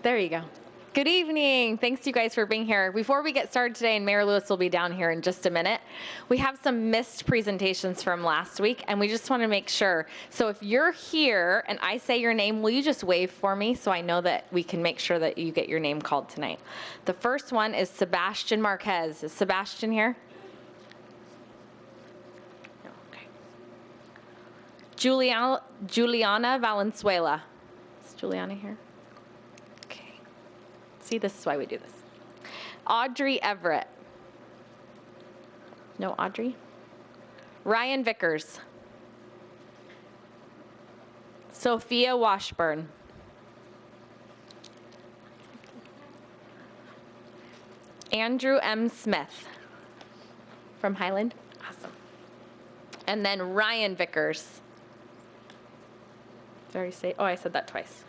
There you go. Good evening. Thanks you guys for being here. Before we get started today, and Mayor Lewis will be down here in just a minute, we have some missed presentations from last week, and we just want to make sure. So if you're here and I say your name, will you just wave for me so I know that we can make sure that you get your name called tonight? The first one is Sebastian Marquez. Is Sebastian here? No, okay. Juliana Valenzuela. Is Juliana here? See, this is why we do this. Audrey Everett. No Audrey? Ryan Vickers. Sophia Washburn. Andrew M. Smith. From Highland? Awesome. And then Ryan Vickers. Did I already say? Oh, I said that twice.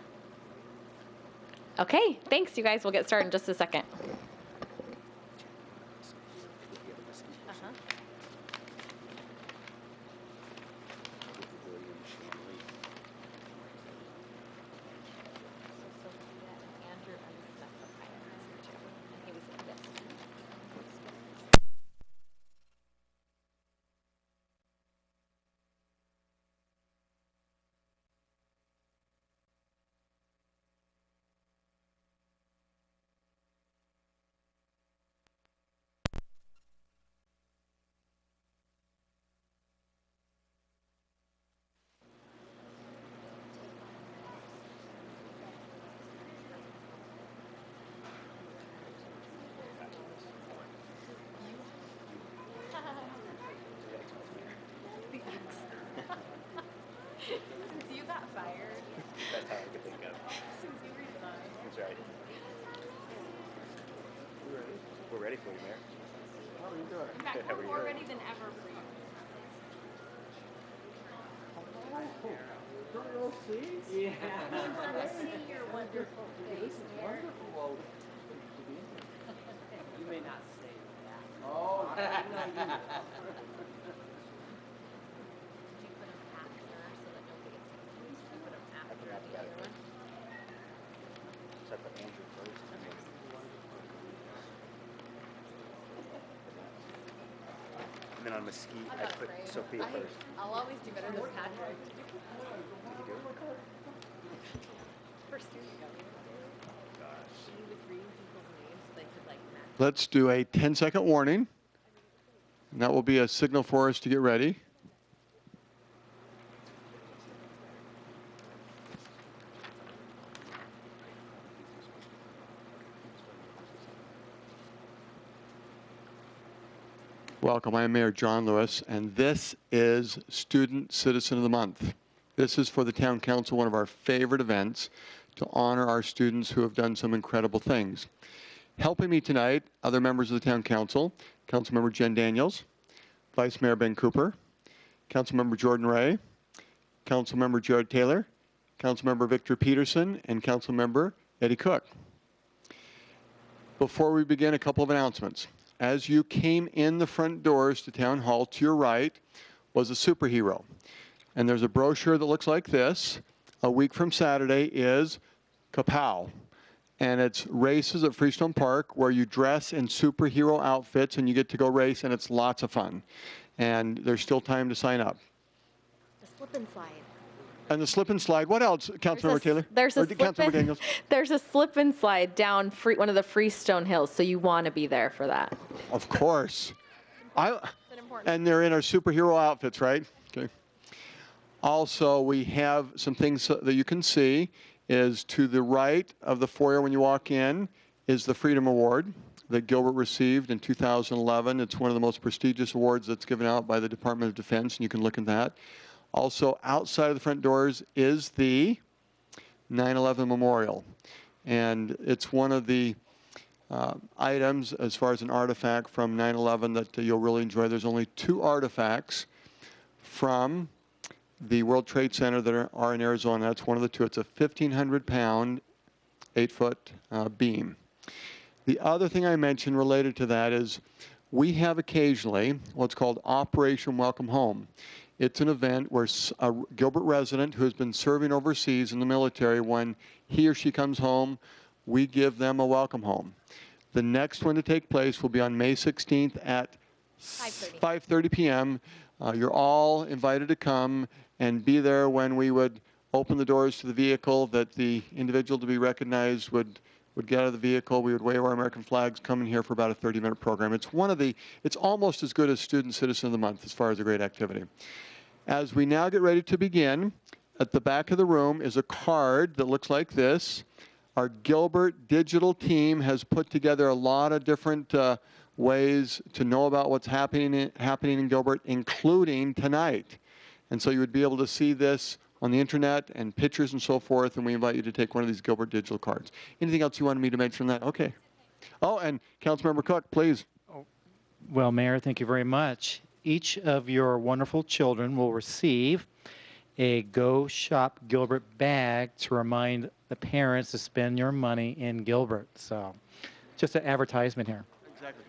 Okay, thanks, you guys. We'll get started in just a second. Since you got fired. That's how I could think of. Since you resigned. That's right. We're ready for you, Mayor. How are you doing? In fact, we're more ready than ever for you. Front row seats? Yeah. I see your wonderful face, Mayor. Wonderful. You may not say that. Oh, I did not Did either. you put them after so that nobody gets confused? Did you put them after the other one? Except for Andrew first. And then on Mesquite, I put Sophia first. I'll always do better than Patrick. Did you do it? First year you got me. She was reading people's names so they could like match. Let's do a 10-second warning. And that will be a signal for us to get ready. Welcome, I am Mayor John Lewis, and this is Student Citizen of the Month. This is for the Town Council, one of our favorite events to honor our students who have done some incredible things. Helping me tonight, other members of the Town Council, Councilmember Jen Daniels, Vice Mayor Ben Cooper, Councilmember Jordan Ray, Councilmember Jared Taylor, Councilmember Victor Peterson, and Councilmember Eddie Cook. Before we begin, a couple of announcements. As you came in the front doors to Town Hall, to your right was a superhero. And there's a brochure that looks like this. A week from Saturday is Kapow. And it's races at Freestone Park where you dress in superhero outfits and you get to go race, and it's lots of fun. And there's still time to sign up. The slip and slide. And the slip and slide, what else, Councilmember Taylor? There's a Or slip Councilmember and, Daniels? there's a slip and slide down one of the Freestone Hills, so you want to be there for that. Of course. It's an important. And they're in our superhero outfits, right? Okay. Also, we have some things that you can see. Is to the right of the foyer when you walk in is the Freedom Award that Gilbert received in 2011. It's one of the most prestigious awards that's given out by the Department of Defense, and you can look at that. Also, outside of the front doors is the 9/11 Memorial. And it's one of the items as far as an artifact from 9/11 that you'll really enjoy. There's only 2 artifacts from the World Trade Center that are in Arizona. That's one of the 2. It's a 1,500-pound, 8-foot beam. The other thing I mentioned related to that is we have occasionally what's called Operation Welcome Home. It's an event where a Gilbert resident who has been serving overseas in the military, when he or she comes home, we give them a welcome home. The next one to take place will be on May 16th at 5:30 p.m. You're all invited to come and be there when we would open the doors to the vehicle, that the individual to be recognized would get out of the vehicle. We would wave our American flags, come in here for about a 30-minute program. It's almost as good as Student Citizen of the Month as far as a great activity. As we now get ready to begin, at the back of the room is a card that looks like this. Our Gilbert digital team has put together a lot of different ways to know about what's happening in Gilbert, including tonight. And so you would be able to see this on the internet and pictures and so forth, and we invite you to take one of these Gilbert digital cards. Anything else you wanted me to mention on that? Okay. Oh, and Councilmember Cook, please. Well, Mayor, thank you very much. Each of your wonderful children will receive a Go Shop Gilbert bag to remind the parents to spend your money in Gilbert. So just an advertisement here. Exactly.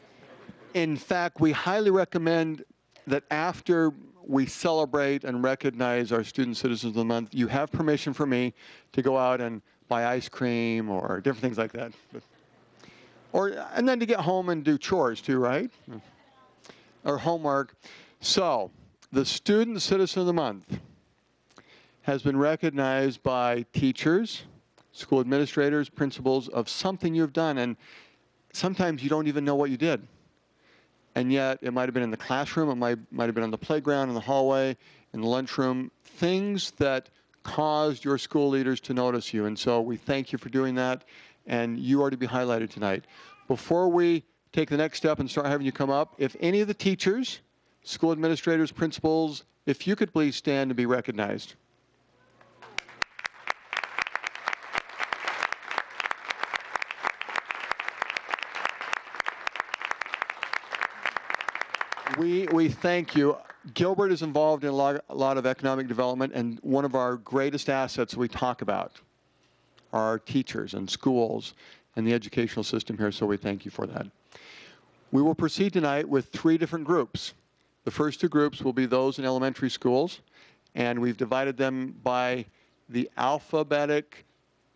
In fact, we highly recommend that after we celebrate and recognize our Student Citizens of the Month, you have permission from me to go out and buy ice cream or different things like that. And then to get home and do chores too, right? Or homework. So, the Student Citizen of the Month has been recognized by teachers, school administrators, principals of something you've done, and sometimes you don't even know what you did. And yet, it might have been in the classroom, it might have been on the playground, in the hallway, in the lunchroom, things that caused your school leaders to notice you. And so we thank you for doing that, and you are to be highlighted tonight. Before we take the next step and start having you come up, if any of the teachers, school administrators, principals, if you could please stand and be recognized. We thank you. Gilbert is involved in a lot of economic development, and one of our greatest assets we talk about are our teachers and schools and the educational system here, so we thank you for that. We will proceed tonight with 3 different groups. The first 2 groups will be those in elementary schools, and we've divided them by the alphabetic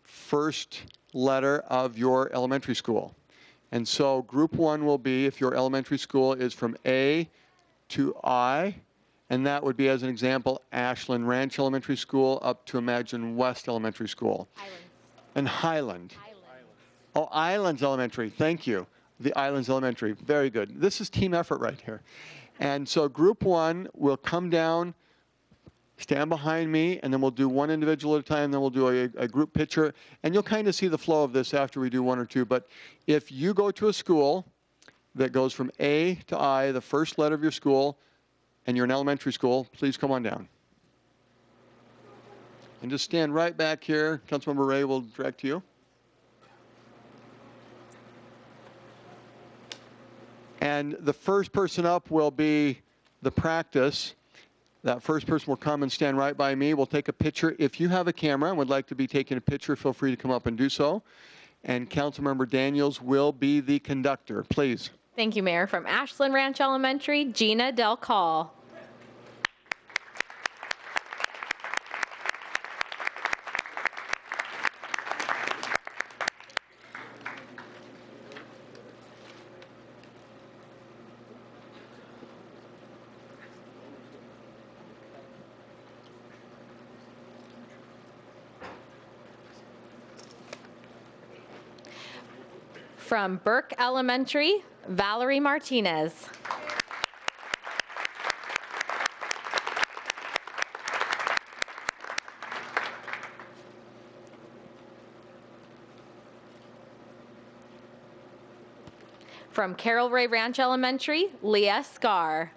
first letter of your elementary school. And so group 1 will be, if your elementary school is from A to I, and that would be, as an example, Ashland Ranch Elementary School up to Imagine West Elementary School. Islands. And Highland. Islands. Oh, Islands Elementary, thank you. The Islands Elementary, very good. This is team effort right here. And so group 1 will come down, stand behind me, and then we'll do one individual at a time, then we'll do a group picture, and you'll kind of see the flow of this after we do 1 or 2. But if you go to a school that goes from A to I, the first letter of your school, and you're in elementary school, please come on down. And just stand right back here. Councilmember Ray will direct you. And the first person up will be the practice. That first person will come and stand right by me. We'll take a picture. If you have a camera and would like to be taking a picture, feel free to come up and do so. And Councilmember Daniels will be the conductor. Please. Thank you, Mayor. From Ashland Ranch Elementary, Gina Del Call. From Burke Elementary, Valerie Martinez. From Carroll Ray Ranch Elementary, Leah Scar.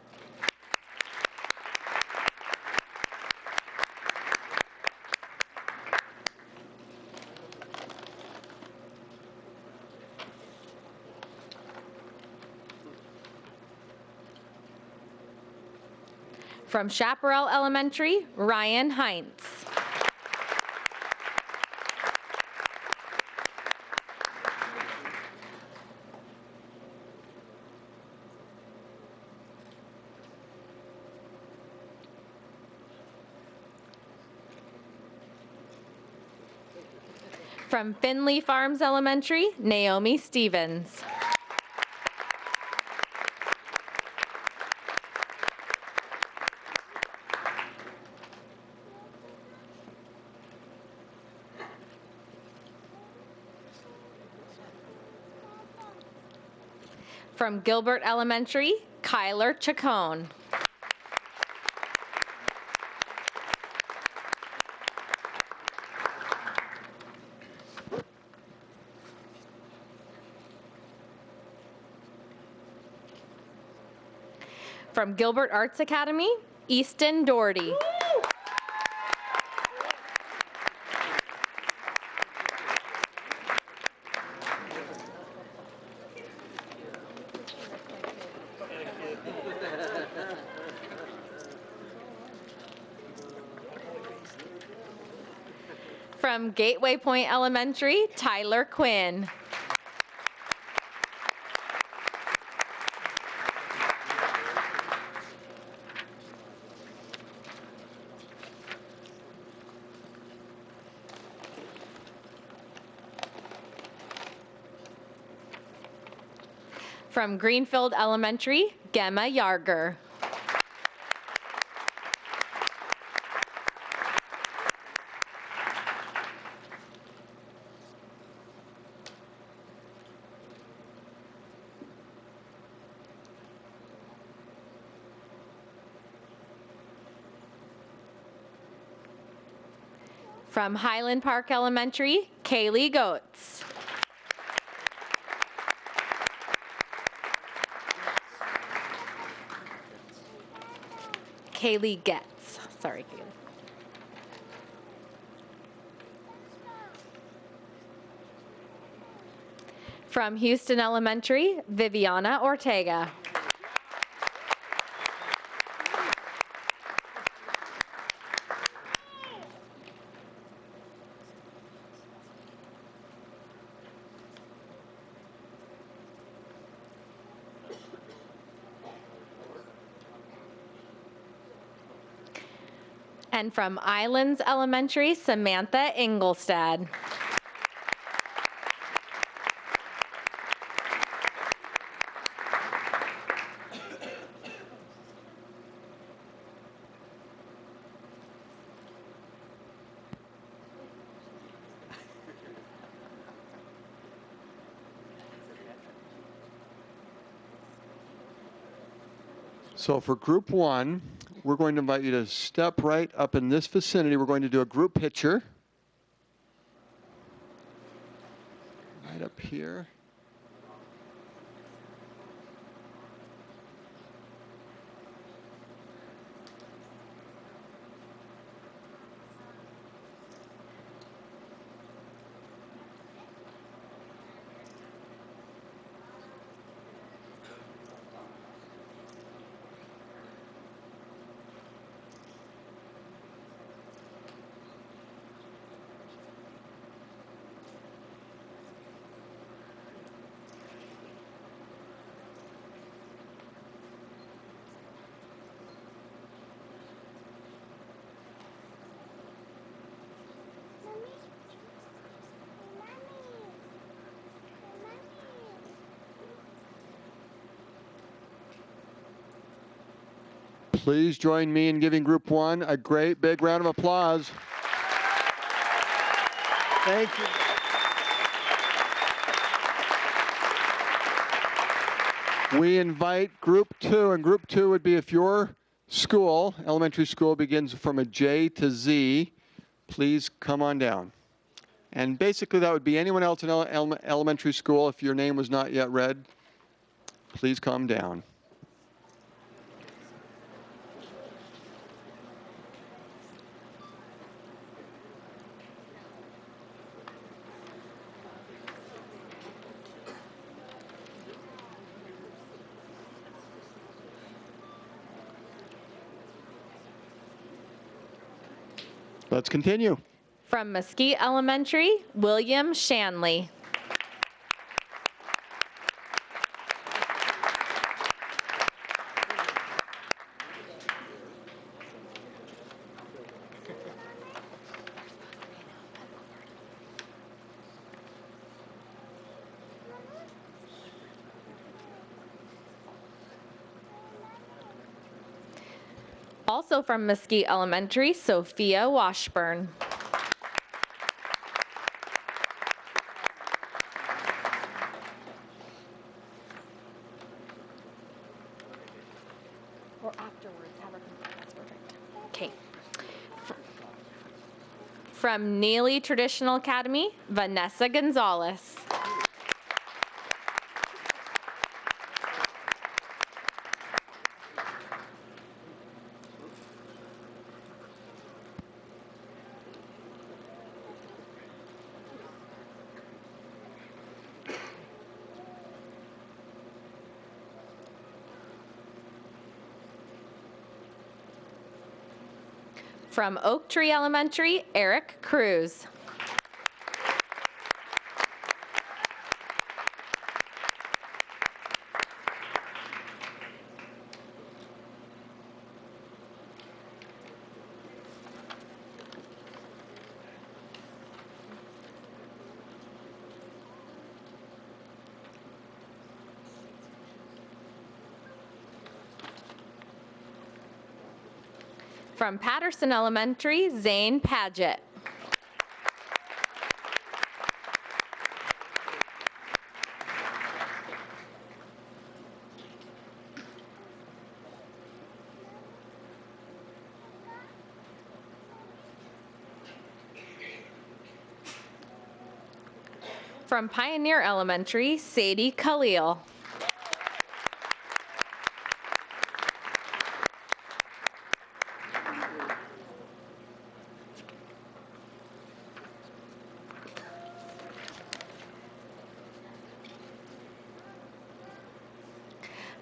From Chaparral Elementary, Ryan Heinz. From Finley Farms Elementary, Naomi Stevens. From Gilbert Elementary, Kyler Chacon. From Gilbert Arts Academy, Easton Doherty. From Gateway Point Elementary, Tyler Quinn. From Greenfield Elementary, Gemma Yarger. From Highland Park Elementary, Kaylee Goetz. Kaylee Getz. Sorry, Kaylee. From Houston Elementary, Viviana Ortega. And from Islands Elementary, Samantha Ingolstad. So for group one, we're going to invite you to step right up in this vicinity. We're going to do a group picture. Right up here. Please join me in giving group one a great big round of applause. Thank you. We invite group two, and group two would be if your school, elementary school, begins from a J to Z, please come on down. And basically that would be anyone else in elementary school. If your name was not yet read, please come down. Let's continue. From Mesquite Elementary, William Shanley. Also from Mesquite Elementary, Sophia Washburn. Or afterwards, have her come. That's perfect. Okay. From Neely Traditional Academy, Vanessa Gonzalez. From Oak Tree Elementary, Eric Cruz. From Patterson Elementary, Zane Paget. From Pioneer Elementary, Sadie Khalil.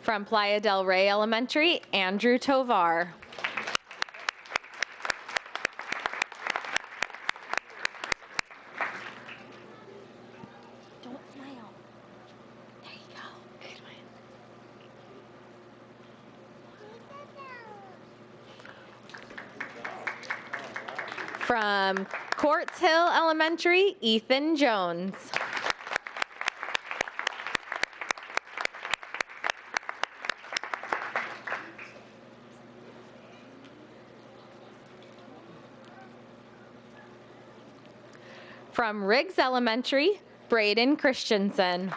From Playa del Rey Elementary, Andrew Tovar. Don't smile. There you go. Good one. From Courts Hill Elementary, Ethan Jones. From Riggs Elementary, Braden Christensen.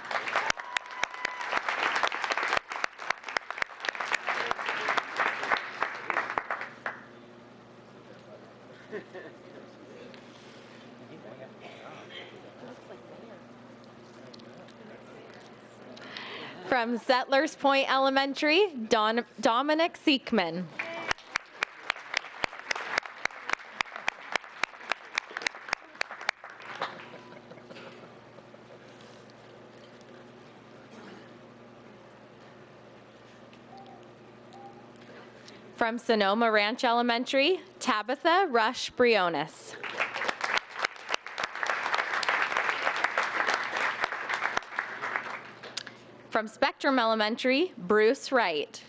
From Settlers Point Elementary, Dominic Seekman. From Sonoma Ranch Elementary, Tabitha Rush Briones. From Spectrum Elementary, Bruce Wright.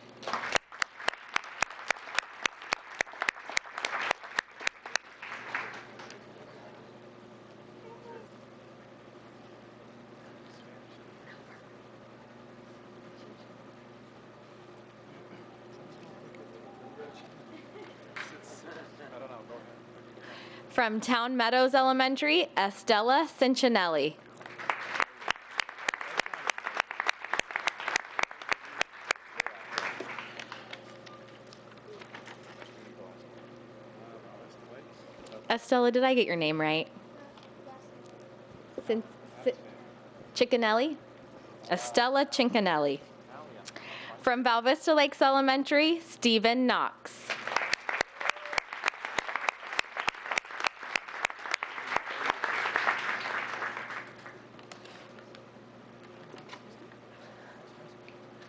From Town Meadows Elementary, Estella Cincinelli. Estella, did I get your name right? Ciccinelli? Estella Cincinelli. From Val Vista Lakes Elementary, Stephen Knox.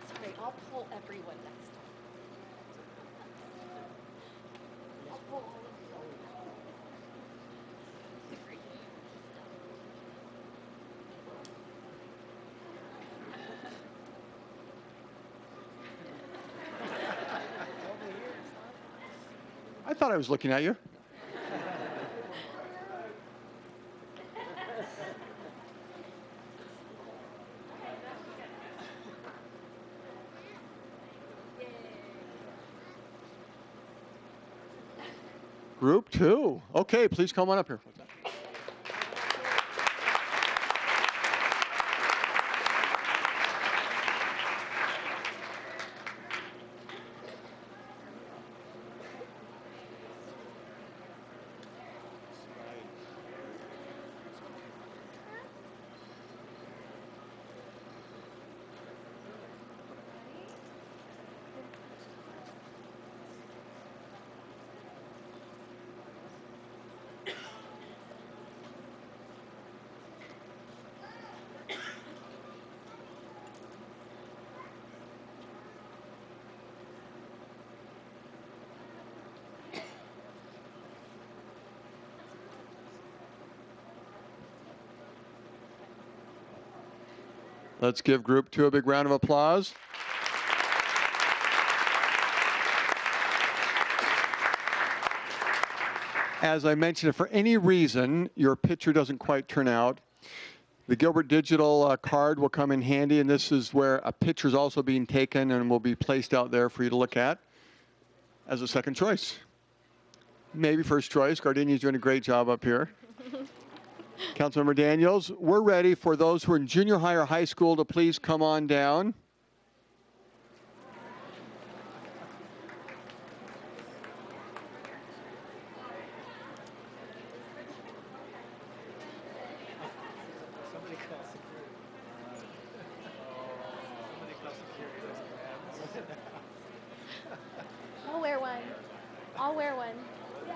Sorry, I'll pull everyone next time. I'll pull all of you. I thought I was looking at you. Group 2. Okay, please come on up here. Let's give Group 2 a big round of applause. As I mentioned, if for any reason your picture doesn't quite turn out, the Gilbert Digital card will come in handy, and this is where a picture is also being taken and will be placed out there for you to look at as a second choice. Maybe first choice. Gardenia's doing a great job up here. Councilmember Daniels, we're ready for those who are in junior high or high school to please come on down. I'll wear one. I'll wear one. Yeah.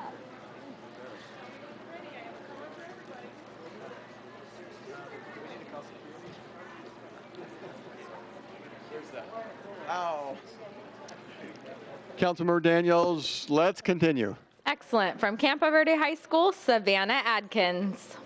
Ow. Councilmember Daniels, let's continue. Excellent. From Campo Verde High School, Savannah Adkins.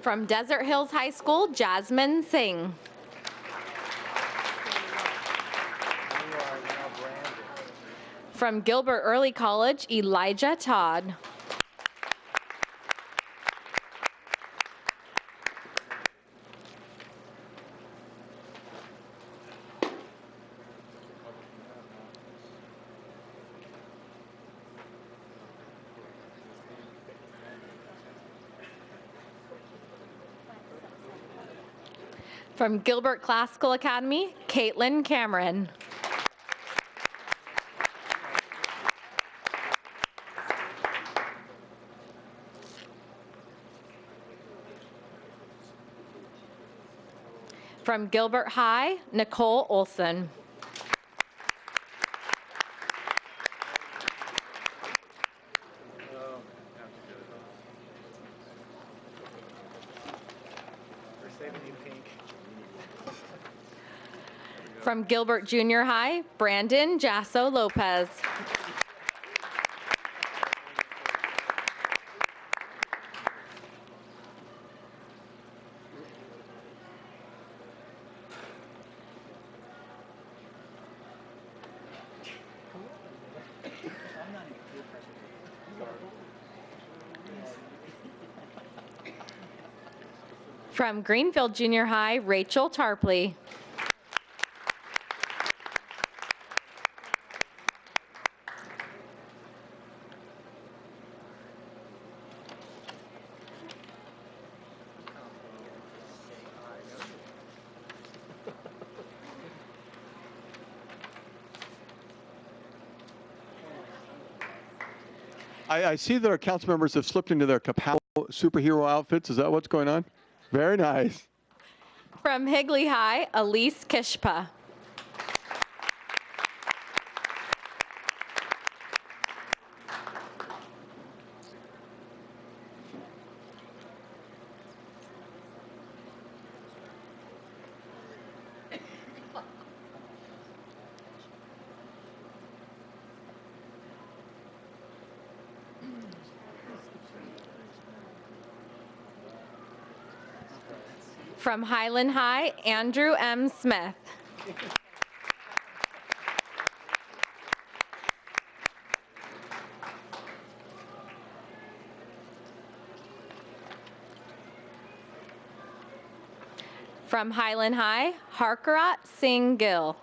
From Desert Hills High School, Jasmine Singh. From Gilbert Early College, Elijah Todd. From Gilbert Classical Academy, Caitlin Cameron. From Gilbert High, Nicole Olson. From Gilbert Junior High, Brandon Jasso Lopez. From Greenfield Junior High, Rachel Tarpley. I see that our council members have slipped into their Kapow superhero outfits. Is that what's going on? Very nice. From Higley High, Elise Kishpa. From Highland High, Andrew M. Smith. From Highland High, Harkarat Singh Gill.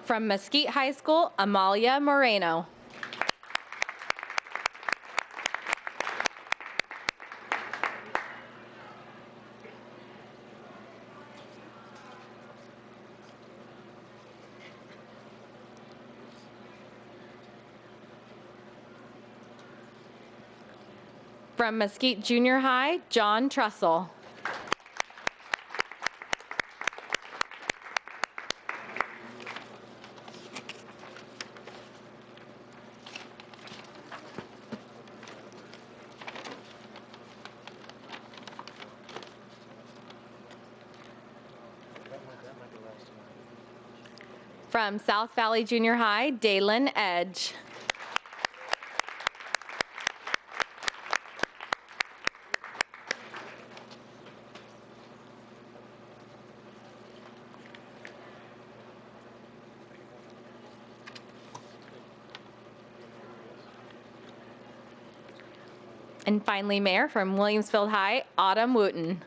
From Mesquite High School, Amalia Moreno. From Mesquite Junior High, John Trussell. From South Valley Junior High, Dalen Edge. And finally, Mayor, from Williamsfield High, Autumn Wooten.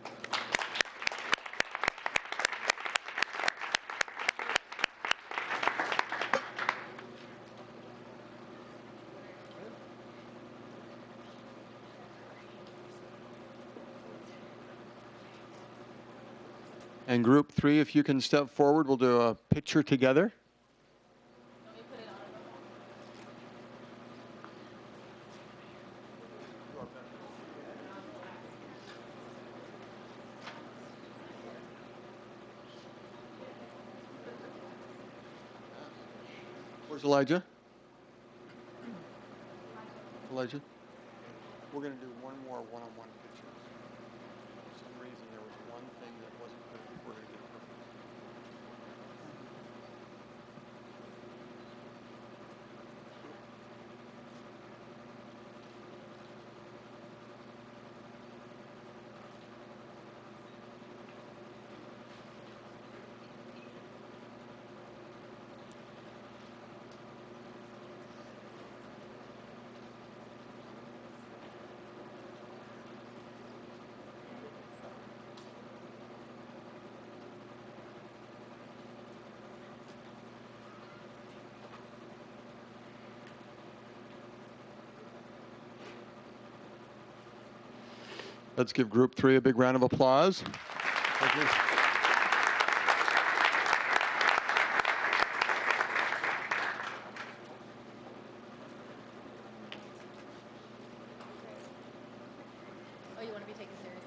And group 3, if you can step forward, we'll do a picture together. Where's Elijah? Elijah? We're going to do one more one-on-one picture. For some reason, there was one thing that wasn't perfect. We're going to get it perfect. Let's give group 3 a big round of applause. Thank you. Oh, you want to be taken seriously?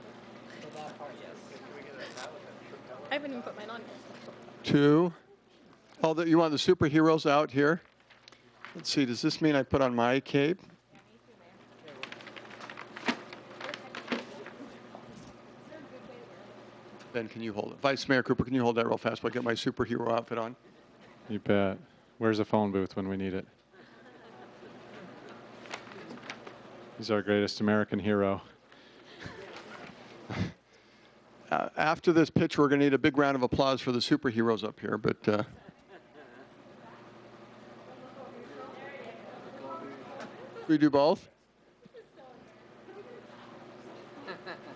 I haven't even put mine on yet. 2. Oh, you want the superheroes out here? Let's see, does this mean I put on my cape? Ben, can you hold it? Vice Mayor Cooper, can you hold that real fast while I get my superhero outfit on? You bet. Where's the phone booth when we need it? He's our greatest American hero. After this picture, we're going to need a big round of applause for the superheroes up here, but we do both?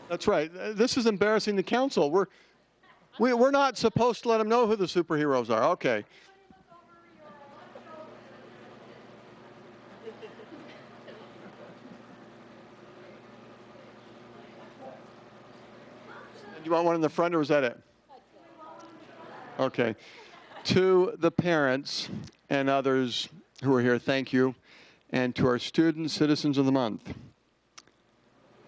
That's right. This is embarrassing the council. We're not supposed to let them know who the superheroes are. Okay. And you want one in the front, or was that it? Okay. To the parents and others who are here, thank you. And to our students, citizens of the month,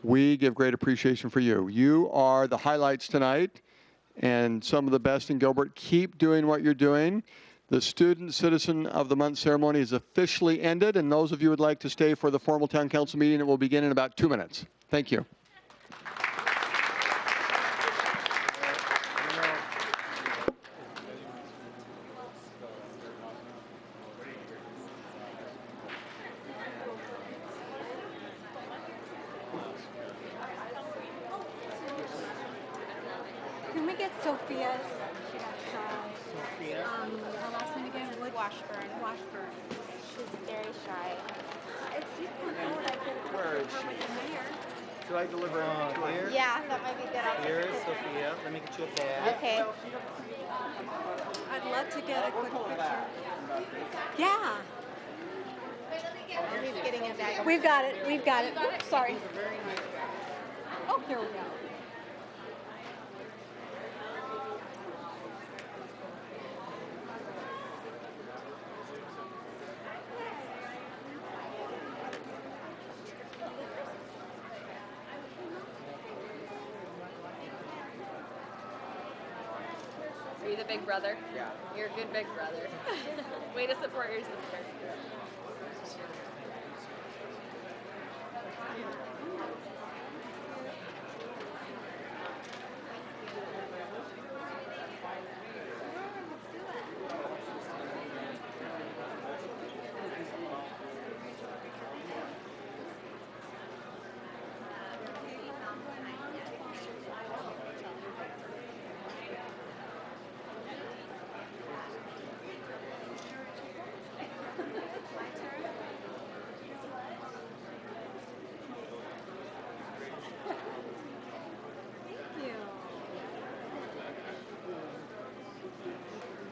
we give great appreciation for you. You are the highlights tonight and some of the best in Gilbert. Keep doing what you're doing. The Student Citizen of the Month ceremony is officially ended, and those of you who would like to stay for the formal town council meeting, it will begin in about 2 minutes. Thank you. Can we get Sophia. She got Sophia. her last name again? Washburn. Washburn. She's very shy. If you can hold, I could Where is her she? with the mayor. Should I deliver it to her? Here. Yeah, that might be good. I'll Here take a is picture. Sophia. Let me get you a bag. Okay. I'd love to get a quick picture. Yeah. He's getting a bag. We've got it. We've got it. Oops, sorry. Oh, here we go. Are you the big brother? Yeah. You're a good big brother. Way to support your sister.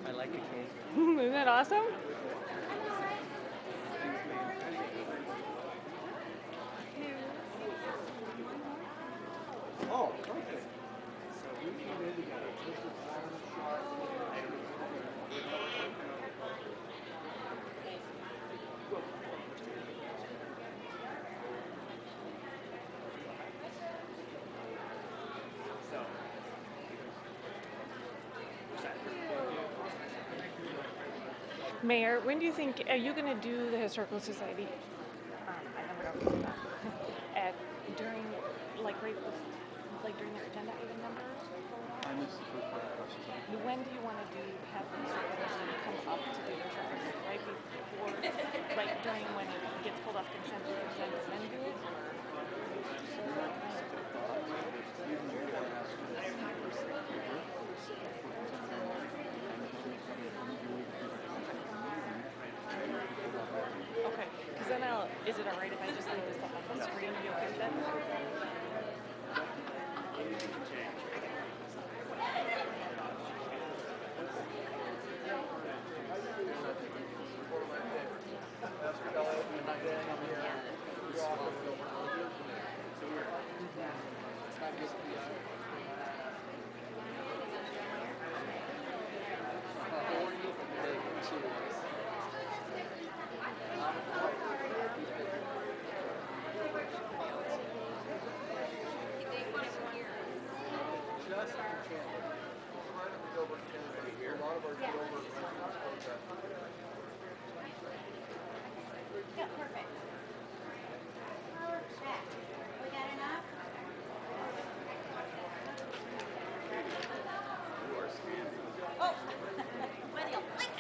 I like the cake. Isn't that awesome? Oh, perfect. So we came in together. This is Adam Sharp. Mayor, when do you think, are you going to do the Historical Society? I never got to do that. At, during, like, right, like during their agenda item number? I missed the first part of the question. When do you want to have the Historical Society come up to do their services? Right before, right during when it gets pulled off consent and then do it? Okay, because then is it alright if I just leave this up on the screen? You okay with that? Yeah, perfect. We got enough? Oh! Why the blink?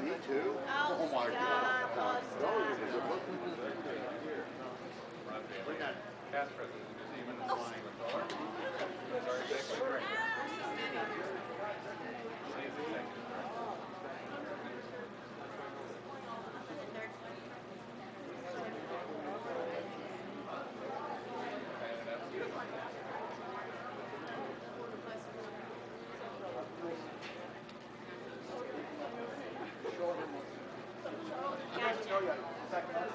Me too. Oh my God. Oh, stop. Past president, even flying with dollar. Sorry, exactly right.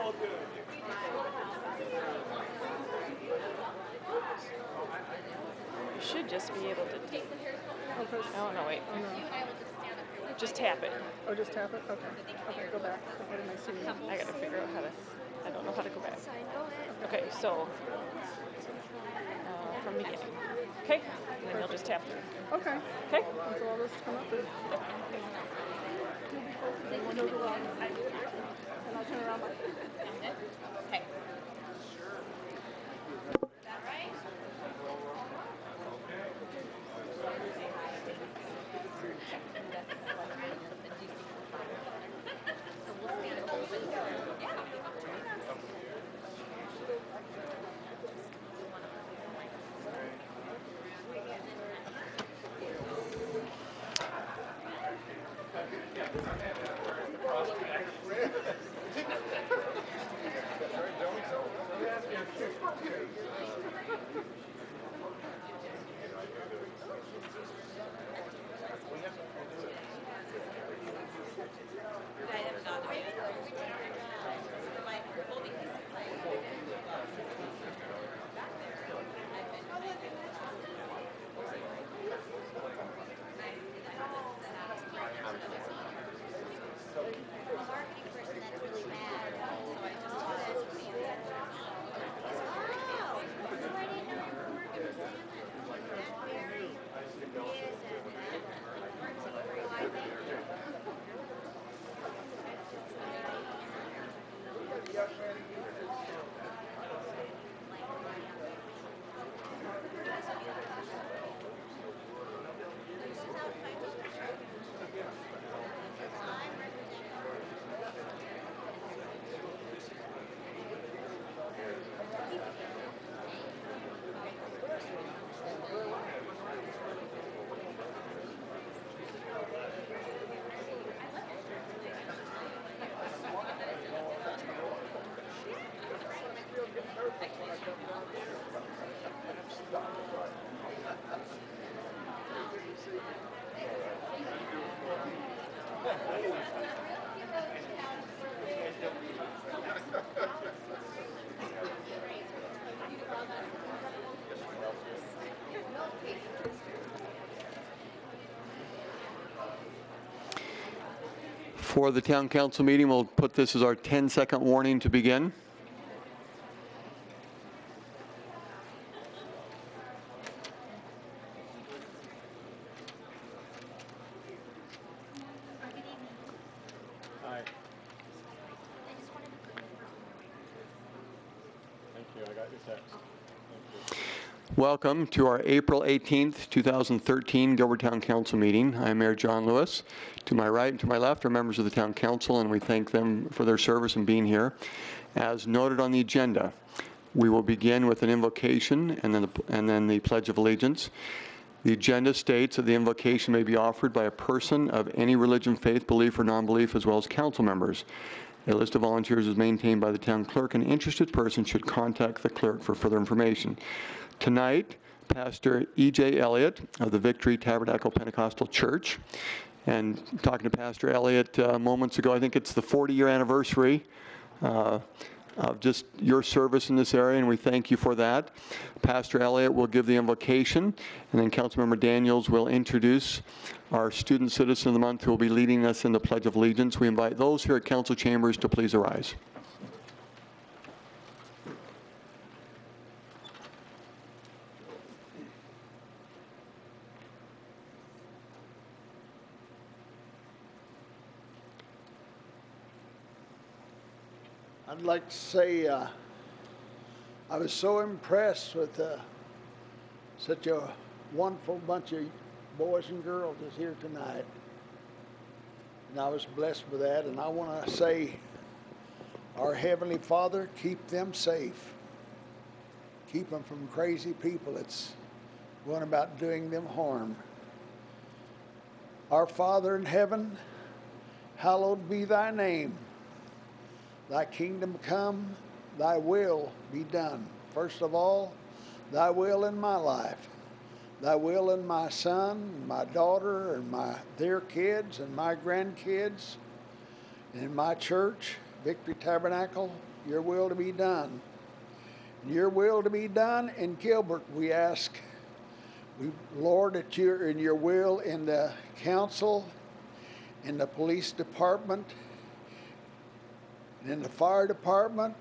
You should just be able to. Oh no, wait. Just tap it. Oh, just tap it? Okay. Okay, go back. What am I seeing? I gotta figure out how to. I don't know how to go back. Okay, so from beginning. Okay, and then you'll just tap through. Okay. Okay. So all this come up and I'll turn around. Okay. For the town council meeting, we'll put this as our 10-second warning to begin. Hi. Thank you. I got your text. Thank you. Welcome to our April 18th, 2013 Gilbert Town Council meeting. I'm Mayor John Lewis. To my right and to my left are members of the Town Council, and we thank them for their service and being here. As noted on the agenda, we will begin with an invocation and then the Pledge of Allegiance. The agenda states that the invocation may be offered by a person of any religion, faith, belief, or non-belief, as well as council members. A list of volunteers is maintained by the town clerk, and interested persons should contact the clerk for further information. Tonight, Pastor E.J. Elliott of the Victory Tabernacle Pentecostal Church. And talking to Pastor Elliott moments ago, I think it's the 40-year anniversary of just your service in this area, and we thank you for that. Pastor Elliott will give the invocation, and then Councilmember Daniels will introduce our Student Citizen of the Month who will be leading us in the Pledge of Allegiance. We invite those here at Council Chambers to please arise. I'd like to say I was so impressed with such a wonderful bunch of boys and girls that's here tonight. And I was blessed with that. And I want to say, our Heavenly Father, keep them safe. Keep them from crazy people that's going about doing them harm. Our Father in heaven, hallowed be thy name. Thy kingdom come, thy will be done. First of all, thy will in my life. Thy will in my son, my daughter, and their kids, and my grandkids, and in my church, Victory Tabernacle, your will to be done. Your will to be done in Gilbert, we ask. Lord, that you're in your will in the council, in the police department, and in the fire department.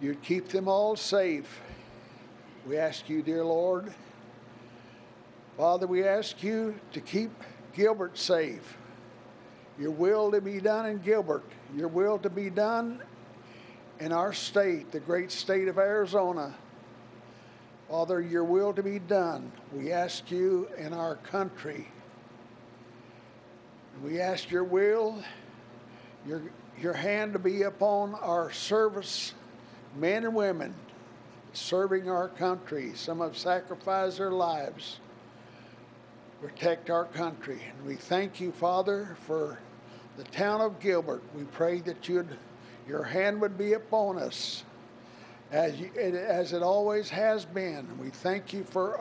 You'd keep them all safe. We ask you, dear Lord. Father, we ask you to keep Gilbert safe. Your will to be done in Gilbert. Your will to be done in our state, the great state of Arizona. Father, your will to be done. We ask you in our country. We ask your will, your hand to be upon our service men and women serving our country. Some have sacrificed their lives to protect our country. And we thank you, Father, for the town of Gilbert. We pray that your hand would be upon us as it always has been. We thank you for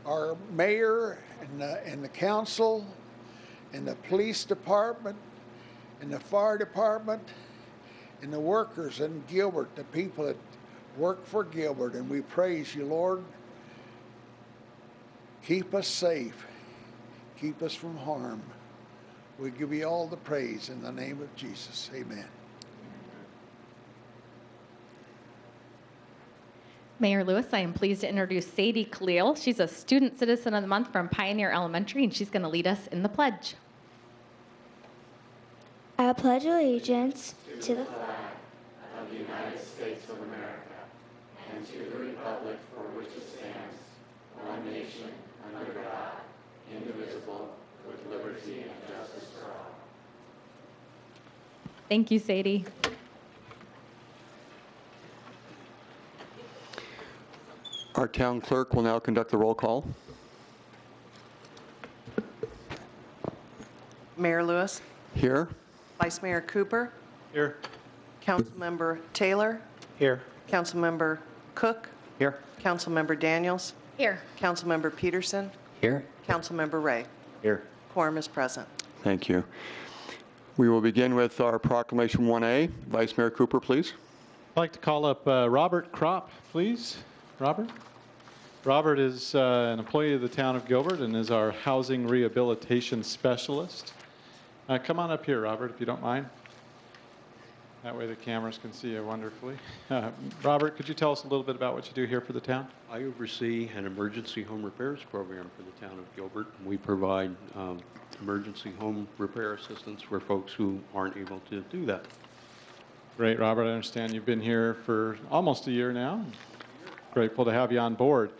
our mayor and the council and the police department and the fire department and the workers in Gilbert, the people that work for Gilbert. And we praise you, Lord. Keep us safe. Keep us from harm. We give you all the praise in the name of Jesus. Amen. Mayor Lewis, I am pleased to introduce Sadie Khalil. She's a Student Citizen of the Month from Pioneer Elementary, and she's going to lead us in the pledge. I pledge allegiance to the flag of the United States of America and to the republic for which it stands, one nation, under God, indivisible, with liberty and justice for all. Thank you, Sadie. Our town clerk will now conduct the roll call. Mayor Lewis. Here. Vice Mayor Cooper. Here. Councilmember Taylor. Here. Councilmember Cook. Here. Councilmember Daniels. Here. Councilmember Peterson. Here. Councilmember Ray. Here. Quorum is present. Thank you. We will begin with our proclamation 1A. Vice Mayor Cooper, please. I'd like to call up Robert Kropp, please. Robert? Robert is an employee of the town of Gilbert and is our housing rehabilitation specialist. Come on up here, Robert, if you don't mind. That way the cameras can see you wonderfully. Robert, could you tell us a little bit about what you do here for the town? I oversee an emergency home repairs program for the town of Gilbert. We provide emergency home repair assistance for folks who aren't able to do that. Great, Robert. I understand you've been here for almost a year now. Grateful to have you on board.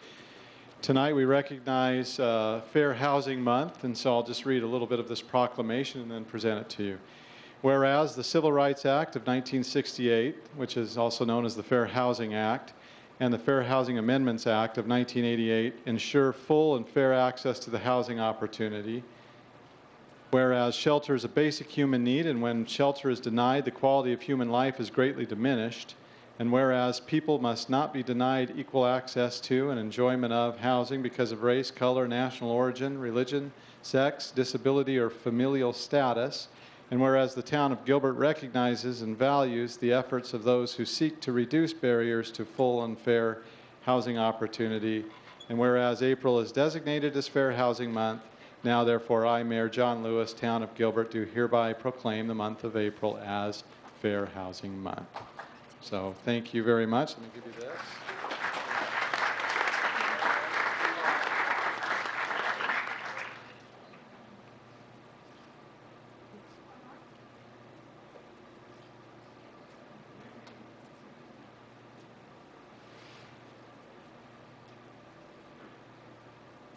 Tonight we recognize Fair Housing Month, and so I'll just read a little bit of this proclamation and then present it to you. Whereas the Civil Rights Act of 1968, which is also known as the Fair Housing Act, and the Fair Housing Amendments Act of 1988 ensure full and fair access to the housing opportunity. Whereas shelter is a basic human need, and when shelter is denied, the quality of human life is greatly diminished. And whereas people must not be denied equal access to and enjoyment of housing because of race, color, national origin, religion, sex, disability, or familial status. And whereas the town of Gilbert recognizes and values the efforts of those who seek to reduce barriers to full and fair housing opportunity. And whereas April is designated as Fair Housing Month, now therefore I, Mayor John Lewis, town of Gilbert, do hereby proclaim the month of April as Fair Housing Month. So thank you very much. Let me give you this.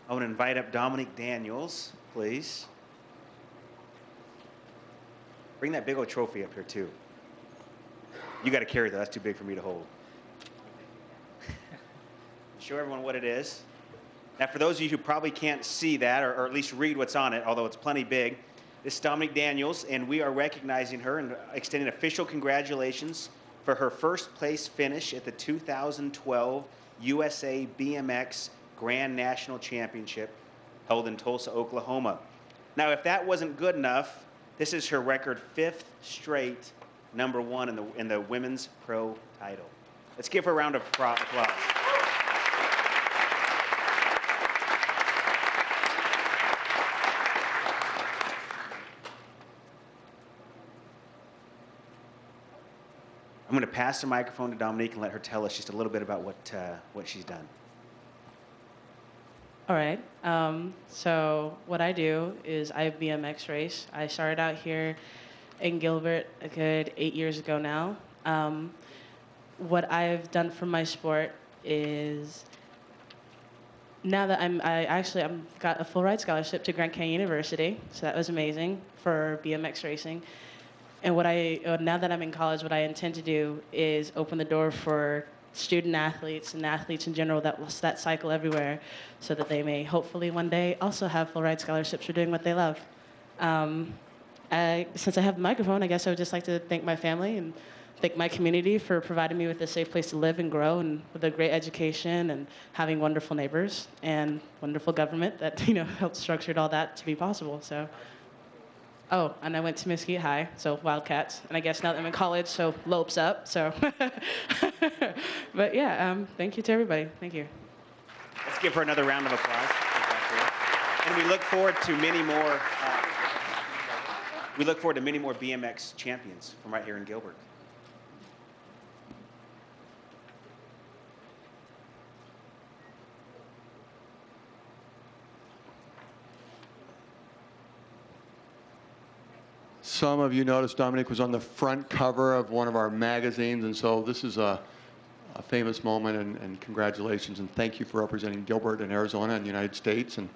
I want to invite up Dominic Daniels, please. Bring that big old trophy up here, too. You got to carry that. That's too big for me to hold. Show everyone what it is. Now, for those of you who probably can't see that, or at least read what's on it, although it's plenty big, this is Dominic Daniels, and we are recognizing her and extending official congratulations for her first place finish at the 2012 USA BMX Grand National Championship held in Tulsa, Oklahoma. Now, if that wasn't good enough, This is her record 5th straight #1 in the women's pro title. Let's give her a round of applause. I'm going to pass the microphone to Dominique and let her tell us just a little bit about what she's done. All right. So what I do is I BMX race. I started out here in Gilbert a good 8 years ago now. What I've done for my sport is now that I've got a full ride scholarship to Grand Canyon University, so that was amazing for BMX racing. And now that I'm in college, what I intend to do is open the door for student athletes and athletes in general that cycle everywhere so that they may hopefully one day also have full ride scholarships for doing what they love. Since I have the microphone, I guess I would just like to thank my family and thank my community for providing me with a safe place to live and grow and with a great education and having wonderful neighbors and wonderful government that helped structure all that to be possible. So. Oh, and I went to Mesquite High, so Wildcats. And I guess now that I'm in college, so Lopes up, so. But yeah, thank you to everybody. Thank you. Let's give her another round of applause. And we look forward to many more. We look forward to many more BMX champions from right here in Gilbert. Some of you noticed Dominique was on the front cover of one of our magazines, and so this is a famous moment, and congratulations, and thank you for representing Gilbert and Arizona and the United States. And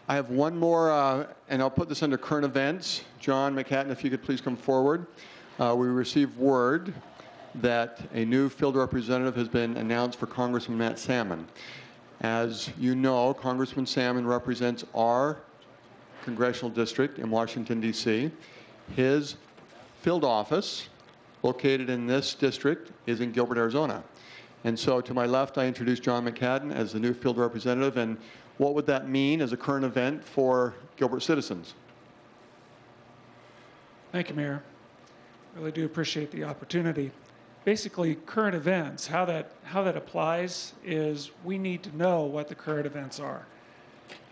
I have one more, and I'll put this under current events. John McHatton, if you could please come forward. We received word that a new field representative has been announced for Congressman Matt Salmon. As you know, Congressman Salmon represents our congressional district in Washington, D.C. His field office, located in this district, is in Gilbert, Arizona. And so to my left, I introduce John McHatton as the new field representative. And what would that mean as a current event for Gilbert citizens? Thank you, Mayor. Really do appreciate the opportunity. Basically, current events, how that applies is we need to know what the current events are.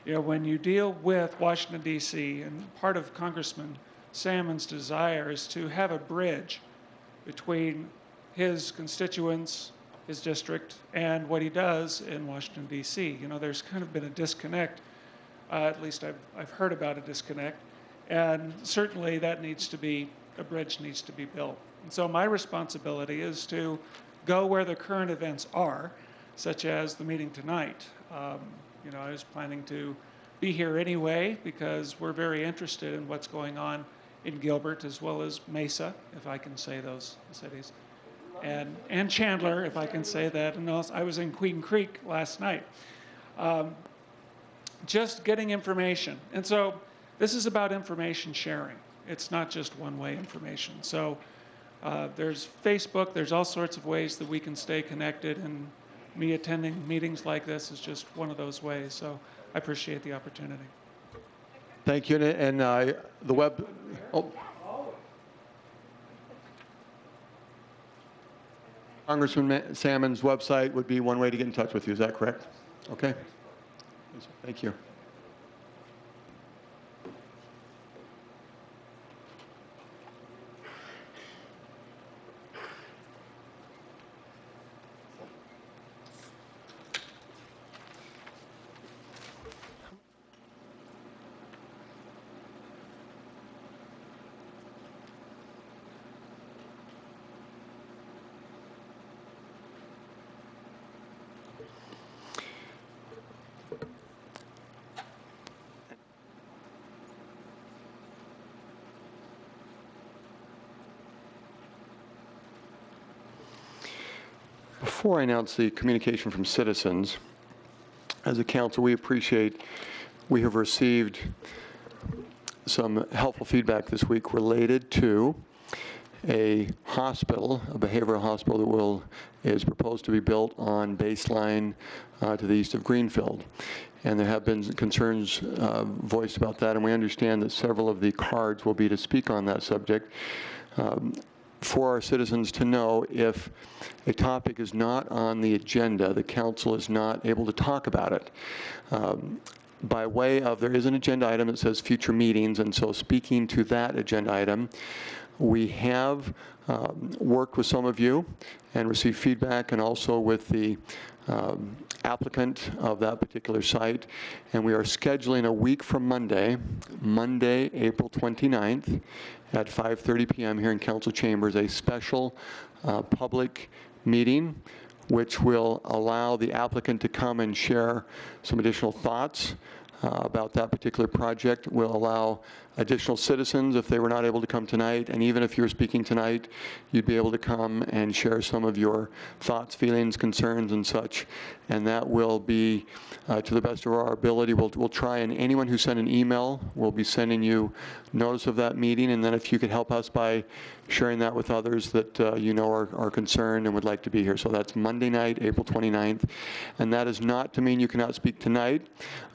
When you deal with Washington, D.C., and part of Congressman Salmon's desire is to have a bridge between his constituents, his district, and what he does in Washington, D.C. There's kind of been a disconnect, at least I've heard about a disconnect, and certainly that a bridge needs to be built. And so my responsibility is to go where the current events are, such as the meeting tonight. I was planning to be here anyway because we're very interested in what's going on in Gilbert as well as Mesa, if I can say those cities, and Chandler, if I can say that. And also, I was in Queen Creek last night, just getting information. And so this is about information sharing. It's not just one-way information. So there's Facebook. There's all sorts of ways that we can stay connected, and me attending meetings like this is just one of those ways. So I appreciate the opportunity. Thank you. And the web. Oh. Congressman Salmon's website would be one way to get in touch with you. Is that correct? Okay. Thank you. Before I announce the communication from citizens, as a council, we have received some helpful feedback this week related to a hospital, a behavioral hospital that is proposed to be built on Baseline to the east of Greenfield. And there have been concerns voiced about that, and we understand that several of the cards will be to speak on that subject. For our citizens to know, if a topic is not on the agenda, the council is not able to talk about it. By way of, there is an agenda item that says future meetings, and so speaking to that agenda item, we have worked with some of you and received feedback, and also with the applicant of that particular site, and we are scheduling a week from Monday, April 29th at 5:30 p.m. here in council chambers, a special public meeting which will allow the applicant to come and share some additional thoughts about that particular project. Will allow additional citizens, if they were not able to come tonight, and even if you're speaking tonight, you'd be able to come and share some of your thoughts, feelings, concerns, and such. And that will be, to the best of our ability, we'll try, and anyone who sent an email, we'll be sending you notice of that meeting, and then if you could help us by sharing that with others that you know are concerned and would like to be here. So that's Monday night, April 29th. And that is not to mean you cannot speak tonight,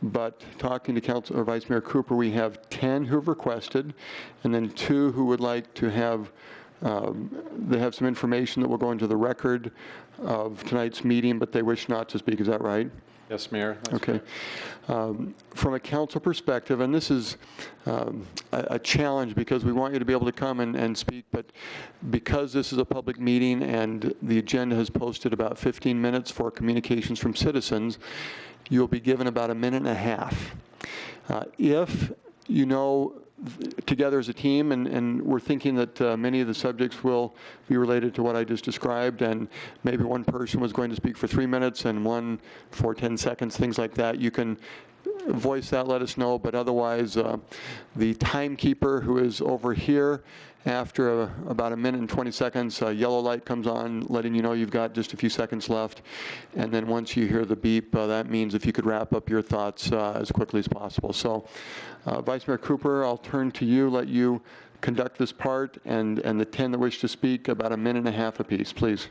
but talking to Council or Vice Mayor Cooper, we have 10 who have requested, and then 2 who would like to have, they have some information that will go into the record of tonight's meeting, but they wish not to speak. Is that right? Yes, Mayor. That's okay. From a council perspective, and this is a challenge because we want you to be able to come and speak, but because this is a public meeting and the agenda has posted about 15 minutes for communications from citizens, you'll be given about a minute and a half. If you know, together as a team, and we're thinking that many of the subjects will be related to what I just described, and maybe one person was going to speak for 3 minutes and one for 10 seconds, things like that. You can voice that, let us know, but otherwise the timekeeper who is over here, after about a minute and 20 seconds, a yellow light comes on letting you know you've got just a few seconds left, and then once you hear the beep, that means if you could wrap up your thoughts as quickly as possible. So Vice Mayor Cooper, I'll turn to you, let you conduct this part, and the 10 that wish to speak, about a minute and a half apiece, please.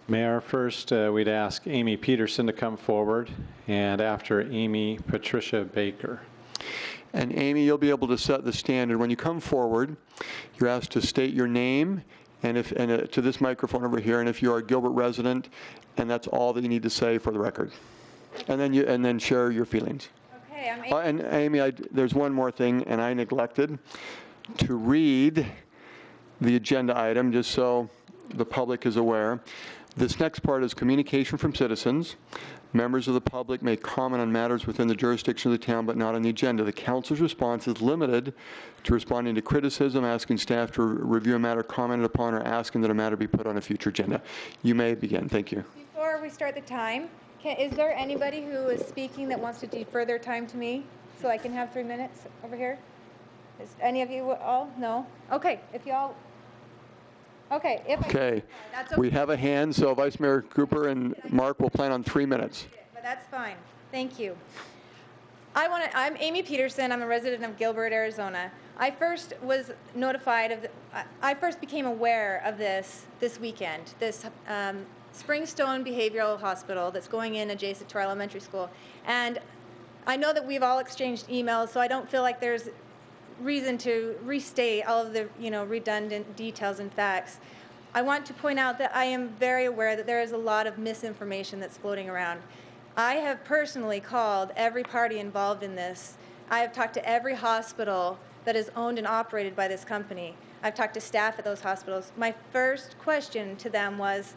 Mayor, first we'd ask Amy Peterson to come forward, and after Amy, Patricia Baker. And Amy, you'll be able to set the standard. When you come forward, you're asked to state your name and to this microphone over here, and if you are a Gilbert resident, and that's all that you need to say for the record. And then share your feelings. Okay, I'm Amy. And Amy, there's one more thing, and I neglected to read the agenda item just so the public is aware. This next part is communication from citizens. Members of the public may comment on matters within the jurisdiction of the town, but not on the agenda. The council's response is limited to responding to criticism, asking staff to review a matter commented upon, or asking that a matter be put on a future agenda. You may begin. Thank you. Before we start the time, is there anybody who is speaking that wants to defer their time to me so I can have 3 minutes over here? Is any of you all? No? Okay, if y'all... Okay. Okay. That's okay. We have a hand, so Vice Mayor Cooper and Mark will plan on 3 minutes. But that's fine. Thank you. I'm Amy Peterson. I'm a resident of Gilbert, Arizona. I first was notified I first became aware of this weekend, this Springstone Behavioral Hospital that's going in adjacent to our elementary school. And I know that we've all exchanged emails, so I don't feel like there's reason to restate all of the redundant details and facts. I want to point out that I am very aware that there is a lot of misinformation that's floating around. I have personally called every party involved in this. I have talked to every hospital that is owned and operated by this company. I've talked to staff at those hospitals. My first question to them was,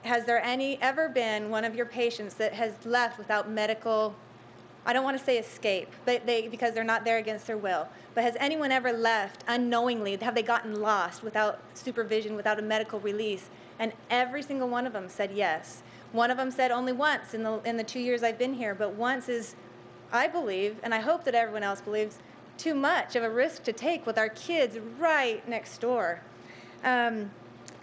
has there ever been one of your patients that has left without medical, I don't want to say escape, but because they're not there against their will. But has anyone ever left unknowingly? Have they gotten lost without supervision, without a medical release? And every single one of them said yes. One of them said only once in the 2 years I've been here, but once is, I believe, and I hope that everyone else believes, too much of a risk to take with our kids right next door.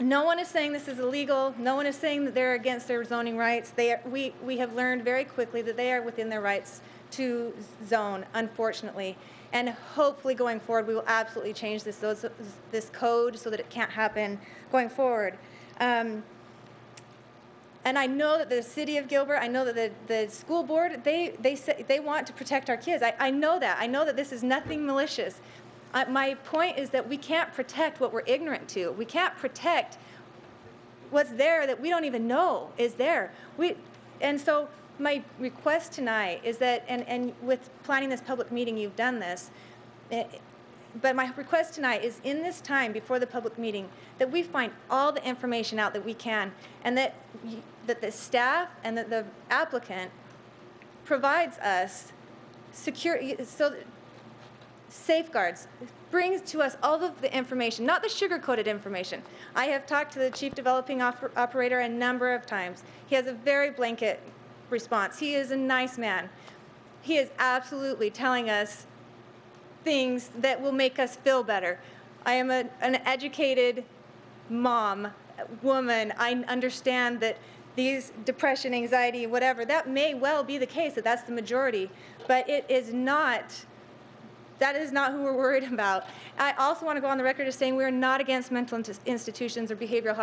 No one is saying this is illegal. No one is saying that they're against their zoning rights. We have learned very quickly that they are within their rights to zone, unfortunately. And hopefully going forward, we will absolutely change this code so that it can't happen going forward. And I know that the city of Gilbert, I know that the school board, they want to protect our kids. I know that. I know that this is nothing malicious. My point is that we can't protect what we're ignorant to. We can't protect what's there that we don't even know is there. And so my request tonight is that, and with planning this public meeting, you've done this, but my request tonight is in this time before the public meeting that we find all the information out that we can, and that the staff and that the applicant provides us safeguards, brings to us all of the information, not the sugar-coated information. I have talked to the chief developing operator a number of times. He has a very blanket response. He is a nice man. He is absolutely telling us things that will make us feel better. I am an educated mom, woman. I understand that these depression, anxiety, whatever, that may well be the case, that that's the majority, but it is not, that is not who we're worried about. I also want to go on the record as saying we are not against mental institutions or behavioral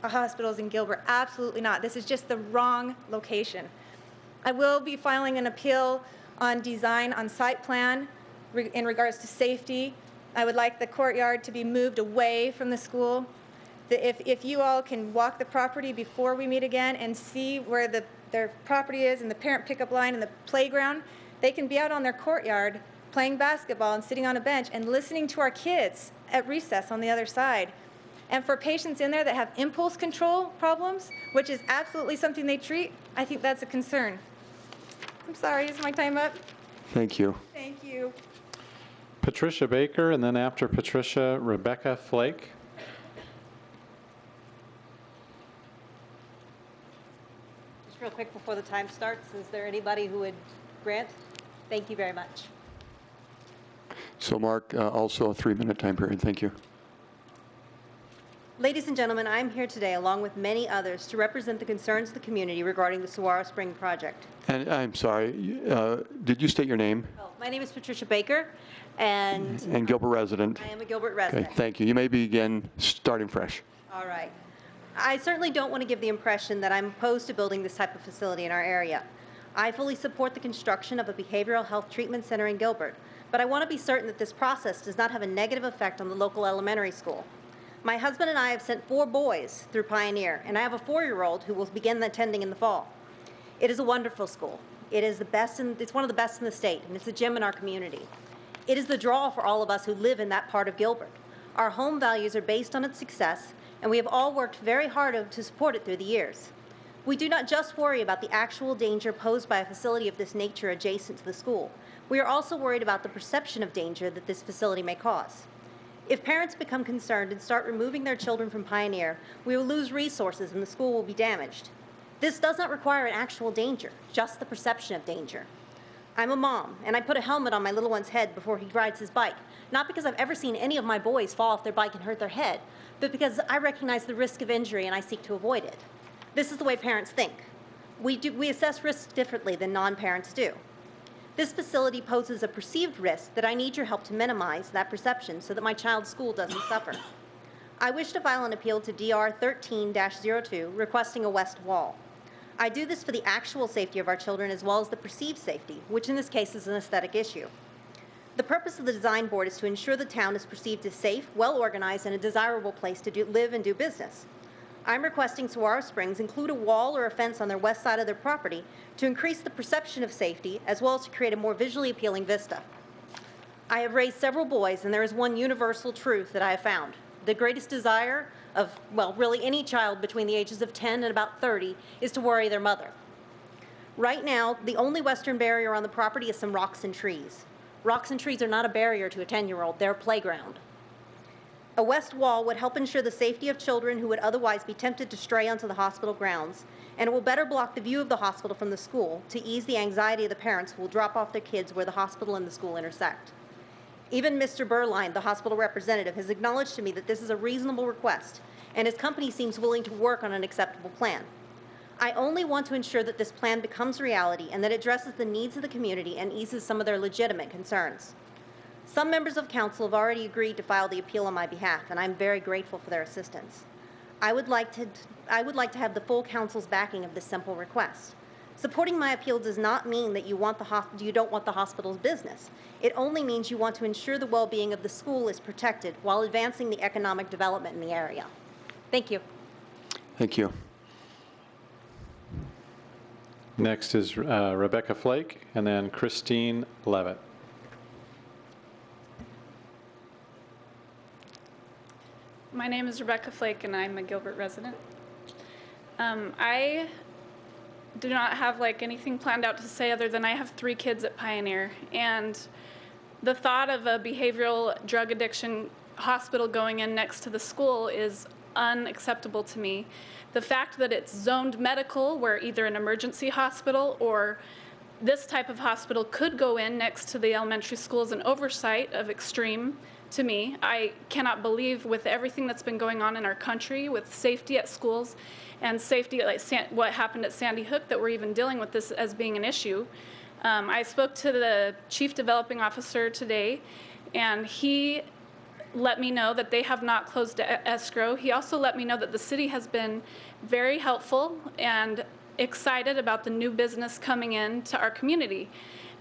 hospitals in Gilbert. Absolutely not. This is just the wrong location. I will be filing an appeal on design on site plan in regards to safety. I would like the courtyard to be moved away from the school. If you all can walk the property before we meet again and see where their property is and the parent pickup line and the playground, they can be out on their courtyard playing basketball and sitting on a bench and listening to our kids at recess on the other side. And for patients in there that have impulse control problems, which is absolutely something they treat, I think that's a concern. I'm sorry, is my time up? Thank you. Thank you. Patricia Baker, and then after Patricia, Rebecca Flake. Just real quick before the time starts, is there anybody who would grant? Thank you very much. So Mark, also a 3-minute time period. Thank you. Ladies and gentlemen, I am here today, along with many others, to represent the concerns of the community regarding the Saguaro Spring project. And I'm sorry, did you state your name? Oh, my name is Patricia Baker, and Gilbert resident. I am a Gilbert resident. Okay, thank you. You may begin starting fresh. All right. I certainly don't want to give the impression that I'm opposed to building this type of facility in our area. I fully support the construction of a behavioral health treatment center in Gilbert, but I want to be certain that this process does not have a negative effect on the local elementary school. My husband and I have sent 4 boys through Pioneer, and I have a 4-year-old who will begin attending in the fall. It is a wonderful school. It is the best, it's one of the best in the state, and it's a gem in our community. It is the draw for all of us who live in that part of Gilbert. Our home values are based on its success, and we have all worked very hard to support it through the years. We do not just worry about the actual danger posed by a facility of this nature adjacent to the school. We are also worried about the perception of danger that this facility may cause. If parents become concerned and start removing their children from Pioneer, we will lose resources and the school will be damaged. This does not require an actual danger, just the perception of danger. I'm a mom, and I put a helmet on my little one's head before he rides his bike, not because I've ever seen any of my boys fall off their bike and hurt their head, but because I recognize the risk of injury and I seek to avoid it. This is the way parents think. We assess risks differently than non-parents do. This facility poses a perceived risk that I need your help to minimize that perception so that my child's school doesn't suffer. I wish to file an appeal to DR 13-02 requesting a west wall. I do this for the actual safety of our children as well as the perceived safety, which in this case is an aesthetic issue. The purpose of the design board is to ensure the town is perceived as safe, well-organized, and a desirable place to live and do business. I'm requesting Saguaro Springs include a wall or a fence on their west side of their property to increase the perception of safety as well as to create a more visually appealing vista. I have raised several boys, and there is one universal truth that I have found. The greatest desire of, well, really any child between the ages of 10 and about 30 is to worry their mother. Right now, the only western barrier on the property is some rocks and trees. Rocks and trees are not a barrier to a 10-year-old, they're a playground. A west wall would help ensure the safety of children who would otherwise be tempted to stray onto the hospital grounds, and it will better block the view of the hospital from the school to ease the anxiety of the parents who will drop off their kids where the hospital and the school intersect. Even Mr. Burline, the hospital representative, has acknowledged to me that this is a reasonable request, and his company seems willing to work on an acceptable plan. I only want to ensure that this plan becomes reality and that it addresses the needs of the community and eases some of their legitimate concerns. Some members of council have already agreed to file the appeal on my behalf, and I'm very grateful for their assistance. I would like to have the full council's backing of this simple request. Supporting my appeal does not mean that you don't want the hospital's business. It only means you want to ensure the well-being of the school is protected while advancing the economic development in the area. Thank you. Thank you. Next is Rebecca Flake, and then Christine Levitt. My name is Rebecca Flake, and I'm a Gilbert resident. I do not have anything planned out to say other than I have 3 kids at Pioneer, and the thought of a behavioral drug addiction hospital going in next to the school is unacceptable to me. The fact that it's zoned medical, where either an emergency hospital or this type of hospital could go in next to the elementary school, is an oversight of extreme to me. I cannot believe, with everything that's been going on in our country with safety at schools and safety, like what happened at Sandy Hook, that we're even dealing with this as being an issue. I spoke to the Chief Developing Officer today, and he let me know that they have not closed escrow. He also let me know that the city has been very helpful and excited about the new business coming in to our community.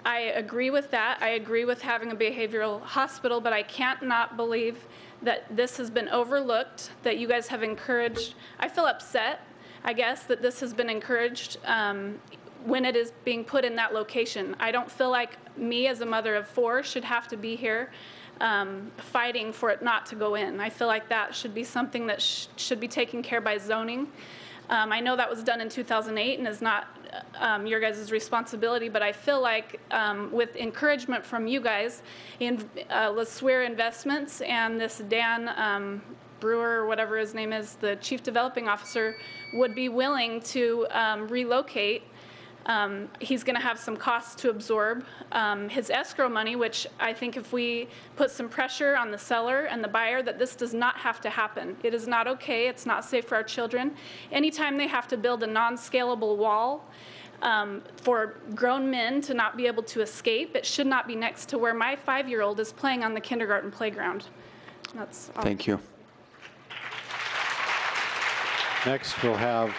I agree with that. I agree with having a behavioral hospital, but I can't not believe that this has been overlooked, that you guys have encouraged. I feel upset, I guess, that this has been encouraged when it is being put in that location. I don't feel like me as a mother of 4 should have to be here fighting for it not to go in. I feel like that should be something that should be taken care by zoning. I know that was done in 2008 and is not your guys' responsibility, but I feel like with encouragement from you guys in LeSueur Investments and this Dan Brewer, or whatever his name is, the Chief Developing Officer, would be willing to relocate. He's going to have some costs to absorb. His escrow money, which I think if we put some pressure on the seller and the buyer, that this does not have to happen. It is not okay. It's not safe for our children. Anytime they have to build a non-scalable wall for grown men to not be able to escape, it should not be next to where my 5-year-old is playing on the kindergarten playground. That's all. Thank you. Next, we'll have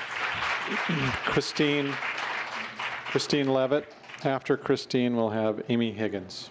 Christine Levitt. After Christine, we'll have Amy Higgins.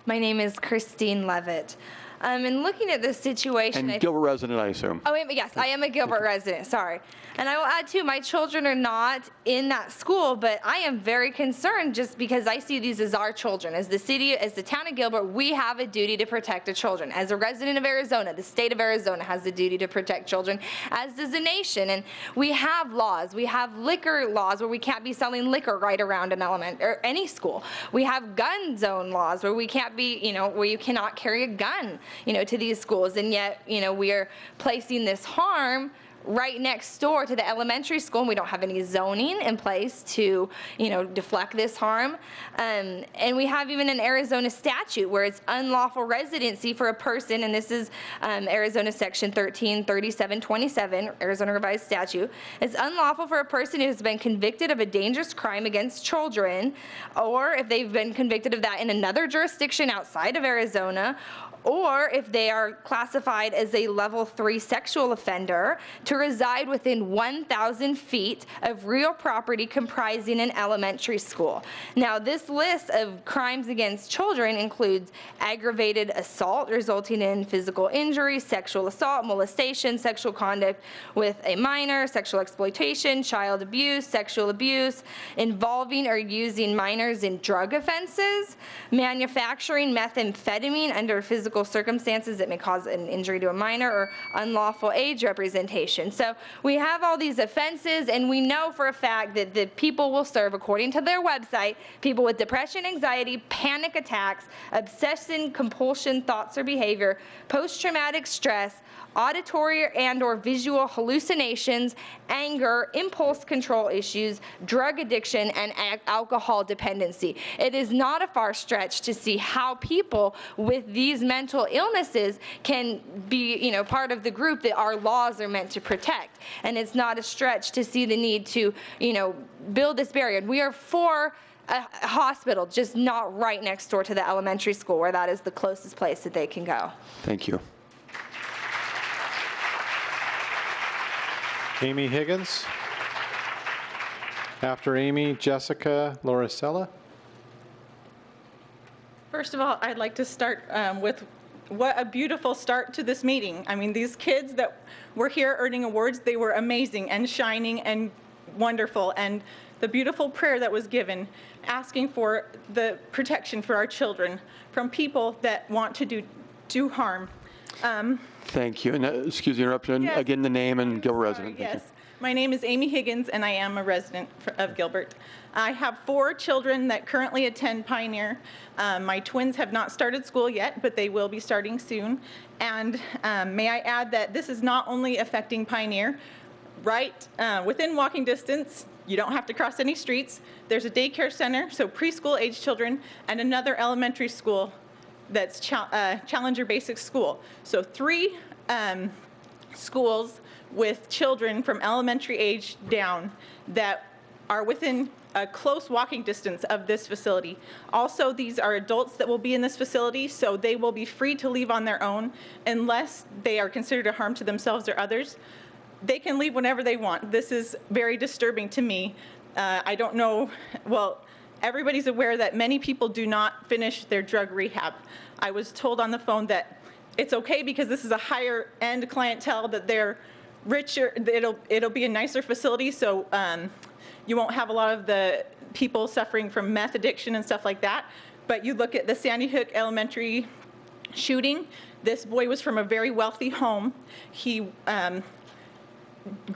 My name is Christine Levitt. And looking at this situation... And Gilbert resident, I assume. Oh, yes, I am a Gilbert resident, sorry. And I will add, too, my children are not in that school, but I am very concerned just because I see these as our children. As the city, as the town of Gilbert, we have a duty to protect the children. As a resident of Arizona, the state of Arizona has the duty to protect children, as does the nation. And we have laws. We have liquor laws where we can't be selling liquor right around an element or any school. We have gun zone laws where we can't be, where you cannot carry a gun, to these schools. And yet, we are placing this harm right next door to the elementary school, and we don't have any zoning in place to, deflect this harm. And we have even an Arizona statute where it's unlawful residency for a person, and this is Arizona Section 133727, Arizona Revised Statute. It's unlawful for a person who has been convicted of a dangerous crime against children, or if they've been convicted of that in another jurisdiction outside of Arizona, or if they are classified as a level 3 sexual offender, to reside within 1,000 feet of real property comprising an elementary school. Now, this list of crimes against children includes aggravated assault resulting in physical injury, sexual assault, molestation, sexual conduct with a minor, sexual exploitation, child abuse, sexual abuse, involving or using minors in drug offenses, manufacturing methamphetamine under physical circumstances that may cause an injury to a minor, or unlawful age representation. So we have all these offenses, and we know for a fact that the people will serve, according to their website, people with depression, anxiety, panic attacks, obsession, compulsion, thoughts or behavior, post-traumatic stress, auditory and or visual hallucinations, anger, impulse control issues, drug addiction, and alcohol dependency. It is not a far stretch to see how people with these mental illnesses can be, part of the group that our laws are meant to protect. And it's not a stretch to see the need to, build this barrier. We are for a hospital, just not right next door to the elementary school where that is the closest place that they can go. Thank you. Amy Higgins. After Amy, Jessica Lauricella. First of all, I'd like to start with what a beautiful start to this meeting. I mean, these kids that were here earning awards, they were amazing and shining and wonderful. And the beautiful prayer that was given, asking for the protection for our children from people that want to do harm. Thank you. And excuse the interruption. Yes. Again, the name and Gilbert resident. Thank Yes. My name is Amy Higgins, and I am a resident of Gilbert. I have 4 children that currently attend Pioneer. My twins have not started school yet, but they will be starting soon. And may I add that this is not only affecting Pioneer. Right within walking distance, you don't have to cross any streets. There's a daycare center, so preschool age children, and another elementary school that's Challenger Basic School. So 3 schools with children from elementary age down that are within a close walking distance of this facility. Also, these are adults that will be in this facility, so they will be free to leave on their own unless they are considered a harm to themselves or others. They can leave whenever they want. This is very disturbing to me. I don't know, well, everybody's aware that many people do not finish their drug rehab. I was told on the phone that it's okay because this is a higher end clientele, that they're richer, it'll be a nicer facility, so you won't have a lot of the people suffering from meth addiction and stuff like that. But you look at the Sandy Hook Elementary shooting, this boy was from a very wealthy home. He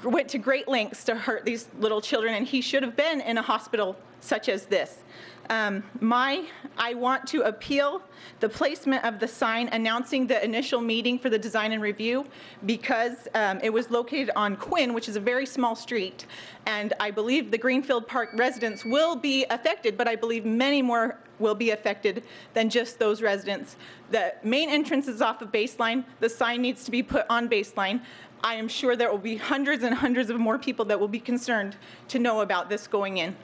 went to great lengths to hurt these little children, and he should have been in a hospital such as this. I want to appeal the placement of the sign announcing the initial meeting for the design and review because it was located on Quinn, which is a very small street. And I believe the Greenfield Park residents will be affected, but I believe many more will be affected than just those residents. The main entrance is off of Baseline. The sign needs to be put on Baseline. I am sure there will be hundreds and hundreds of more people that will be concerned to know about this going in.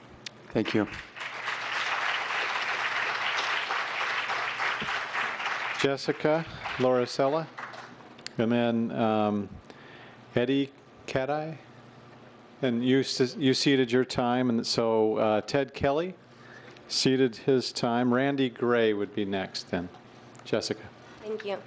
Thank you. Jessica Lauricella. And then Eddie Cadai. And you ceded your time, and so Ted Kelly ceded his time. Randy Gray would be next then. Jessica. Thank you.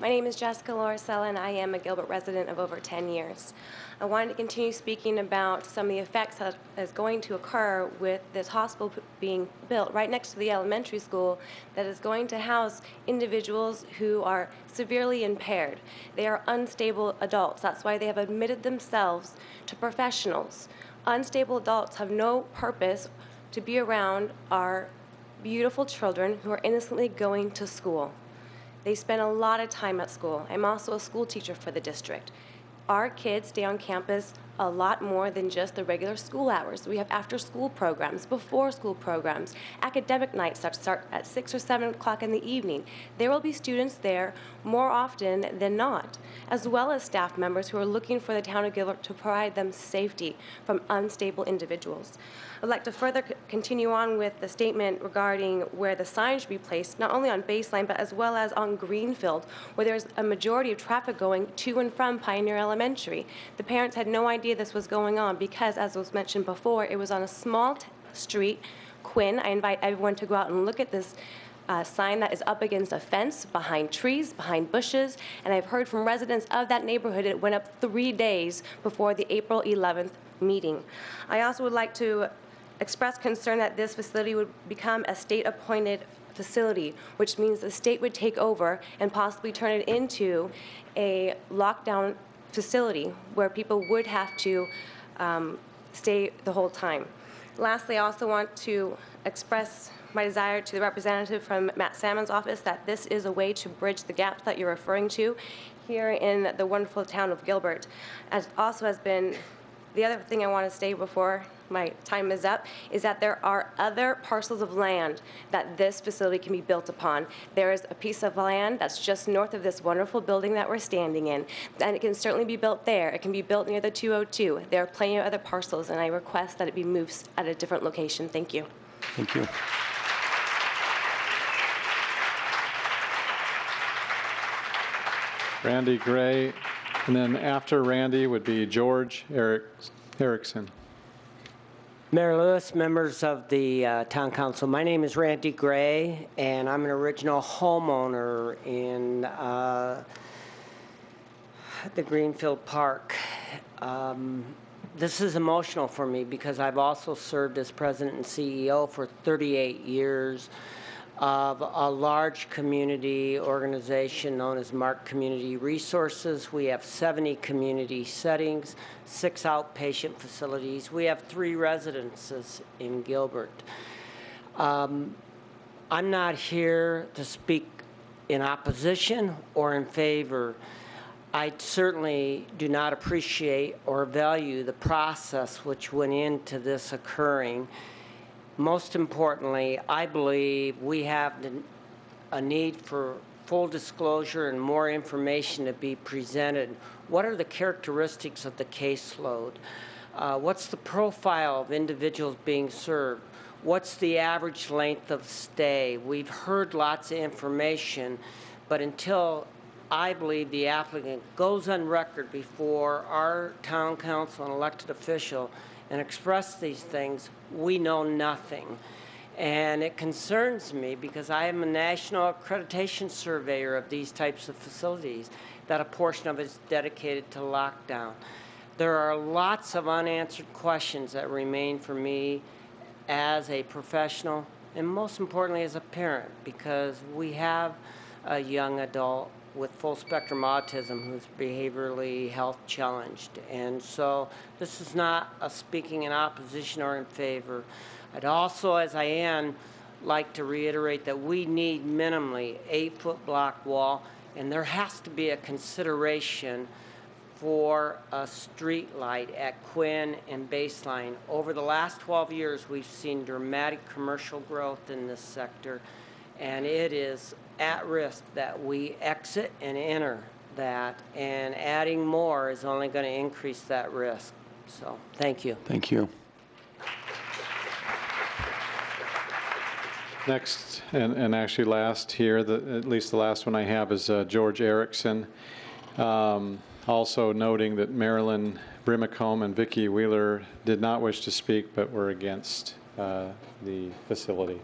My name is Jessica Lauricella, and I am a Gilbert resident of over 10 years. I wanted to continue speaking about some of the effects that is going to occur with this hospital being built right next to the elementary school that is going to house individuals who are severely impaired. They are unstable adults. That's why they have admitted themselves to professionals. Unstable adults have no purpose to be around our beautiful children who are innocently going to school. They spend a lot of time at school. I'm also a school teacher for the district. Our kids stay on campus a lot more than just the regular school hours. We have after-school programs, before-school programs, academic nights that start at 6 or 7 o'clock in the evening. There will be students there more often than not, as well as staff members who are looking for the town of Gilbert to provide them safety from unstable individuals. I'd like to further continue on with the statement regarding where the sign should be placed, not only on Baseline, but as well as on Greenfield, where there's a majority of traffic going to and from Pioneer Elementary. The parents had no idea this was going on because, as was mentioned before, it was on a small street, Quinn. I invite everyone to go out and look at this sign that is up against a fence, behind trees, behind bushes, and I've heard from residents of that neighborhood it went up 3 days before the April 11th meeting. I also would like to express concern that this facility would become a state-appointed facility, which means the state would take over and possibly turn it into a lockdown facility where people would have to stay the whole time. Lastly, I also want to express my desire to the representative from Matt Salmon's office that this is a way to bridge the gaps that you're referring to here in the wonderful town of Gilbert. As also has been, the other thing I want to say before my time is up is that there are other parcels of land that this facility can be built upon. There is a piece of land that's just north of this wonderful building that we're standing in, and it can certainly be built there. It can be built near the 202. There are plenty of other parcels, and I request that it be moved at a different location. Thank you. Thank you. Randy Gray, and then after Randy would be George Erickson. Mayor Lewis, members of the Town Council, my name is Randy Gray, and I'm an original homeowner in the Greenfield Park. This is emotional for me because I've also served as president and CEO for 38 years of a large community organization known as Mark Community Resources. We have 70 community settings, 6 outpatient facilities. We have 3 residences in Gilbert. I'm not here to speak in opposition or in favor. I certainly do not appreciate or value the process which went into this occurring. Most importantly, I believe we have a need for full disclosure and more information to be presented. What are the characteristics of the caseload? What's the profile of individuals being served? What's the average length of stay? We've heard lots of information, but until I believe the applicant goes on record before our town council and elected official and express these things, we know nothing. And it concerns me because I am a national accreditation surveyor of these types of facilities, that a portion of it is dedicated to lockdown. There are lots of unanswered questions that remain for me as a professional and most importantly as a parent, because we have a young adult with full spectrum autism who's behaviorally health challenged. And so this is not a speaking in opposition or in favor. I'd also, as I am, like to reiterate that we need minimally 8-foot block wall, and there has to be a consideration for a street light at Quinn and Baseline. Over the last 12 years, we've seen dramatic commercial growth in this sector, and it is at risk that we exit and enter that, and adding more is only going to increase that risk. So, thank you. Thank you. Next, and actually last here, at least the last one I have is George Erickson. Also noting that Marilyn Brimacombe and Vicki Wheeler did not wish to speak, but were against the facility.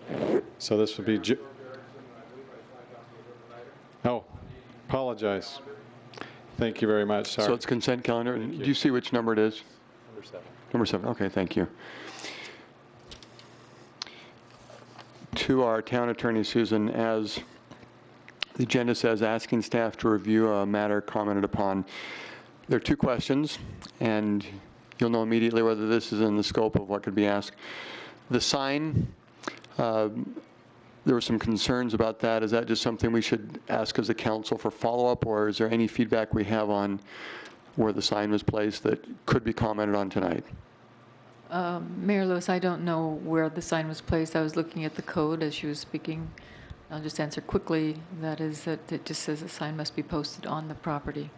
So this would be... Oh, apologize. Thank you very much. Sorry. So it's consent calendar. Do you see which number it is? Number 7. Number 7. Okay, thank you. To our town attorney, Susan, as the agenda says, asking staff to review a matter commented upon. There are 2 questions, and you'll know immediately whether this is in the scope of what could be asked. The sign, there were some concerns about that. Is that just something we should ask as a council for follow-up, or is there any feedback we have on where the sign was placed that could be commented on tonight? Mayor Lewis, I don't know where the sign was placed. I was looking at the code as she was speaking. I'll just answer quickly. That is that it just says the sign must be posted on the property.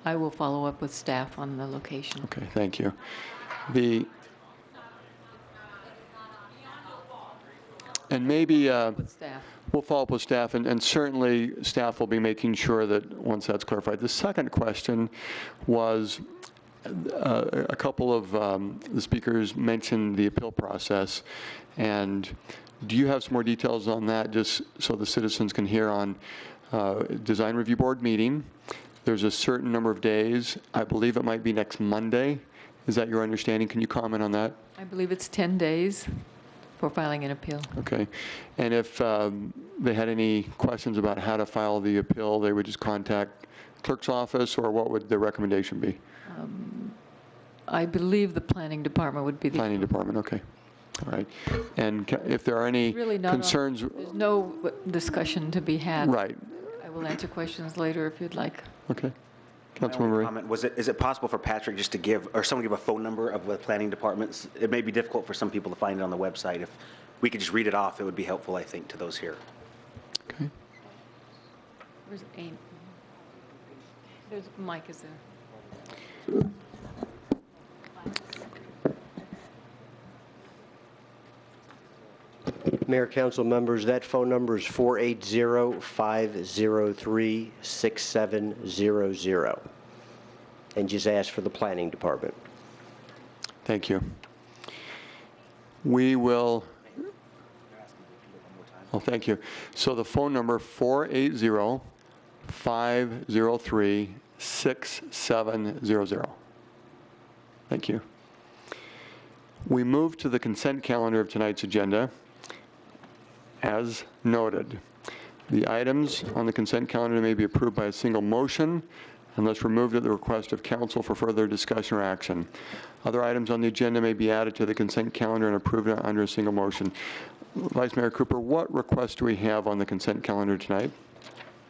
I will follow up with staff on the location. Okay, thank you. And maybe we'll follow up with staff, and certainly staff will be making sure that once that's clarified. The second question was a couple of the speakers mentioned the appeal process, and do you have some more details on that, just so the citizens can hear on Design Review Board meeting? There's a certain number of days. I believe it might be next Monday. Is that your understanding? Can you comment on that? I believe it's 10 days for filing an appeal. Okay. And if they had any questions about how to file the appeal, they would just contact clerk's office, or what would the recommendation be? I believe the planning department would be the... Planning department, okay. All right. And if there are any really concerns... There's no discussion to be had. Right. I will answer questions later if you'd like. Okay. Councilmember Ray. Is it possible for Patrick just to give, or someone give a phone number of the planning departments? It may be difficult for some people to find it on the website. If we could just read it off, it would be helpful, I think, to those here. Okay. Where's Amy? There's Mike is there. Mayor, council members, that phone number is 480-503-6700. And just ask for the planning department. Thank you. We will, oh, thank you. So the phone number 480-503-6700. Thank you. We move to the consent calendar of tonight's agenda. As noted, the items on the consent calendar may be approved by a single motion unless removed at the request of council for further discussion or action. Other items on the agenda may be added to the consent calendar and approved under a single motion. Vice Mayor Cooper, what requests do we have on the consent calendar tonight?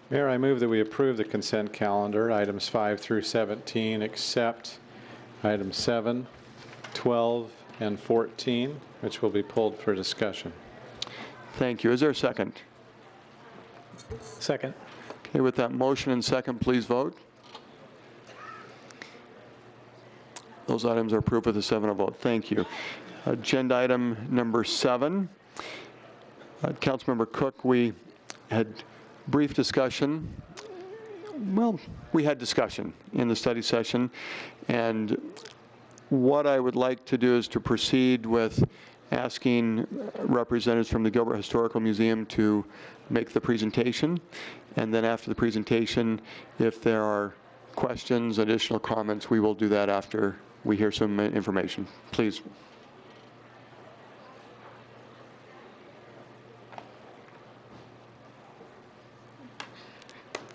Mayor, I move that we approve the consent calendar, items 5 through 17, except items 7, 12, and 14, which will be pulled for discussion. Thank you. Is there a second? Second. Okay, with that motion and second, please vote. Those items are approved with a 7-0 vote. Thank you. Agenda item number 7. Councilmember Cook, we had brief discussion. Well, we had discussion in the study session, and what I would like to do is to proceed with asking representatives from the Gilbert Historical Museum to make the presentation, and then after the presentation, if there are questions, additional comments, we will do that after we hear some information. Please.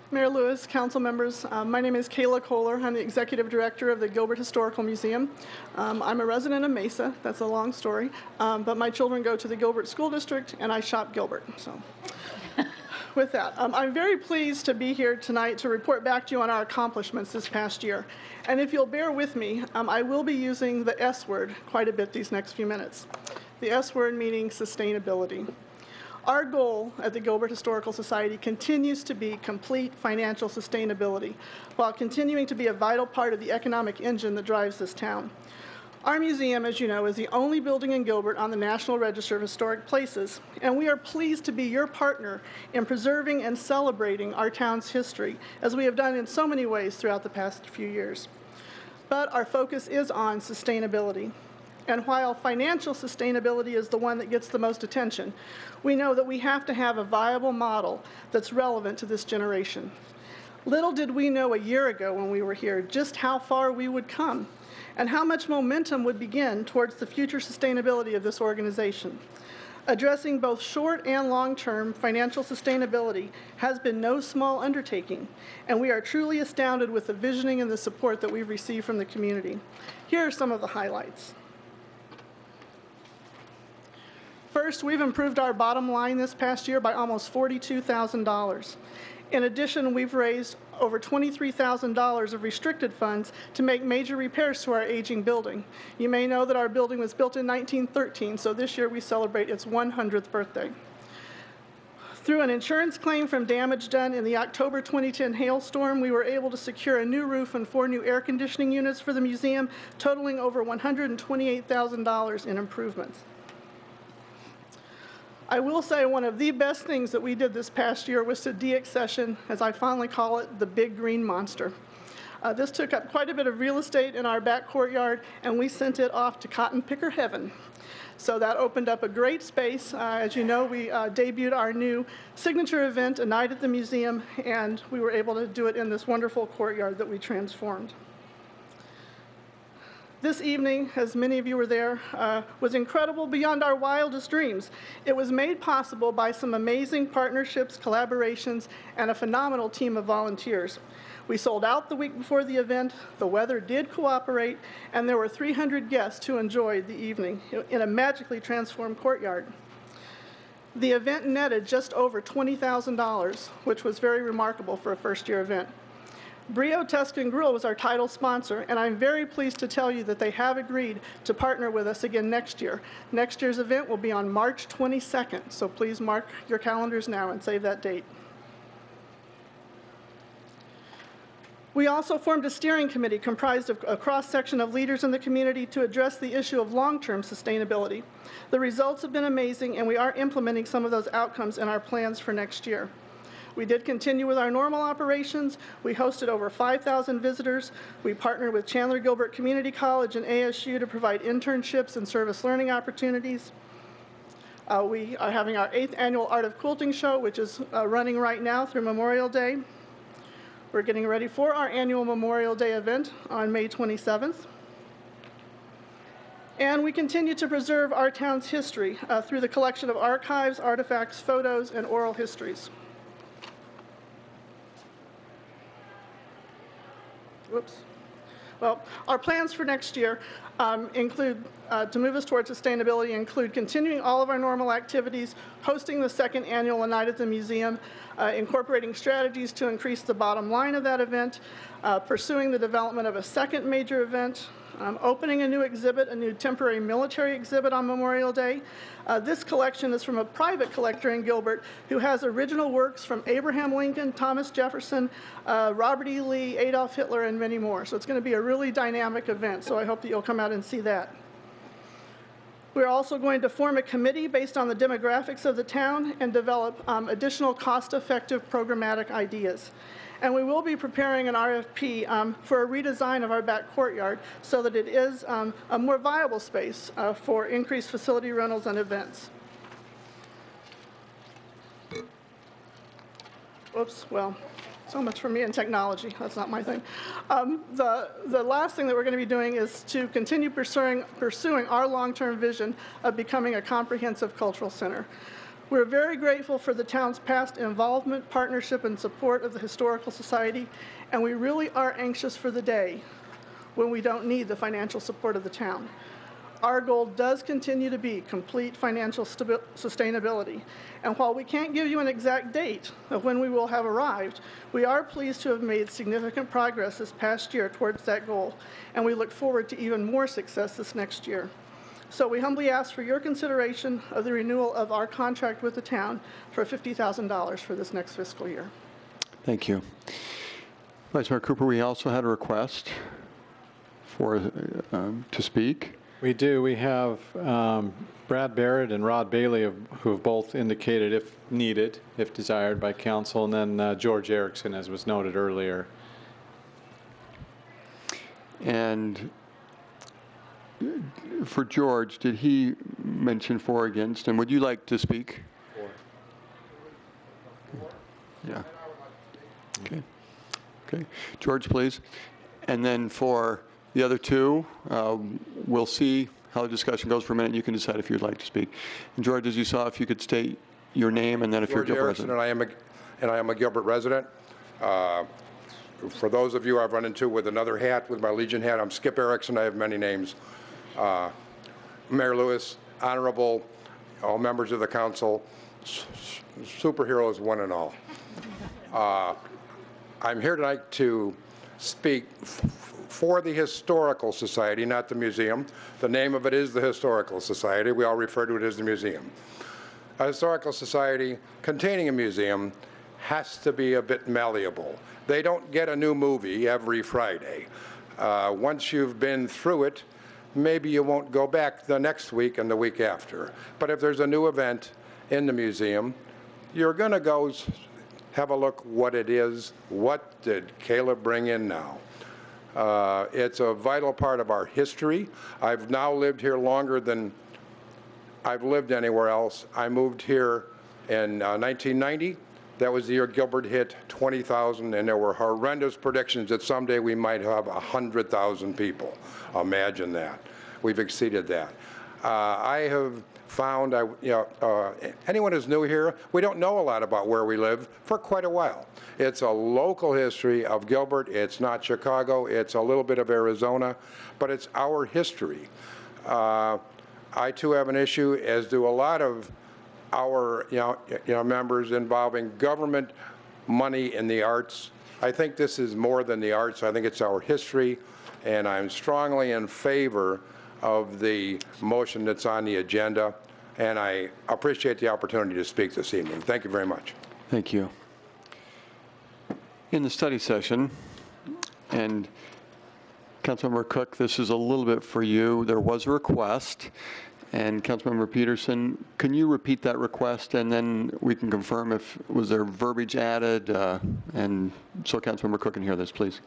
Mayor Lewis, council members, my name is Kayla Kohler. I'm the executive director of the Gilbert Historical Museum. I'm a resident of Mesa. That's a long story. But my children go to the Gilbert School District, and I shop Gilbert. So, with that, I'm very pleased to be here tonight to report back to you on our accomplishments this past year. And if you'll bear with me, I will be using the S word quite a bit these next few minutes. The S word meaning sustainability. Our goal at the Gilbert Historical Society continues to be complete financial sustainability, while continuing to be a vital part of the economic engine that drives this town. Our museum, as you know, is the only building in Gilbert on the National Register of Historic Places, and we are pleased to be your partner in preserving and celebrating our town's history, as we have done in so many ways throughout the past few years. But our focus is on sustainability. And while financial sustainability is the one that gets the most attention, we know that we have to have a viable model that's relevant to this generation. Little did we know a year ago when we were here just how far we would come and how much momentum would begin towards the future sustainability of this organization. Addressing both short and long-term financial sustainability has been no small undertaking, and we are truly astounded with the visioning and the support that we've received from the community. Here are some of the highlights. First, we've improved our bottom line this past year by almost $42,000. In addition, we've raised over $23,000 of restricted funds to make major repairs to our aging building. You may know that our building was built in 1913, so this year we celebrate its 100th birthday. Through an insurance claim from damage done in the October 2010 hailstorm, we were able to secure a new roof and 4 new air conditioning units for the museum, totaling over $128,000 in improvements. I will say one of the best things that we did this past year was to de-accession, as I fondly call it, the big green monster. This took up quite a bit of real estate in our back courtyard, and we sent it off to cotton picker heaven. So that opened up a great space. As you know, we debuted our new signature event, A Night at the Museum, and we were able to do it in this wonderful courtyard that we transformed. This evening, as many of you were there, was incredible beyond our wildest dreams. It was made possible by some amazing partnerships, collaborations, and a phenomenal team of volunteers. We sold out the week before the event, the weather did cooperate, and there were 300 guests who enjoyed the evening in a magically transformed courtyard. The event netted just over $20,000, which was very remarkable for a first-year event. Brio Tuscan Grill was our title sponsor, and I'm very pleased to tell you that they have agreed to partner with us again next year. Next year's event will be on March 22nd, so please mark your calendars now and save that date. We also formed a steering committee comprised of a cross-section of leaders in the community to address the issue of long-term sustainability. The results have been amazing, and we are implementing some of those outcomes in our plans for next year. We did continue with our normal operations. We hosted over 5,000 visitors. We partnered with Chandler Gilbert Community College and ASU to provide internships and service learning opportunities. We are having our 8th annual Art of Quilting show, which is running right now through Memorial Day. We're getting ready for our annual Memorial Day event on May 27th. And we continue to preserve our town's history through the collection of archives, artifacts, photos, and oral histories. Whoops. Well, our plans for next year include, to move us towards sustainability, include continuing all of our normal activities, hosting the 2nd annual Night at the Museum, incorporating strategies to increase the bottom line of that event, pursuing the development of a 2nd major event, opening a new exhibit, a new temporary military exhibit on Memorial Day. This collection is from a private collector in Gilbert who has original works from Abraham Lincoln, Thomas Jefferson, Robert E. Lee, Adolf Hitler, and many more. So it's going to be a really dynamic event, so I hope that you'll come out and see that. We're also going to form a committee based on the demographics of the town and develop additional cost-effective programmatic ideas. And we will be preparing an RFP for a redesign of our back courtyard so that it is a more viable space for increased facility rentals and events. Oops, well, so much for me and technology. That's not my thing. The last thing that we're going to be doing is to continue pursuing our long-term vision of becoming a comprehensive cultural center. We're very grateful for the town's past involvement, partnership, and support of the Historical Society, and we really are anxious for the day when we don't need the financial support of the town. Our goal does continue to be complete financial sustainability, and while we can't give you an exact date of when we will have arrived, we are pleased to have made significant progress this past year towards that goal, and we look forward to even more success this next year. So we humbly ask for your consideration of the renewal of our contract with the town for $50,000 for this next fiscal year. Thank you. Vice Mayor Cooper, we also had a request for to speak. We do. We have Brad Barrett and Rod Bailey who have both indicated if needed, if desired by council, and then George Erickson, as was noted earlier. And for George, did he mention for or against? And would you like to speak? Yeah. Okay. Okay. George, please. And then for the other two, we'll see how the discussion goes for a minute. You can decide if you'd like to speak. And George, as you saw, if you could state your name and then if George you're a Gilbert Erickson, resident. and I am a Gilbert resident. For those of you I've run into with another hat, with my Legion hat, I'm Skip Erickson. I have many names. Mayor Lewis, honorable, all members of the council, superheroes one and all. I'm here tonight to speak for the Historical Society, not the museum. The name of it is the Historical Society. We all refer to it as the museum. A Historical Society containing a museum has to be a bit malleable. They don't get a new movie every Friday. Once you've been through it, maybe you won't go back the next week and the week after. But if there's a new event in the museum, you're going to go have a look what it is. What did Caleb bring in now? It's a vital part of our history. I've now lived here longer than I've lived anywhere else. I moved here in 1990. That was the year Gilbert hit 20,000, and there were horrendous predictions that someday we might have 100,000 people. Imagine that. We've exceeded that. I have found, anyone who's new here, we don't know a lot about where we live for quite a while. It's a local history of Gilbert. It's not Chicago. It's a little bit of Arizona, but it's our history. I too have an issue, as do a lot of our members, involving government money in the arts. I think this is more than the arts. I think it's our history, and I'm strongly in favor of the motion that's on the agenda, and I appreciate the opportunity to speak this evening. Thank you very much. Thank you. In the study session, And Councilmember Cook, this is a little bit for you. There was a request. And Councilmember Peterson, can you repeat that request, and then we can confirm if was there verbiage added, and so Councilmember Cook can hear this, please.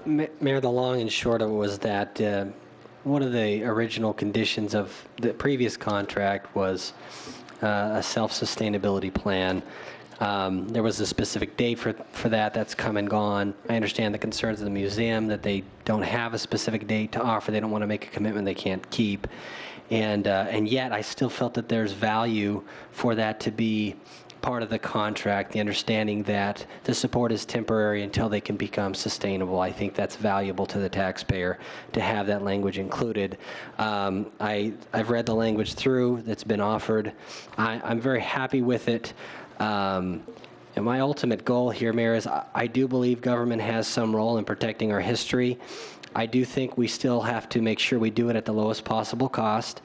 Mayor, the long and short of it was that one of the original conditions of the previous contract was a self-sustainability plan. There was a specific date for that. That's come and gone. I understand the concerns of the museum that they don't have a specific date to offer. They don't want to make a commitment they can't keep. And yet I still felt that there's value for that to be part of the contract, the understanding that the support is temporary until they can become sustainable. I think that's valuable to the taxpayer to have that language included. I've read the language through that's been offered. I'm very happy with it. And my ultimate goal here, Mayor, is I do believe government has some role in protecting our history. I do think we still have to make sure we do it at the lowest possible cost.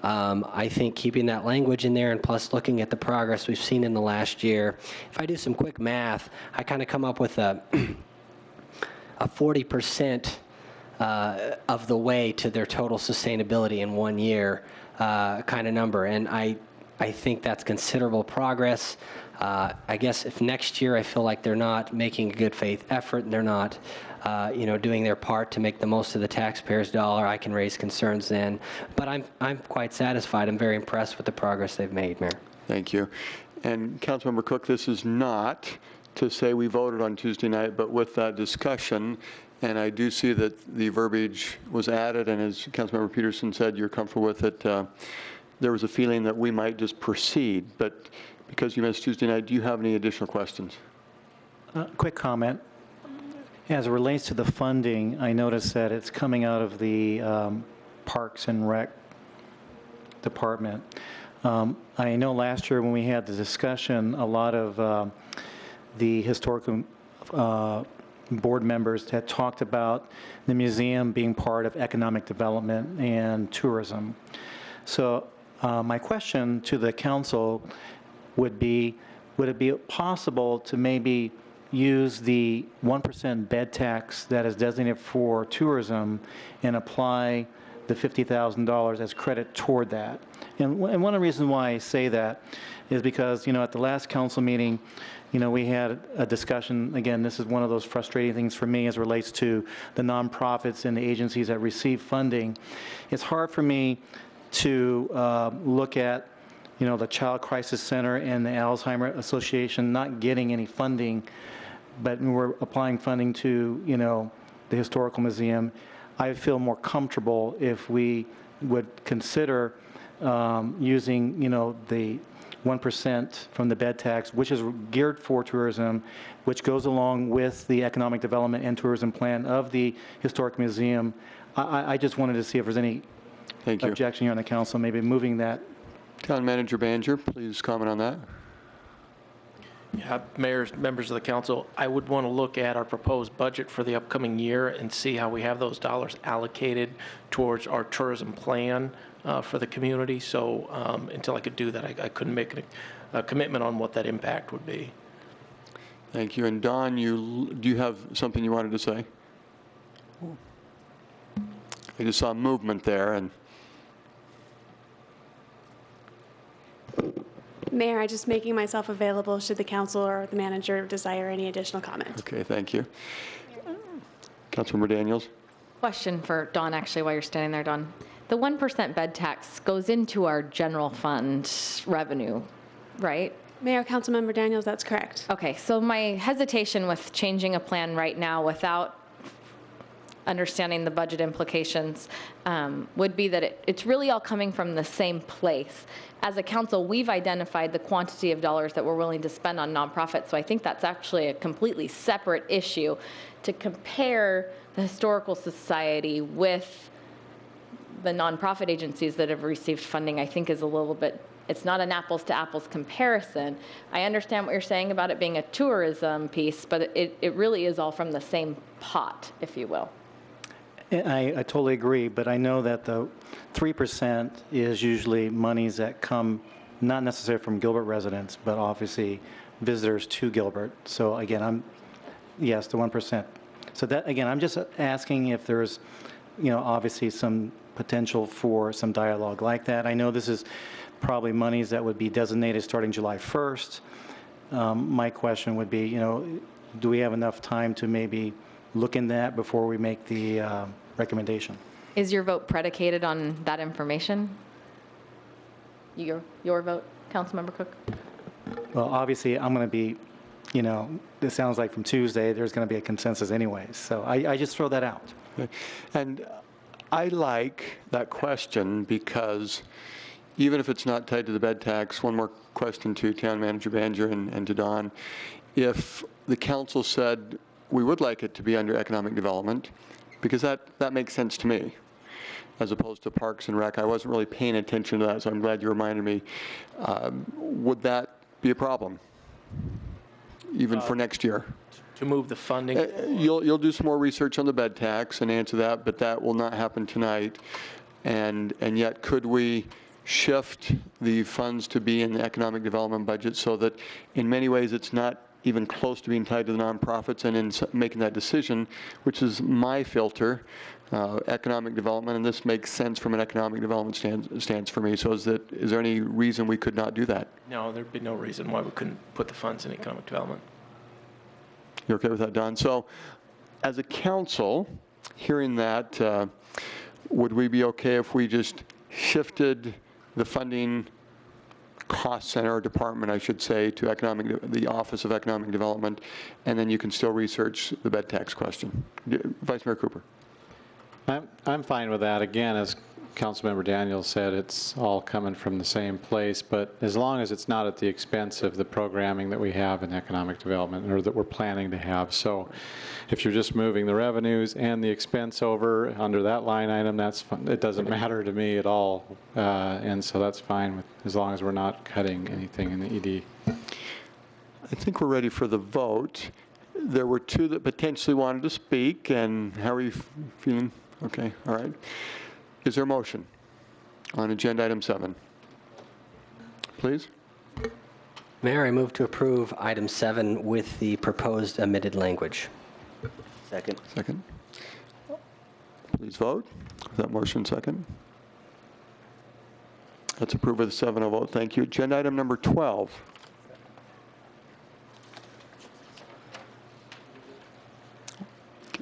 I think keeping that language in there and plus looking at the progress we've seen in the last year, if I do some quick math, I kind of come up with a 40% of the way to their total sustainability in 1 year kind of number. And I think that's considerable progress. I guess if next year I feel like they're not making a good faith effort and they're not doing their part to make the most of the taxpayers' dollar, I can raise concerns then. But I'm quite satisfied. I'm very impressed with the progress they've made, Mayor. Thank you. And Councilmember Cook, this is not to say we voted on Tuesday night, but with that discussion, and I do see that the verbiage was added, and as Councilmember Peterson said, you're comfortable with it. There was a feeling that we might just proceed, but because you missed Tuesday night, do you have any additional questions? Quick comment. As it relates to the funding, I noticed that it's coming out of the Parks and Rec department. I know last year when we had the discussion, a lot of the historical board members had talked about the museum being part of economic development and tourism. So my question to the council would be, would it be possible to maybe use the 1% bed tax that is designated for tourism and apply the $50,000 as credit toward that? And one of the reasons why I say that is because, at the last council meeting, we had a discussion. Again, this is one of those frustrating things for me as it relates to the nonprofits and the agencies that receive funding. It's hard for me to look at the Child Crisis Center and the Alzheimer Association not getting any funding, but we're applying funding to, the Historical Museum. I feel more comfortable if we would consider using, the 1% from the bed tax, which is geared for tourism, which goes along with the economic development and tourism plan of the Historic Museum. I just wanted to see if there's any objection here on the council, maybe moving that. Town Manager Banger, please comment on that. Yeah, mayors, members of the council, I would want to look at our proposed budget for the upcoming year and see how we have those dollars allocated towards our tourism plan for the community. So until I could do that, I couldn't make a commitment on what that impact would be. Thank you. And Don, do you have something you wanted to say? I just saw movement there. And Mayor, I'm just making myself available should the council or the manager desire any additional comment. Okay, thank you. Councilmember Daniels. Question for Dawn, actually, while you're standing there, Dawn. The 1% bed tax goes into our general fund revenue, right? Mayor, Councilmember Daniels, that's correct. Okay, so my hesitation with changing a plan right now without understanding the budget implications would be that it's really all coming from the same place. As a council, we've identified the quantity of dollars that we're willing to spend on nonprofits, so I think that's actually a completely separate issue. To compare the Historical Society with the nonprofit agencies that have received funding, I think is a little bit, it's not an apples to apples comparison. I understand what you're saying about it being a tourism piece, but it really is all from the same pot, if you will. I totally agree, but I know that the 3% is usually monies that come not necessarily from Gilbert residents, but obviously visitors to Gilbert. So again, yes, the 1%. So that, again, I'm just asking if there's, obviously some potential for some dialogue like that. I know this is probably monies that would be designated starting July 1st. My question would be, do we have enough time to maybe look in that before we make the recommendation? Is your vote predicated on that information? Your vote, Councilmember Cook? Well, obviously, I'm going to be, this sounds like from Tuesday, there's going to be a consensus anyways. So I just throw that out. Okay. And I like that question because even if it's not tied to the bed tax, one more question to Town Manager Banger and to Don. If the council said we would like it to be under economic development, because that makes sense to me, as opposed to Parks and Rec. I wasn't really paying attention to that, so I'm glad you reminded me. Would that be a problem, even for next year? To move the funding? You'll do some more research on the bed tax and answer that, but that will not happen tonight. And yet, could we shift the funds to be in the economic development budget so that in many ways it's not even close to being tied to the nonprofits, and in making that decision, which is my filter, economic development, and this makes sense from an economic development stance for me. So is there any reason we could not do that? No, there'd be no reason why we couldn't put the funds in economic development. You're okay with that, Don? So as a council, hearing that, would we be okay if we just shifted the funding cost center or department, I should say, to the Office of Economic Development, and then you can still research the bed tax question? Vice Mayor Cooper. I'm fine with that. Again, as Councilmember Daniels said, it's all coming from the same place, but as long as it's not at the expense of the programming that we have in economic development, or that we're planning to have. So if you're just moving the revenues and the expense over under that line item, it doesn't matter to me at all. And so that's fine as long as we're not cutting anything in the ED. I think we're ready for the vote. There were two that potentially wanted to speak, and how are you feeling? Okay, all right. Is there a motion on agenda item 7? Please. Mayor, I move to approve item 7 with the proposed omitted language. Second. Second. Please vote. That motion second. Let's approve with a 7-0 vote. Thank you. Agenda item number 12.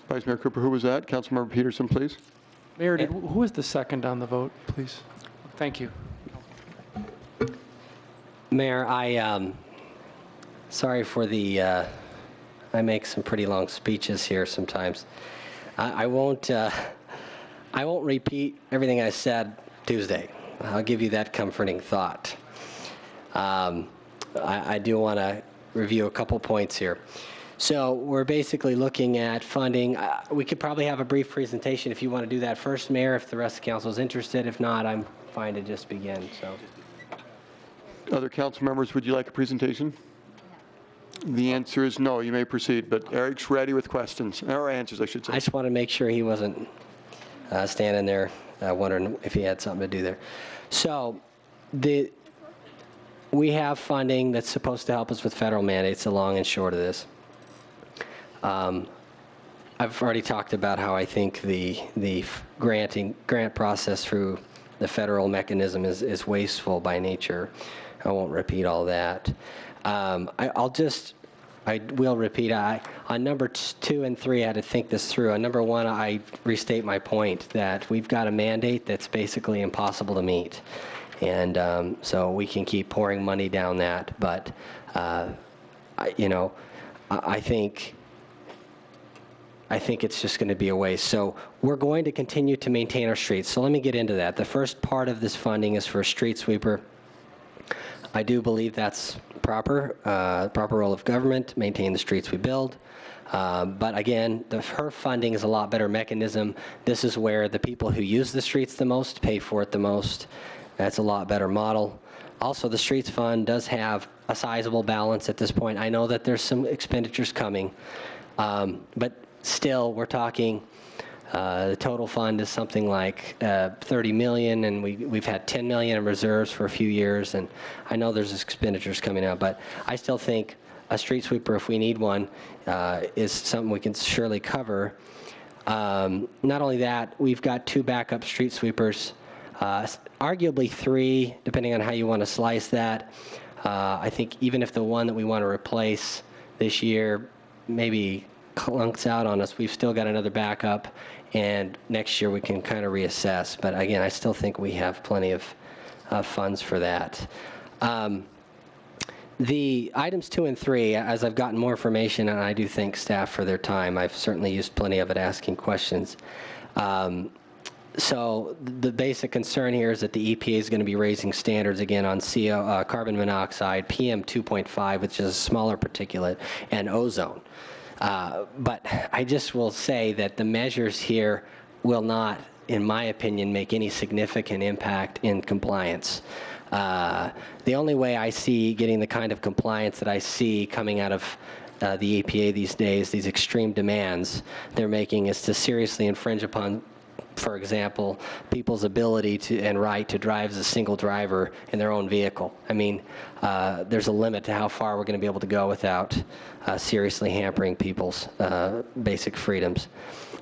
Vice Mayor Cooper, who was that? Councilmember Peterson, please. Mayor, who was the second on the vote, please? Thank you. Mayor, sorry for the, I make some pretty long speeches here sometimes. I won't repeat everything I said Tuesday. I'll give you that comforting thought. I do want to review a couple points here. So we're basically looking at funding. We could probably have a brief presentation if you want to do that first, Mayor, if the rest of the council is interested. If not, I'm fine to just begin. So, other council members, would you like a presentation? The answer is no. You may proceed, but Eric's ready with questions, or answers, I should say. I just want to make sure he wasn't standing there wondering if he had something to do there. So we have funding that's supposed to help us with federal mandates, the long and short of this. I've already talked about how I think the grant process through the federal mechanism is wasteful by nature. I won't repeat all that. I will repeat. On number 2 and 3, I had to think this through. On number 1, I restate my point that we've got a mandate that's basically impossible to meet, and so we can keep pouring money down that. But I think it's just going to be a waste. So we're going to continue to maintain our streets. So let me get into that. The first part of this funding is for a street sweeper. I do believe that's proper role of government, maintain the streets we build. But again, her funding is a lot better mechanism. This is where the people who use the streets the most pay for it the most. That's a lot better model. Also, the streets fund does have a sizable balance at this point. I know that there's some expenditures coming, but still, we're talking, the total fund is something like $30 million, and we've had $10 million in reserves for a few years, and I know there's expenditures coming out, but I still think a street sweeper, if we need one, is something we can surely cover. Not only that, we've got 2 backup street sweepers, arguably 3, depending on how you want to slice that. I think even if the one that we want to replace this year maybe clunks out on us, we've still got another backup, and next year we can kind of reassess. But again, I still think we have plenty of funds for that. The items 2 and 3, as I've gotten more information, and I do thank staff for their time, I've certainly used plenty of it asking questions. So the basic concern here is that the EPA is going to be raising standards again on carbon monoxide, PM 2.5, which is a smaller particulate, and ozone. But I just will say that the measures here will not, in my opinion, make any significant impact in compliance. The only way I see getting the kind of compliance that I see coming out of the EPA these days, these extreme demands they're making, is to seriously infringe upon, for example, people's ability to and right to drive as a single driver in their own vehicle. I mean, there's a limit to how far we're going to be able to go without seriously hampering people's basic freedoms.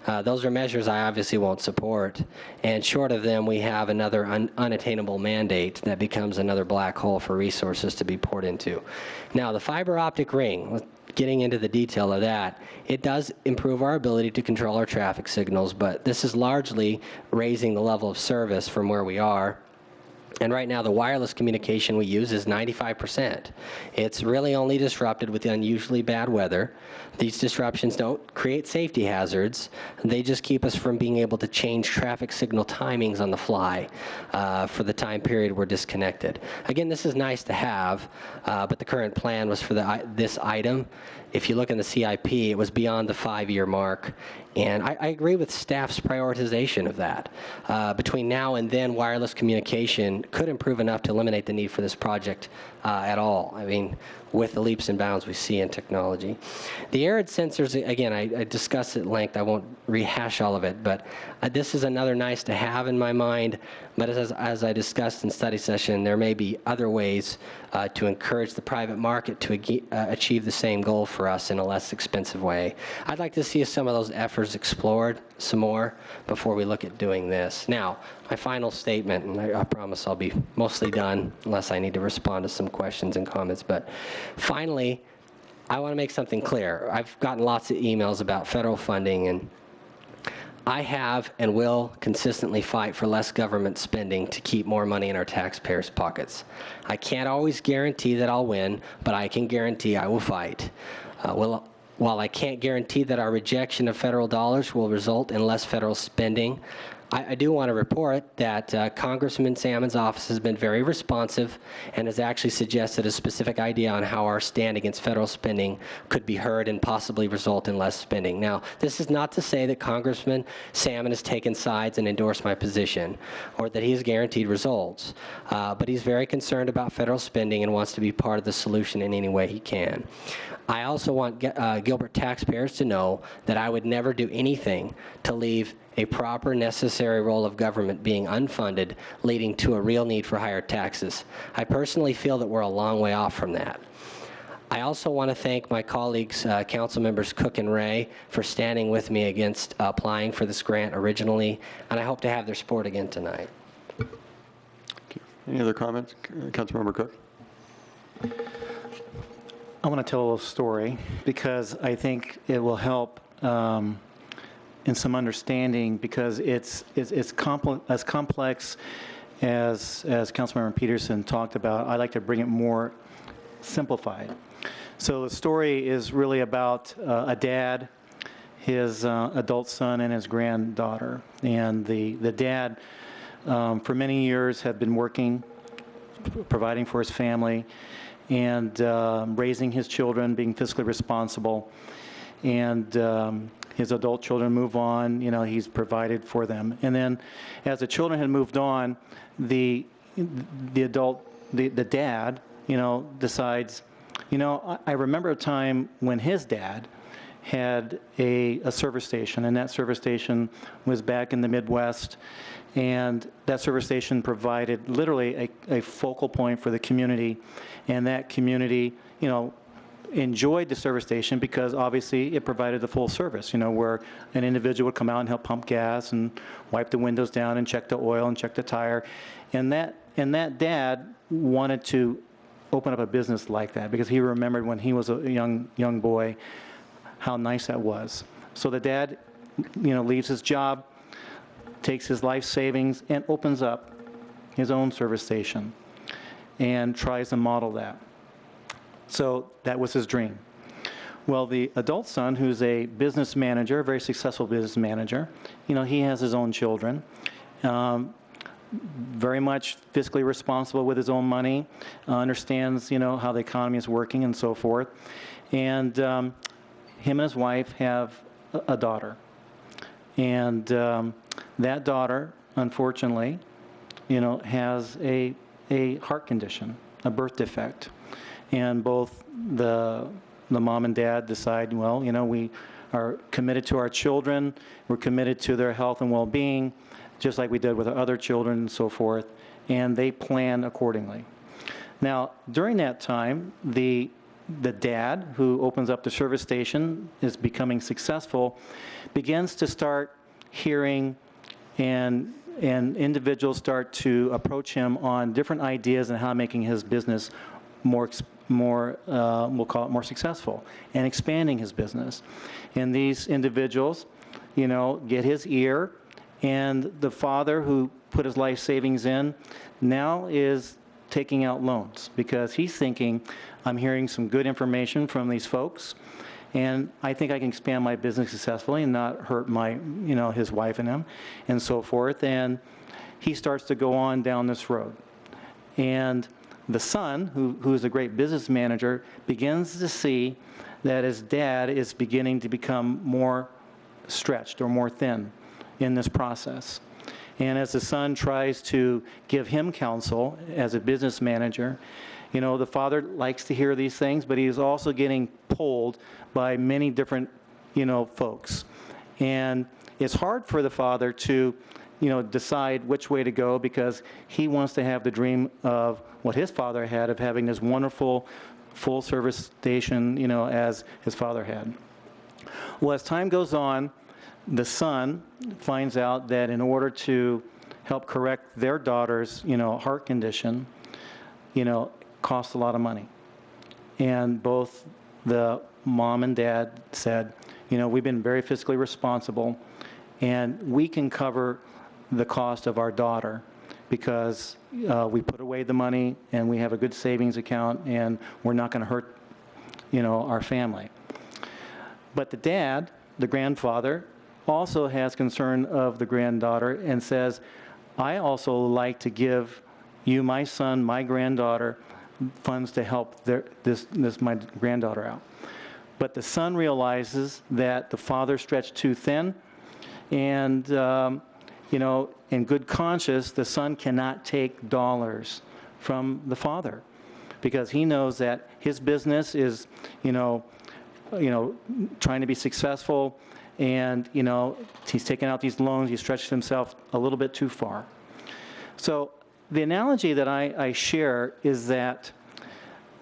Those are measures I obviously won't support, and short of them, we have another unattainable mandate that becomes another black hole for resources to be poured into. Now, the fiber optic ring, getting into the detail of that, it does improve our ability to control our traffic signals, but this is largely raising the level of service from where we are. And right now, the wireless communication we use is 95%. It's really only disrupted with unusually bad weather. These disruptions don't create safety hazards. They just keep us from being able to change traffic signal timings on the fly for the time period we're disconnected. Again, this is nice to have, but the current plan was for this item. If you look in the CIP, it was beyond the 5-year mark. And I agree with staff's prioritization of that. Between now and then, wireless communication could improve enough to eliminate the need for this project at all. I mean, with the leaps and bounds we see in technology. The ARID sensors, again, I discussed at length. I won't rehash all of it, but this is another nice to have in my mind. But as I discussed in study session, there may be other ways to encourage the private market to achieve the same goal for us in a less expensive way. I'd like to see some of those efforts explored some more before we look at doing this. Now, my final statement, and I promise I'll be mostly done unless I need to respond to some questions and comments, but finally, I want to make something clear. I've gotten lots of emails about federal funding, and I have and will consistently fight for less government spending to keep more money in our taxpayers' pockets. I can't always guarantee that I'll win, but I can guarantee I will fight. While I can't guarantee that our rejection of federal dollars will result in less federal spending, I do want to report that Congressman Salmon's office has been very responsive and has actually suggested a specific idea on how our stand against federal spending could be heard and possibly result in less spending. Now, this is not to say that Congressman Salmon has taken sides and endorsed my position or that he has guaranteed results, but he's very concerned about federal spending and wants to be part of the solution in any way he can. I also want Gilbert taxpayers to know that I would never do anything to leave a proper necessary role of government being unfunded, leading to a real need for higher taxes. I personally feel that we're a long way off from that. I also want to thank my colleagues, Council Members Cook and Ray, for standing with me against applying for this grant originally, and I hope to have their support again tonight. Any other comments? Councilmember Cook. I want to tell a little story because I think it will help in some understanding, because it's as complex as Councilmember Peterson talked about. I like to bring it more simplified. So the story is really about a dad, his adult son, and his granddaughter. And the dad, for many years, had been working, providing for his family, and raising his children, being fiscally responsible. And his adult children move on, you know, he's provided for them. And then as the children had moved on, the dad, you know, decides, you know, I remember a time when his dad had a service station, and that service station was back in the Midwest, and that service station provided literally a focal point for the community, and that community, you know, enjoyed the service station because obviously it provided the full service, where an individual would come out and help pump gas and wipe the windows down and check the oil and check the tire. And that dad wanted to open up a business like that because he remembered when he was a young boy how nice that was. So the dad, leaves his job, takes his life savings, and opens up his own service station and tries to model that. So that was his dream. Well, the adult son, who's a business manager, a very successful business manager, he has his own children, very much fiscally responsible with his own money, understands, how the economy is working and so forth. And him and his wife have a daughter. And that daughter, unfortunately, has a heart condition, a birth defect. And both the mom and dad decide, well, we are committed to our children, we're committed to their health and well-being, just like we did with our other children and so forth, and they plan accordingly. Now, during that time, the dad who opens up the service station is becoming successful, begins to start hearing and individuals start to approach him on different ideas and how making his business more we'll call it more successful, and expanding his business. And these individuals, get his ear, and the father who put his life savings in now is taking out loans because he's thinking, I'm hearing some good information from these folks, and I think I can expand my business successfully and not hurt my, his wife and him, and so forth. And he starts to go on down this road. And the son, who is a great business manager, begins to see that his dad is beginning to become more stretched or more thin in this process. And as the son tries to give him counsel as a business manager, the father likes to hear these things, but he's also getting pulled by many different, folks. And it's hard for the father to, decide which way to go because he wants to have the dream of what his father had of having this wonderful full service station, as his father had. Well, as time goes on, the son finds out that in order to help correct their daughter's, heart condition, costs a lot of money. And both the mom and dad said, we've been very fiscally responsible, and we can cover the cost of our daughter because we put away the money and we have a good savings account and we're not going to hurt, our family. But the dad, the grandfather, also has concern of the granddaughter and says, I also like to give you, my son, my granddaughter, funds to help my granddaughter out. But the son realizes that the father stretched too thin, and in good conscience, the son cannot take dollars from the father because he knows that his business is, trying to be successful, and he's taken out these loans, he's stretched himself a little bit too far. So the analogy that I share is that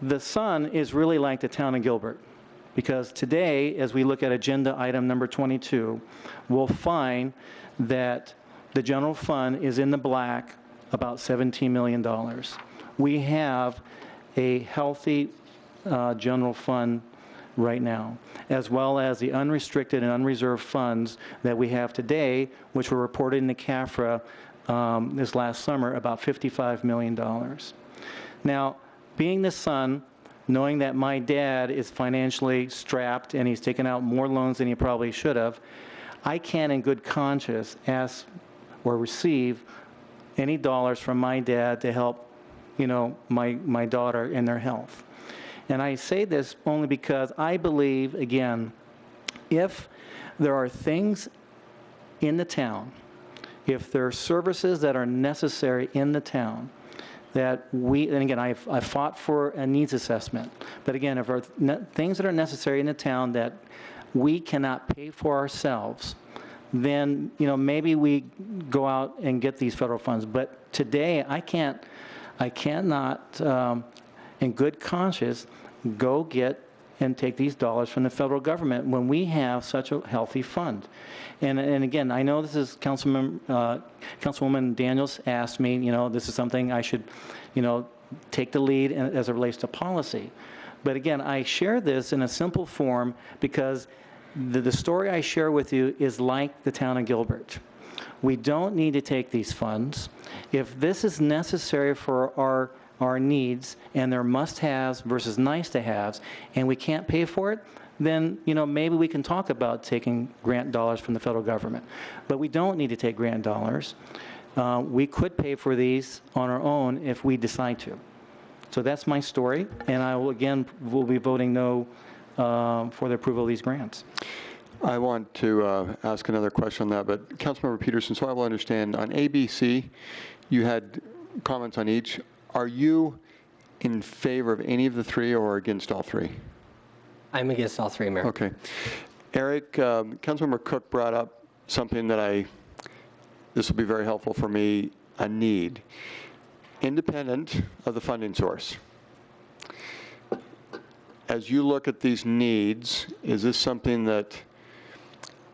the son is really like the town of Gilbert, because today, as we look at agenda item number 22, we'll find that the general fund is in the black about $17 million. We have a healthy general fund right now, as well as the unrestricted and unreserved funds that we have today, which were reported in the CAFRA this last summer, about $55 million. Now, being the son, knowing that my dad is financially strapped and he's taken out more loans than he probably should have, I can't in good conscience ask or receive any dollars from my dad to help, my daughter in their health. And I say this only because I believe, again, if there are things in the town, if there are services that are necessary in the town, that and again, I've fought for a needs assessment, but again, if there are things that are necessary in the town that we cannot pay for ourselves, then, maybe we go out and get these federal funds. But today, I cannot, in good conscience, go get and take these dollars from the federal government when we have such a healthy fund. And again, I know this is Councilwoman Daniels asked me, this is something I should, take the lead as it relates to policy. But again, I share this in a simple form because the story I share with you is like the town of Gilbert. We don't need to take these funds. If this is necessary for our needs and they're must-haves versus nice-to-haves, and we can't pay for it, then maybe we can talk about taking grant dollars from the federal government. But we don't need to take grant dollars. We could pay for these on our own if we decide to. So that's my story, and I will be voting no for the approval of these grants. I want to ask another question on that, but Councilmember Peterson, so I will understand, on ABC, you had comments on each. Are you in favor of any of the three or against all three? I'm against all three, Mayor. Okay. Eric, Councilmember Cook brought up something that this will be very helpful for me, a need, independent of the funding source. As you look at these needs, is this something that,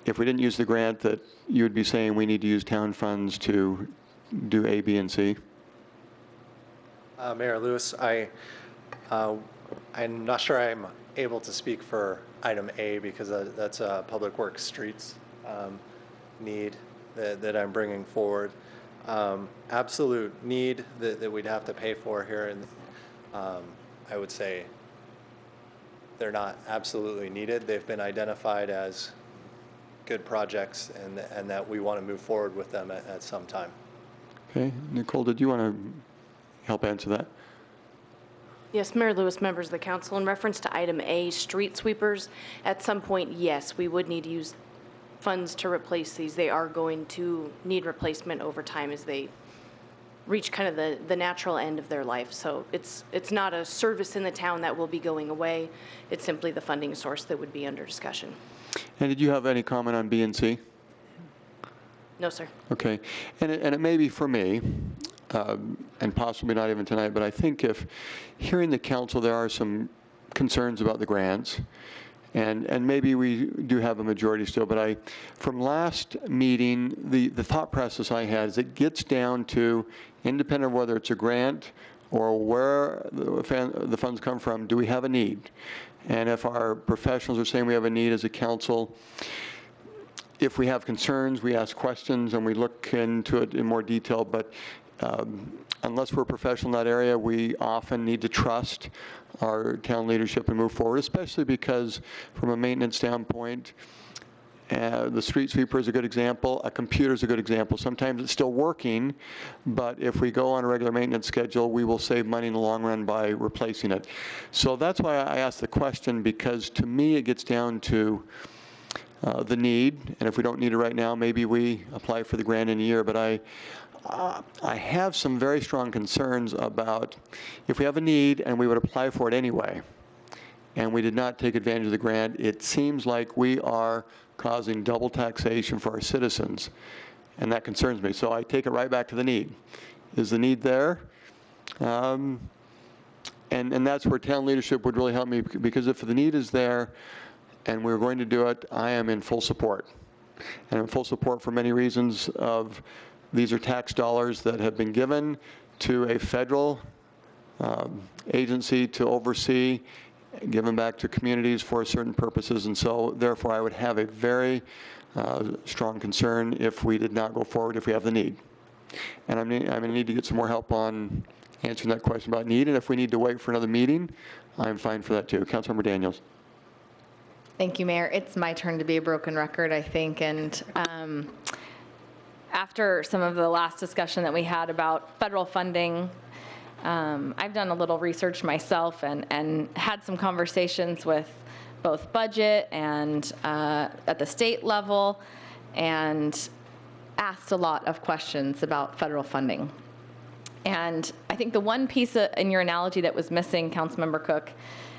if we didn't use the grant, that you would be saying we need to use town funds to do A, B, and C? Mayor Lewis, I'm not sure I'm able to speak for item A because that's a Public Works Streets need that I'm bringing forward. Absolute need that we'd have to pay for here, and I would say they're not absolutely needed. They've been identified as good projects and that we want to move forward with them at some time. Okay. Nicole, did you want to help answer that? Yes, Mayor Lewis, members of the council, in reference to item A, street sweepers, at some point, yes, we would need to use funds to replace these. They are going to need replacement over time as they reach kind of the natural end of their life. So it's not a service in the town that will be going away. It's simply the funding source that would be under discussion. And did you have any comment on B and C? No, sir. Okay. And it may be for me, and possibly not even tonight, but I think if hearing the council, there are some concerns about the grants, and maybe we do have a majority still, but from last meeting, the thought process I had is it gets down to, independent of whether it's a grant or where the funds come from, do we have a need? And if our professionals are saying we have a need as a council, if we have concerns, we ask questions and we look into it in more detail, but unless we're a professional in that area, we often need to trust our town leadership and move forward, especially because from a maintenance standpoint, the street sweeper is a good example. A computer is a good example. Sometimes it's still working, but if we go on a regular maintenance schedule, we will save money in the long run by replacing it. So that's why I asked the question, because to me it gets down to the need, and if we don't need it right now, maybe we apply for the grant in a year. But I have some very strong concerns about if we have a need and we would apply for it anyway, and we did not take advantage of the grant, it seems like we are causing double taxation for our citizens, and that concerns me. So I take it right back to the need. Is the need there? And that's where town leadership would really help me, because if the need is there and we're going to do it, I am in full support. And I'm in full support for many reasons of these are tax dollars that have been given to a federal agency to oversee, given back to communities for certain purposes, and so therefore I would have a very strong concern if we did not go forward if we have the need. And I'm going to need to get some more help on answering that question about need, and if we need to wait for another meeting, I'm fine for that too. Councilmember Daniels. Thank you, Mayor. It's my turn to be a broken record, I think, and after some of the last discussion that we had about federal funding, I've done a little research myself and had some conversations with both budget and at the state level, and asked a lot of questions about federal funding. And I think the one piece in your analogy that was missing, Councilmember Cook,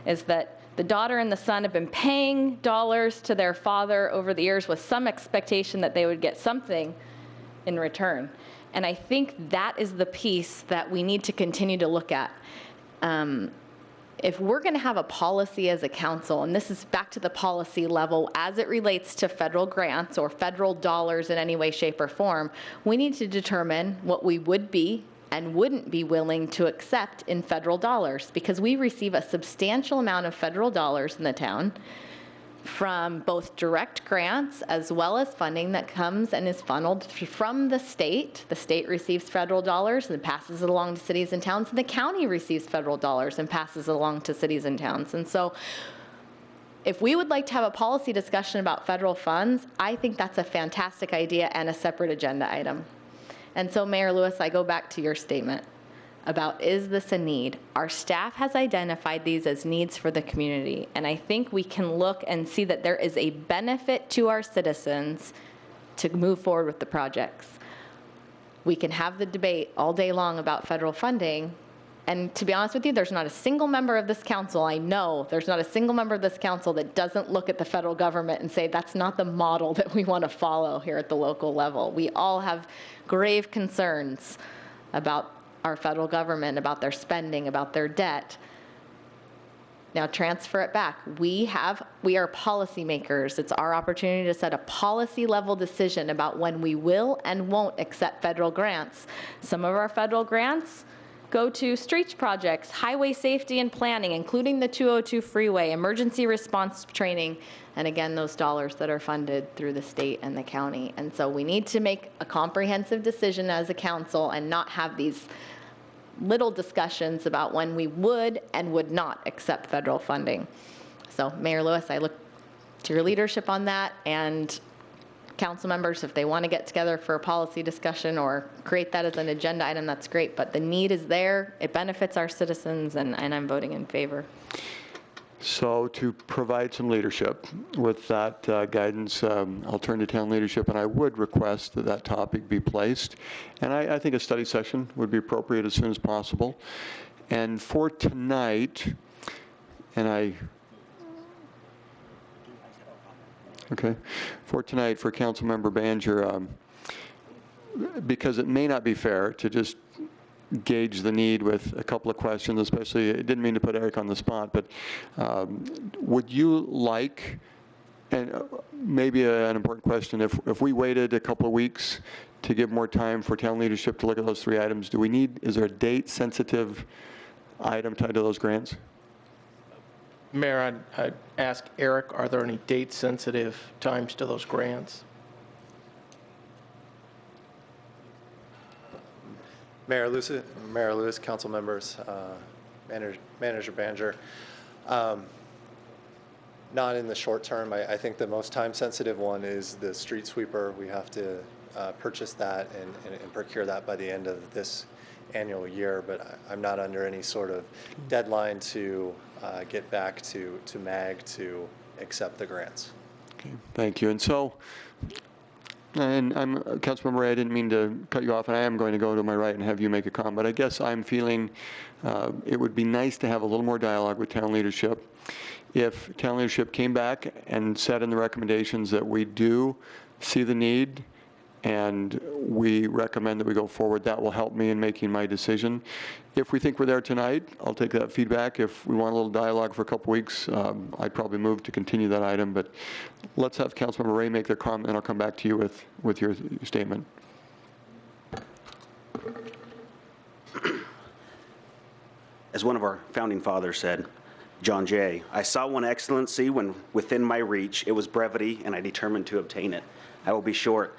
is that the daughter and the son have been paying dollars to their father over the years with some expectation that they would get something in return. And I think that is the piece that we need to continue to look at. if we're going to have a policy as a council, and this is back to the policy level as it relates to federal grants or federal dollars in any way, shape, or form, we need to determine what we would be and wouldn't be willing to accept in federal dollars, because we receive a substantial amount of federal dollars in the town from both direct grants as well as funding that comes and is funneled from the state. The state receives federal dollars and passes it along to cities and towns, and the county receives federal dollars and passes it along to cities and towns. And so if we would like to have a policy discussion about federal funds, I think that's a fantastic idea and a separate agenda item. And so, Mayor Lewis, I go back to your statement about, is this a need? Our staff has identified these as needs for the community, and I think we can look and see that there is a benefit to our citizens to move forward with the projects. We can have the debate all day long about federal funding, and to be honest with you, there's not a single member of this council, I know, there's not a single member of this council that doesn't look at the federal government and say that's not the model that we want to follow here at the local level. We all have grave concerns about our federal government, about their spending, about their debt. Now transfer it back. We are policymakers. It's our opportunity to set a policy level decision about when we will and won't accept federal grants. Some of our federal grants go to streets projects, highway safety and planning, including the 202 freeway, emergency response training, and again, those dollars that are funded through the state and the county. And so we need to make a comprehensive decision as a council and not have these little discussions about when we would and would not accept federal funding. So Mayor Lewis, I look to your leadership on that, and council members, if they want to get together for a policy discussion or create that as an agenda item, that's great, but the need is there, it benefits our citizens, and I'm voting in favor. So to provide some leadership with that guidance, I'll turn to town leadership, and I would request that that topic be placed. And I think a study session would be appropriate as soon as possible. And for tonight, for tonight, for Councilmember Banger, because it may not be fair to just gauge the need with a couple of questions, especially, I didn't mean to put Eric on the spot, but would you like, and maybe an important question, if we waited a couple of weeks to give more time for town leadership to look at those three items, is there a date-sensitive item tied to those grants? Mayor, I'd ask Eric, are there any date-sensitive times to those grants? Mayor Lewis, council members, Manager Banger. Not in the short term. I think the most time-sensitive one is the street sweeper. We have to purchase that and procure that by the end of this annual year, but I'm not under any sort of deadline to get back to MAG to accept the grants. Okay, thank you. And so, and Councilmember Ray, I didn't mean to cut you off, and I am going to go to my right and have you make a comment, but I guess I'm feeling it would be nice to have a little more dialogue with town leadership. If town leadership came back and said in the recommendations that we do see the need and we recommend that we go forward, that will help me in making my decision. If we think we're there tonight, I'll take that feedback. If we want a little dialogue for a couple weeks, I'd probably move to continue that item, but let's have Councilmember Ray make their comment, and I'll come back to you with your statement. As one of our founding fathers said, John Jay, I saw one excellency when within my reach, it was brevity, and I determined to obtain it. I will be short.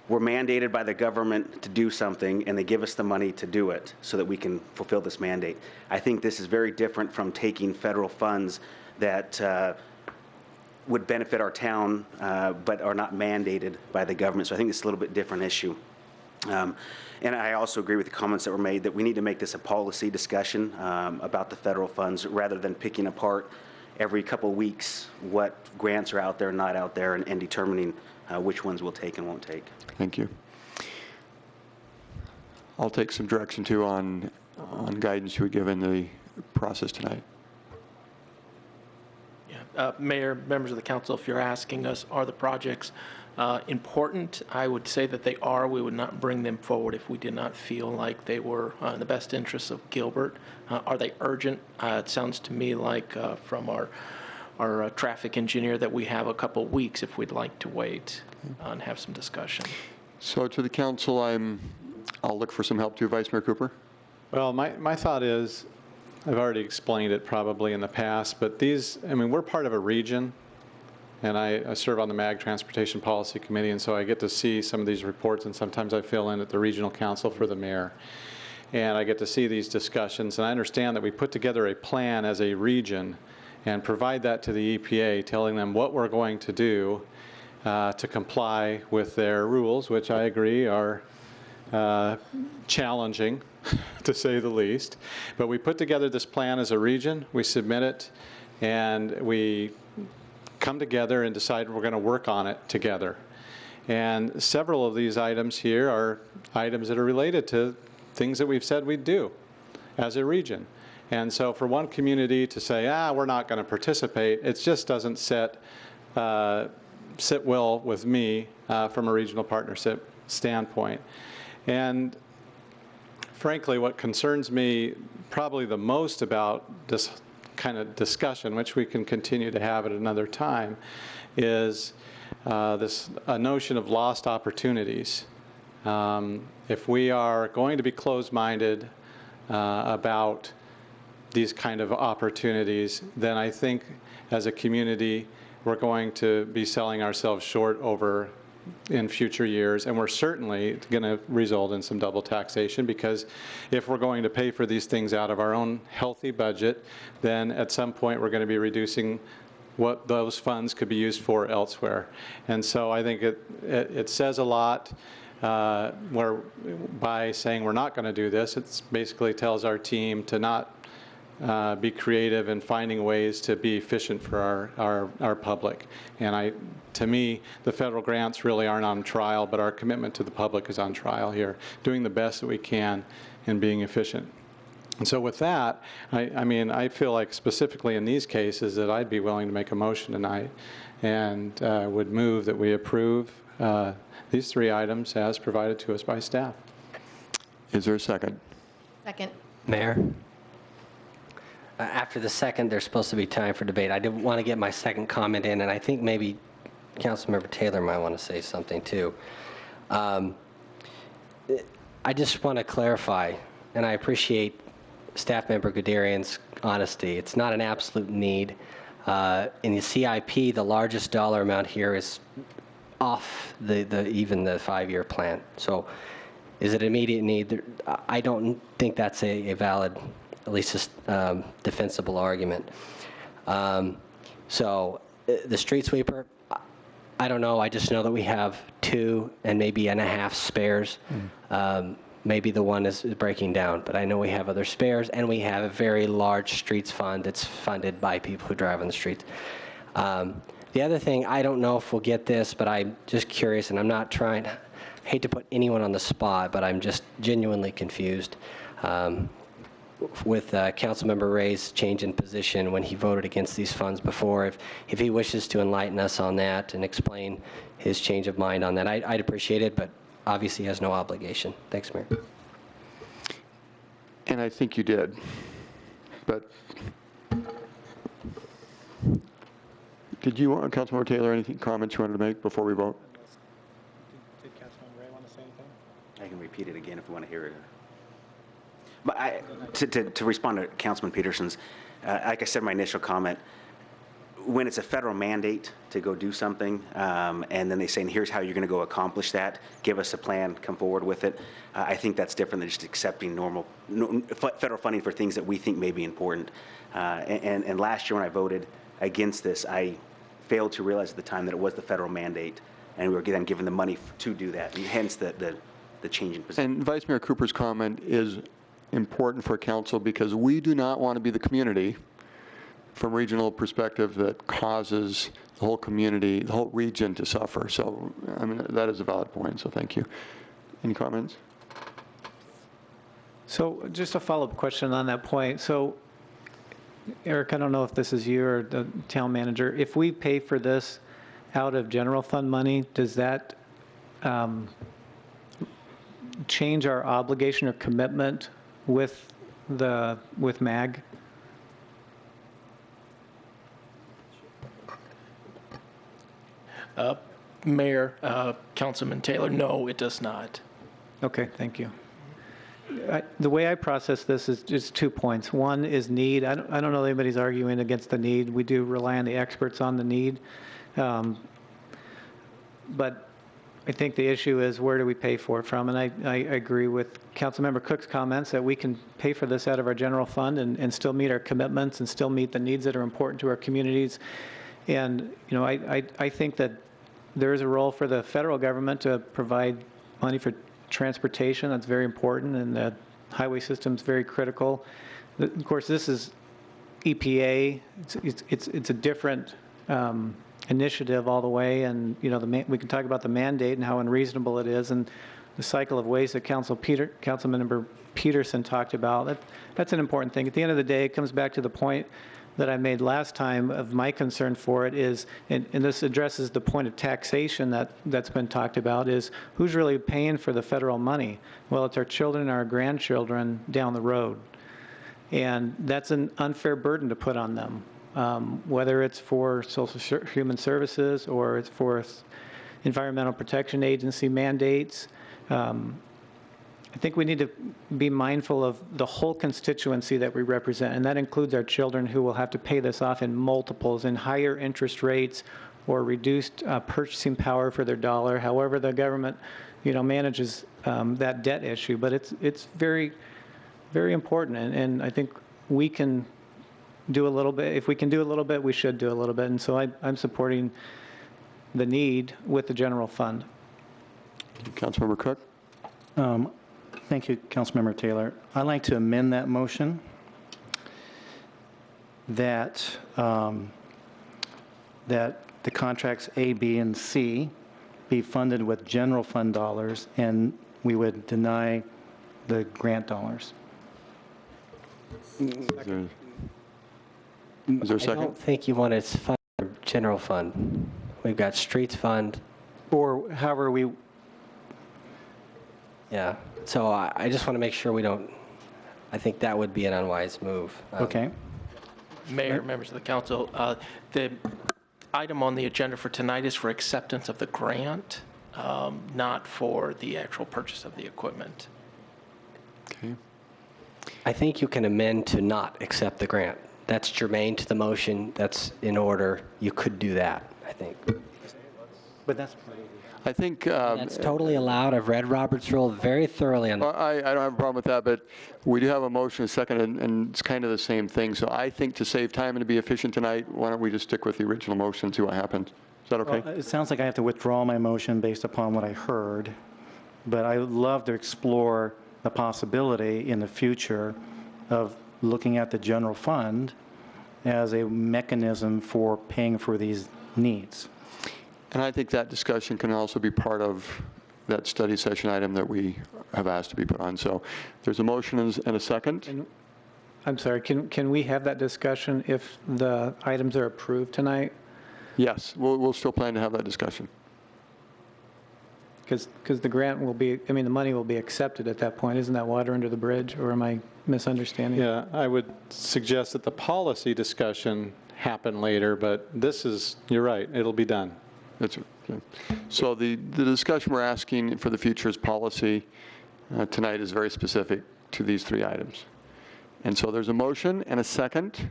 We're mandated by the government to do something, and they give us the money to do it so that we can fulfill this mandate. I think this is very different from taking federal funds that would benefit our town, but are not mandated by the government. So I think it's a little bit different issue. And I also agree with the comments that were made that we need to make this a policy discussion about the federal funds rather than picking apart every couple of weeks what grants are out there, not out there, and determining which ones we'll take and won't take. Thank you. I'll take some direction too on guidance you would give in the process tonight. Yeah, Mayor, members of the council, if you're asking us, are the projects important? I would say that they are. We would not bring them forward if we did not feel like they were in the best interests of Gilbert. Are they urgent? It sounds to me like from our traffic engineer that we have a couple weeks if we'd like to wait and have some discussion. So to the council, I'll look for some help too. Vice Mayor Cooper? Well, my thought is, I've already explained it probably in the past, but these, I mean, we're part of a region, and I serve on the MAG Transportation Policy Committee, and so I get to see some of these reports, and sometimes I fill in at the regional council for the mayor. And I get to see these discussions, and I understand that we put together a plan as a region and provide that to the EPA, telling them what we're going to do to comply with their rules, which I agree are challenging, to say the least. But we put together this plan as a region, we submit it, and we come together and decide we're going to work on it together. And several of these items here are items that are related to things that we've said we'd do as a region. And so for one community to say, we're not going to participate, it just doesn't sit well with me from a regional partnership standpoint. And frankly, what concerns me probably the most about this kind of discussion, which we can continue to have at another time, is this notion of lost opportunities. If we are going to be closed-minded about these kind of opportunities, then I think as a community we're going to be selling ourselves short in future years, and we're certainly going to result in some double taxation, because if we're going to pay for these things out of our own healthy budget, then at some point we're going to be reducing what those funds could be used for elsewhere. And so I think it says a lot by saying we're not going to do this. It basically tells our team to not be creative in finding ways to be efficient for our public. And to me, the federal grants really aren't on trial, but our commitment to the public is on trial here, doing the best that we can in being efficient. And so with that, I mean, I feel like specifically in these cases that I'd be willing to make a motion tonight and would move that we approve these three items as provided to us by staff. Is there a second? Second. Mayor? After the second, there's supposed to be time for debate. I did want to get my second comment in, and I think maybe Councilmember Taylor might want to say something too. I just want to clarify, and I appreciate Staff Member Guderian's honesty. It's not an absolute need. In the CIP, the largest dollar amount here is off even the 5-year plan. So is it an immediate need? I don't think that's a valid, at least a defensible argument. So the street sweeper, I don't know. I just know that we have 2 and maybe 1.5 spares. Maybe the one is breaking down, but I know we have other spares, and we have a very large streets fund that's funded by people who drive on the streets. The other thing, I don't know if we'll get this, but I'm just curious, and I'm not trying, I hate to put anyone on the spot, but I'm just genuinely confused with Councilmember Ray's change in position when he voted against these funds before. If he wishes to enlighten us on that and explain his change of mind on that, I'd appreciate it, but obviously he has no obligation. Thanks, Mayor. And I think you did. But did you, Councilmember Taylor, any comments you wanted to make before we vote? Did Councilmember Ray want to say anything? I can repeat it again if you want to hear it. But to respond to Councilman Peterson's, like I said in my initial comment, when it's a federal mandate to go do something, and then they say, here's how you're going to go accomplish that, give us a plan, come forward with it, I think that's different than just accepting normal federal funding for things that we think may be important. And last year when I voted against this, I failed to realize at the time that it was the federal mandate, and we were then given the money to do that, and hence the change in position. And Vice Mayor Cooper's comment is important for council, because we do not want to be the community from regional perspective that causes the whole community, the whole region to suffer. So, I mean, that is a valid point, so thank you. Any comments? So just a follow-up question on that point. So Eric, I don't know if this is you or the town manager. If we pay for this out of general fund money, does that change our obligation or commitment with MAG? Mayor, Councilman Taylor, no, it does not. Okay, thank you. The way I process this is just 2 points. One is need. I don't know that anybody's arguing against the need. We do rely on the experts on the need. But I think the issue is where do we pay for it from? And I agree with Councilmember Cook's comments that we can pay for this out of our general fund and still meet our commitments and still meet the needs that are important to our communities. And, you know, I think that there is a role for the federal government to provide money for transportation. That's very important, and the highway system is very critical. Of course, this is EPA. It's a different initiative all the way, and you know we can talk about the mandate and how unreasonable it is, and the cycle of waste that Councilmember Peterson talked about. That's an important thing. At the end of the day, it comes back to the point that I made last time of my concern for it is, and this addresses the point of taxation that's been talked about, is who's really paying for the federal money? Well, it's our children and our grandchildren down the road. And that's an unfair burden to put on them, whether it's for Social Human Services or it's for Environmental Protection Agency mandates. I think we need to be mindful of the whole constituency that we represent, and that includes our children who will have to pay this off in multiples, in higher interest rates or reduced purchasing power for their dollar, however the government, you know, manages that debt issue. But it's very, very important, and I think we can do a little bit. If we can do a little bit, we should do a little bit, and so I'm supporting the need with the general fund. Councilmember Cook? Thank you, Councilmember Taylor. I'd like to amend that motion that that the contracts A, B, and C be funded with general fund dollars, and we would deny the grant dollars. Is there a second? I don't think you want to fund the general fund. We've got streets fund. Or however we... Yeah. So I just want to make sure we don't, I think that would be an unwise move. Okay. Mayor, members of the council, the item on the agenda for tonight is for acceptance of the grant, not for the actual purchase of the equipment. Okay. I think you can amend to not accept the grant. That's germane to the motion. That's in order. You could do that, I think. But that's... I think that's totally allowed. I've read Robert's rule very thoroughly. On I don't have a problem with that, but we do have a motion, a second, and it's kind of the same thing. So I think to save time and to be efficient tonight, why don't we just stick with the original motion and see what happens? Is that okay? Well, it sounds like I have to withdraw my motion based upon what I heard, but I would love to explore the possibility in the future of looking at the general fund as a mechanism for paying for these needs. And I think that discussion can also be part of that study session item that we have asked to be put on. So there's a motion and a second. And I'm sorry, can we have that discussion if the items are approved tonight? Yes, we'll still plan to have that discussion. Because the grant will be, I mean, the money will be accepted at that point. Isn't that water under the bridge, or am I misunderstanding? Yeah, I would suggest that the policy discussion happen later, but this is, you're right, it'll be done. That's okay. So the discussion we're asking for the future is policy. Tonight is very specific to these three items. And so there's a motion and a second.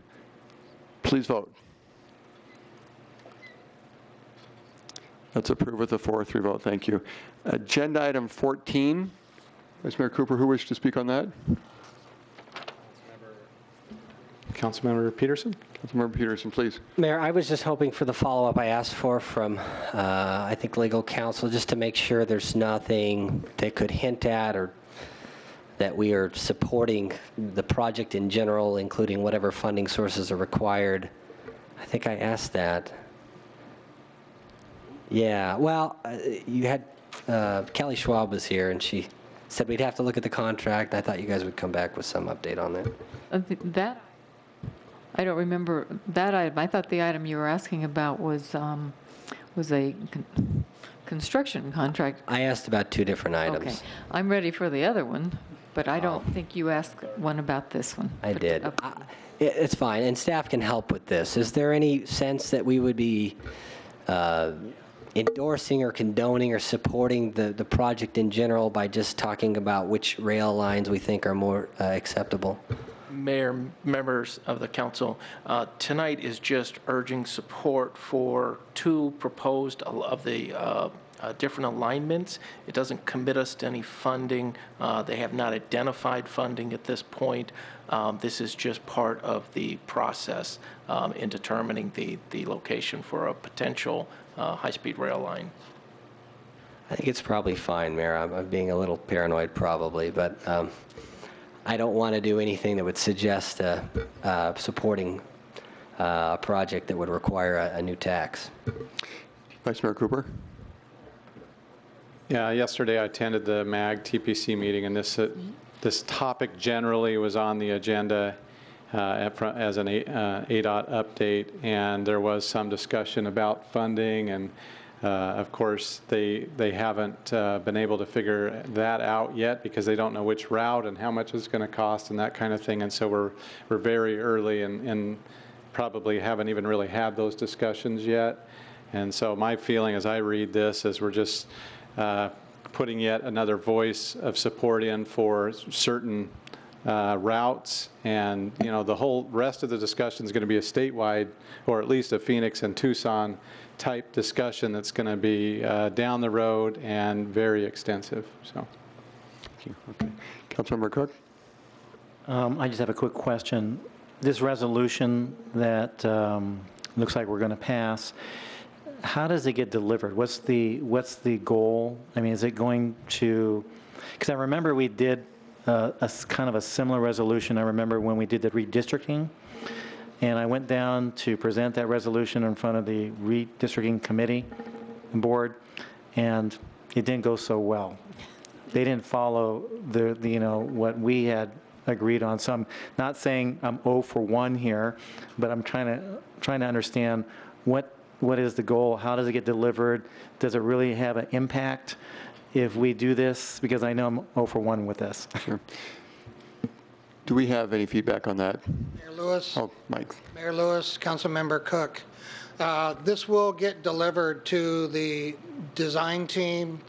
Please vote. That's approved with a 4-3 vote. Thank you. Agenda item 14. Vice Mayor Cooper, who wished to speak on that? Councilmember Peterson? Councilmember Peterson, please. Mayor, I was just hoping for the follow-up I asked for from, I think, legal counsel, just to make sure there's nothing they could hint at or that we are supporting the project in general, including whatever funding sources are required. I think I asked that. Yeah, well, you had, Kelly Schwab was here, and she said we'd have to look at the contract. I thought you guys would come back with some update on that. I don't remember that item. I thought the item you were asking about was a construction contract. I asked about two different items. Okay. I'm ready for the other one, but I don't think you asked one about this one. I did. It's fine, and staff can help with this. Is there any sense that we would be endorsing or condoning or supporting the project in general by just talking about which rail lines we think are more acceptable? Mayor, members of the council, tonight is just urging support for two proposed of the different alignments. It doesn't commit us to any funding. They have not identified funding at this point. This is just part of the process in determining the location for a potential high-speed rail line. I think it's probably fine, Mayor. I'm being a little paranoid probably, but I don't want to do anything that would suggest supporting a project that would require a new tax. Vice Mayor Cooper. Yeah, yesterday I attended the MAG TPC meeting, and this topic generally was on the agenda as an ADOT update, and there was some discussion about funding, and of course they haven't been able to figure that out yet because they don't know which route and how much it's going to cost and that kind of thing, and so we're very early and probably haven't even really had those discussions yet. And so my feeling as I read this is we're just putting yet another voice of support in for certain routes, and the whole rest of the discussion is going to be a statewide, or at least a Phoenix and Tucson type discussion that's going to be down the road and very extensive. So, thank you. Okay, Councilmember Cook. I just have a quick question. This resolution that looks like we're going to pass, how does it get delivered? What's the goal? I mean, is it going to? Because I remember we did a kind of a similar resolution. I remember when we did the redistricting, and I went down to present that resolution in front of the redistricting committee and board, and it didn't go so well. They didn't follow the what we had agreed on. So I'm not saying I'm 0 for 1 here, but I'm trying to understand what is the goal? How does it get delivered? Does it really have an impact if we do this? Because I know I'm 0 for 1 with this. Sure. Do we have any feedback on that? Mayor Lewis. Oh, Mike. Mayor Lewis, Councilmember Cook. This will get delivered to the design team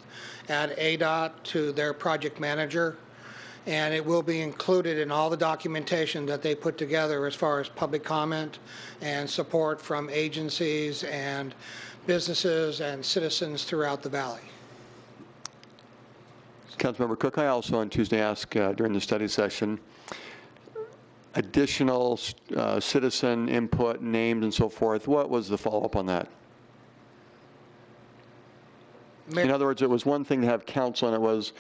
at ADOT, to their project manager, and it will be included in all the documentation that they put together as far as public comment and support from agencies and businesses and citizens throughout the valley. Councilmember Cook, I also on Tuesday asked during the study session additional citizen input, names and so forth. What was the follow-up on that? In other words, it was one thing to have council, and it was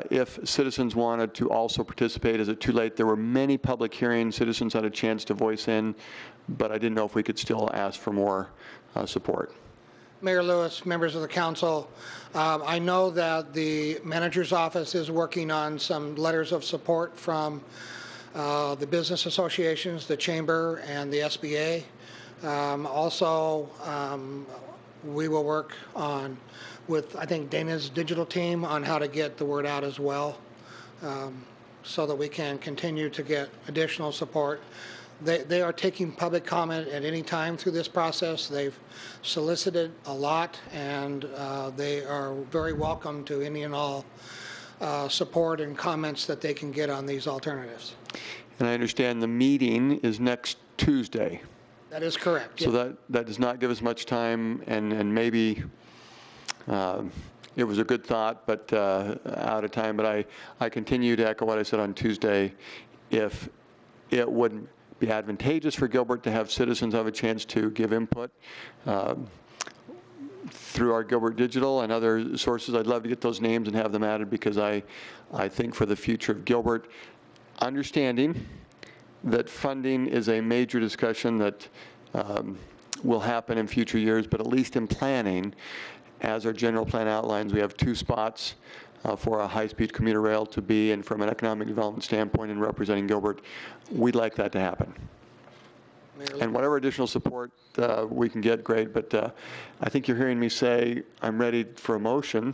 if citizens wanted to also participate, is it too late? There were many public hearings. Citizens had a chance to voice in, but I didn't know if we could still ask for more support. Mayor Lewis, members of the council, I know that the manager's office is working on some letters of support from the business associations, the chamber, and the SBA. Also, we will work on with, I think, Dana's digital team on how to get the word out as well, so that we can continue to get additional support. They are taking public comment at any time through this process. They've solicited a lot, and they are very welcome to any and all support and comments that they can get on these alternatives. And I understand the meeting is next Tuesday. That is correct. So yeah. that does not give us much time, and maybe it was a good thought, but out of time. But I continue to echo what I said on Tuesday. If it would be advantageous for Gilbert to have citizens have a chance to give input through our Gilbert Digital and other sources, I'd love to get those names and have them added, because I think for the future of Gilbert, understanding that funding is a major discussion that will happen in future years, but at least in planning, as our general plan outlines, we have 2 spots for a high-speed commuter rail to be, and from an economic development standpoint and representing Gilbert, we'd like that to happen. And whatever additional support we can get, great. But I think you're hearing me say I'm ready for a motion,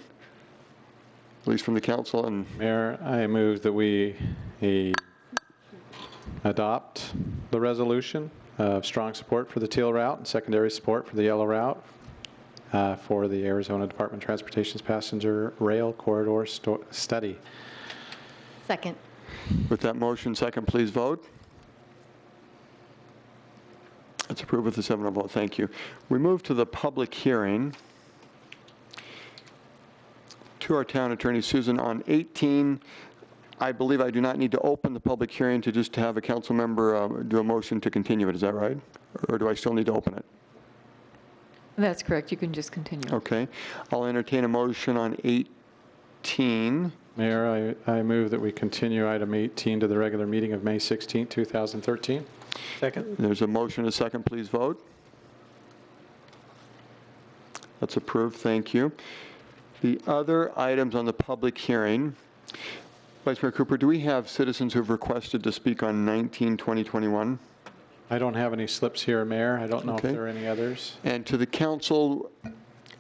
at least from the council. And Mayor, I move that we adopt the resolution of strong support for the teal route and secondary support for the yellow route for the Arizona Department of Transportation's passenger rail corridor study. Second. With that motion, second, please vote. That's approved with a 7-0 vote. Thank you. We move to the public hearing. To our town attorney, Susan, on 18, I believe I do not need to open the public hearing to just have a council member do a motion to continue it. Is that right? Or do I still need to open it? That's correct. You can just continue. Okay. I'll entertain a motion on 18. Mayor, I move that we continue item 18 to the regular meeting of May 16, 2013. Second. There's a motion, a second. Please vote. That's approved. Thank you. The other items on the public hearing. Vice Mayor Cooper, do we have citizens who've requested to speak on 19, 2021? I don't have any slips here, Mayor. I don't know if there are any others. And to the council,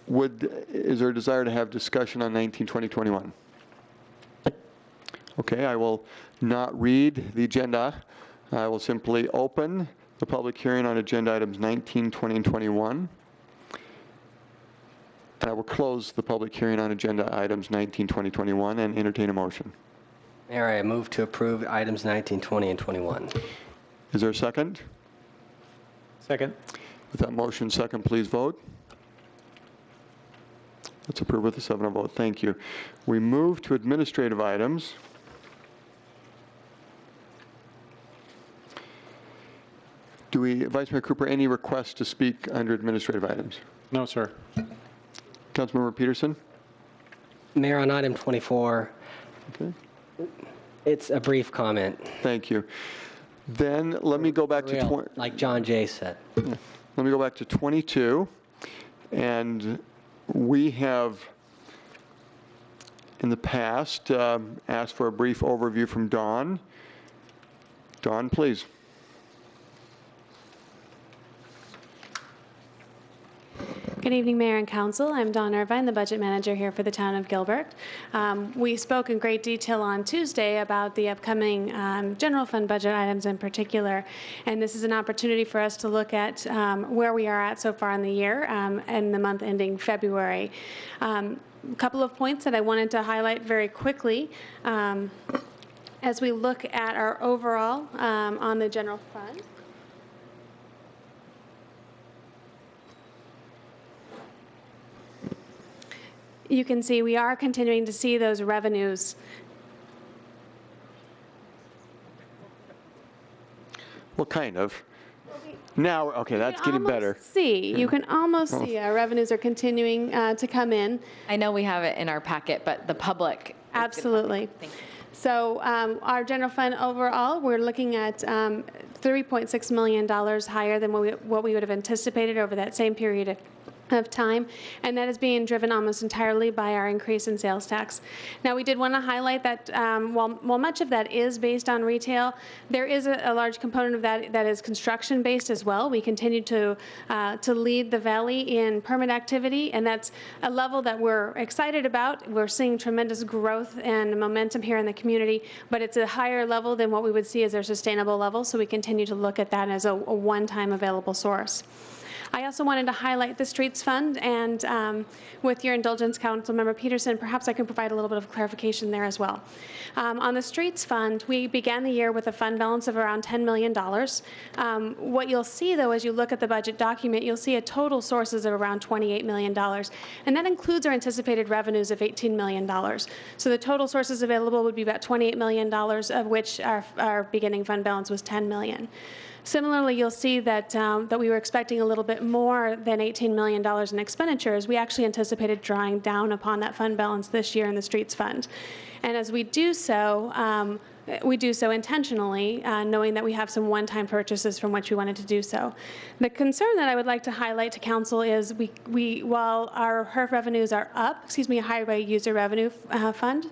is there a desire to have discussion on 19, 2021? Okay, I will not read the agenda. I will simply open the public hearing on agenda items 19, 20, and 21. And I will close the public hearing on agenda items 19, 20, 21 and entertain a motion. Mayor, I move to approve items 19, 20, and 21. Is there a second? Second. With that motion, second, please vote. That's approved with a 7-0 vote. Thank you. We move to administrative items. Do we, Vice Mayor Cooper, any requests to speak under administrative items? No, sir. Councilmember Peterson? Mayor, on item 24, okay. It's a brief comment. Thank you. Then let me go back to 20. Like John Jay said. Let me go back to 22. And we have, in the past, asked for a brief overview from Dawn. Dawn, please. Good evening, Mayor and Council. I'm Dawn Irvine, the Budget Manager here for the Town of Gilbert. We spoke in great detail on Tuesday about the upcoming general fund budget items in particular, and this is an opportunity for us to look at where we are at so far in the year and the month ending February. A couple of points that I wanted to highlight very quickly as we look at our overall on the general fund. You can see we are continuing to see those revenues. What kind of? Now, okay, that's getting better. You can almost see our revenues are continuing to come in. I know we have it in our packet, but the public. Absolutely. So our general fund overall, we're looking at $3.6 million higher than what we would have anticipated over that same period of time, and that is being driven almost entirely by our increase in sales tax. Now, we did want to highlight that while much of that is based on retail, there is a large component of that is construction-based as well. We continue to lead the valley in permit activity, and that's a level that we're excited about. We're seeing tremendous growth and momentum here in the community, but it's a higher level than what we would see as our sustainable level, so we continue to look at that as a one-time available source. I also wanted to highlight the Streets Fund, and with your indulgence, Councilmember Peterson, perhaps I can provide a little bit of clarification there as well. On the Streets Fund, we began the year with a fund balance of around $10 million. What you'll see, though, as you look at the budget document, you'll see a total sources of around $28 million, and that includes our anticipated revenues of $18 million. So the total sources available would be about $28 million, of which our beginning fund balance was $10 million. Similarly, you'll see that we were expecting a little bit more than $18 million in expenditures. We actually anticipated drawing down upon that fund balance this year in the Streets Fund. And as we do so intentionally, knowing that we have some one-time purchases from which we wanted to do so. The concern that I would like to highlight to Council is while our HERF revenues are up, Highway User Revenue Fund,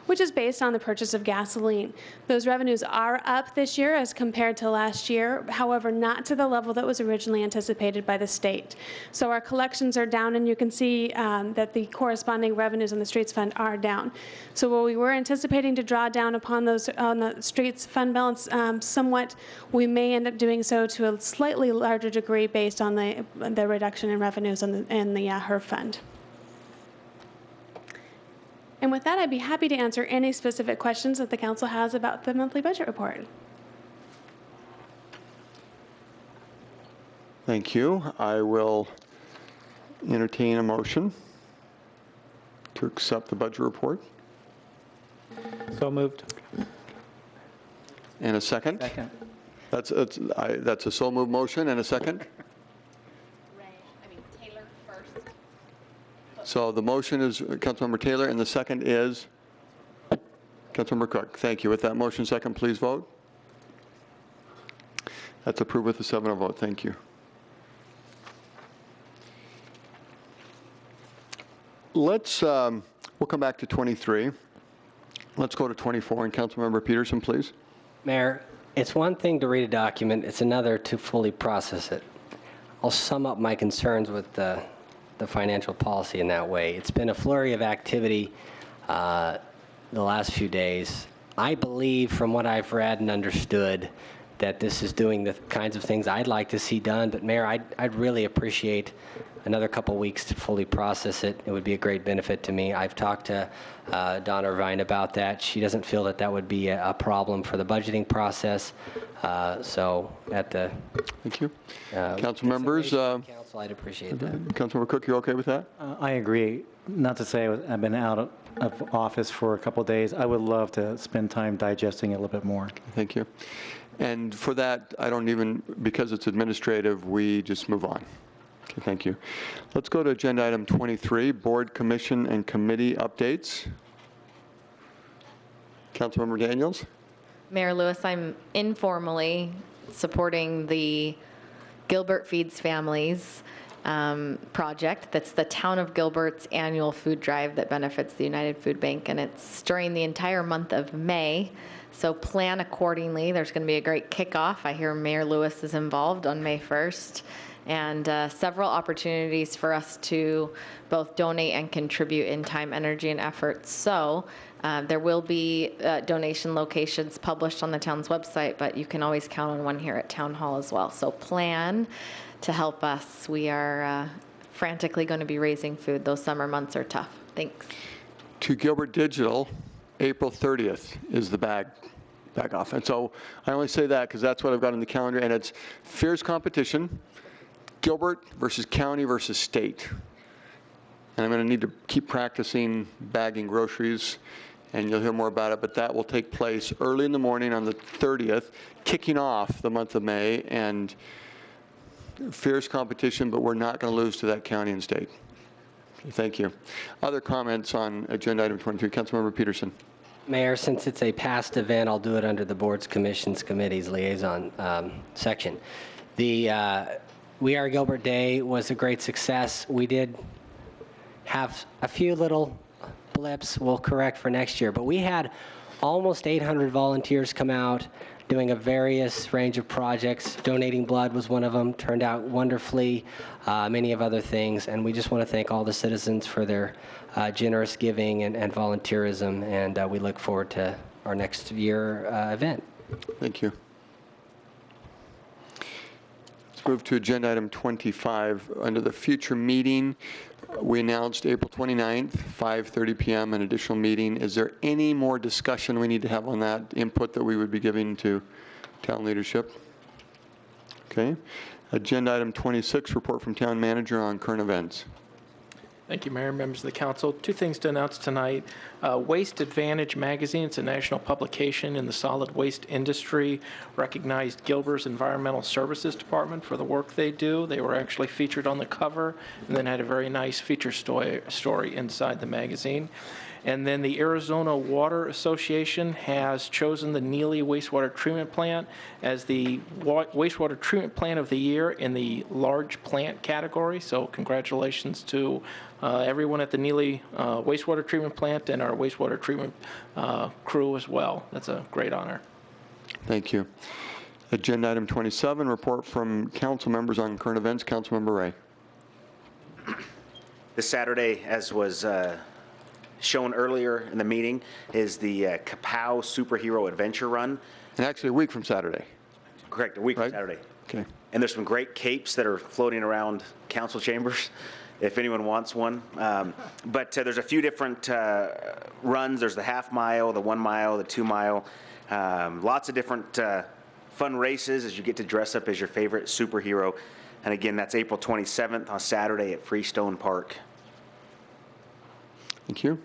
which is based on the purchase of gasoline. Those revenues are up this year as compared to last year, however, not to the level that was originally anticipated by the state. So our collections are down, and you can see that the corresponding revenues in the streets fund are down. So while we were anticipating to draw down upon those on the streets fund balance somewhat, we may end up doing so to a slightly larger degree based on the reduction in revenues in the HERF fund. And with that, I'd be happy to answer any specific questions that the council has about the monthly budget report. Thank you. I will entertain a motion to accept the budget report. So moved. And a second? Second. That's a so moved motion and a second? Taylor first. So the motion is Councilmember Taylor, and the second is Councilmember Cook. Thank you. With that motion second, please vote. That's approved with a 7-0 vote. Thank you. Let's, we'll come back to 23. Let's go to 24, and Councilmember Peterson, please. Mayor, it's one thing to read a document, it's another to fully process it. I'll sum up my concerns with the financial policy in that way. It's been a flurry of activity the last few days. I believe, from what I've read and understood, that this is doing the kinds of things I'd like to see done. But Mayor, I'd really appreciate another couple weeks to fully process it. It would be a great benefit to me. I've talked to Donna Irvine about that. She doesn't feel that that would be a problem for the budgeting process. So at the thank you, council members. Council, I'd appreciate that. Councilmember Cook, you okay with that? I agree. Not to say I've been out of office for a couple of days. I would love to spend time digesting it a little bit more. Thank you. And for that, I don't even, because it's administrative, we just move on. Okay, thank you. Let's go to agenda item 23, board, commission, and committee updates. Councilmember Daniels. Mayor Lewis, I'm informally supporting the Gilbert Feeds Families project. That's the Town of Gilbert's annual food drive that benefits the United Food Bank, and it's during the entire month of May. So plan accordingly. There's going to be a great kickoff. I hear Mayor Lewis is involved on May 1st, and several opportunities for us to both donate and contribute in time, energy, and effort. So there will be donation locations published on the town's website, but you can always count on one here at Town Hall as well. So plan to help us. We are frantically going to be raising food. Those summer months are tough. Thanks. To Gilbert Digital, April 30th is the bag off. And so I only say that because that's what I've got on the calendar, and it's fierce competition, Gilbert versus county versus state. And I'm going to need to keep practicing bagging groceries, and you'll hear more about it, but that will take place early in the morning on the 30th, kicking off the month of May, and fierce competition, but we're not going to lose to that county and state. Okay, thank you. Other comments on agenda item 23? Councilmember Peterson. Mayor, since it's a past event, I'll do it under the boards, commissions, committees, liaison section. The We Are Gilbert Day was a great success. We did have a few little blips we'll correct for next year, but we had almost 800 volunteers come out doing a various range of projects. Donating blood was one of them, turned out wonderfully, many of other things, and we just want to thank all the citizens for their generous giving and volunteerism, and we look forward to our next year event. Thank you. Let's move to agenda item 25. Under the future meeting, we announced April 29th, 5:30 p.m., an additional meeting. Is there any more discussion we need to have on that input that we would be giving to town leadership? Okay. Agenda item 26, report from town manager on current events. Thank you, Mayor, members of the council. Two things to announce tonight. Waste Advantage magazine, it's a national publication in the solid waste industry, recognized Gilbert's Environmental Services Department for the work they do. They were actually featured on the cover and then had a very nice feature story inside the magazine. And then the Arizona Water Association has chosen the Neely Wastewater Treatment Plant as the wastewater treatment plant of the year in the large plant category. So congratulations to everyone at the Neely wastewater treatment plant and our wastewater treatment crew as well. That's a great honor. Thank you. Agenda item 27, report from council members on current events. Councilmember Ray. This Saturday, as was shown earlier in the meeting, is the Kapow Superhero Adventure Run. And actually a week from Saturday. Correct, a week from Saturday. Okay. And there's some great capes that are floating around council chambers, if anyone wants one. But there's a few different runs. There's the half mile, the 1 mile, the 2 mile. Lots of different fun races as you get to dress up as your favorite superhero. And again, that's April 27th on Saturday at Freestone Park. Thank you.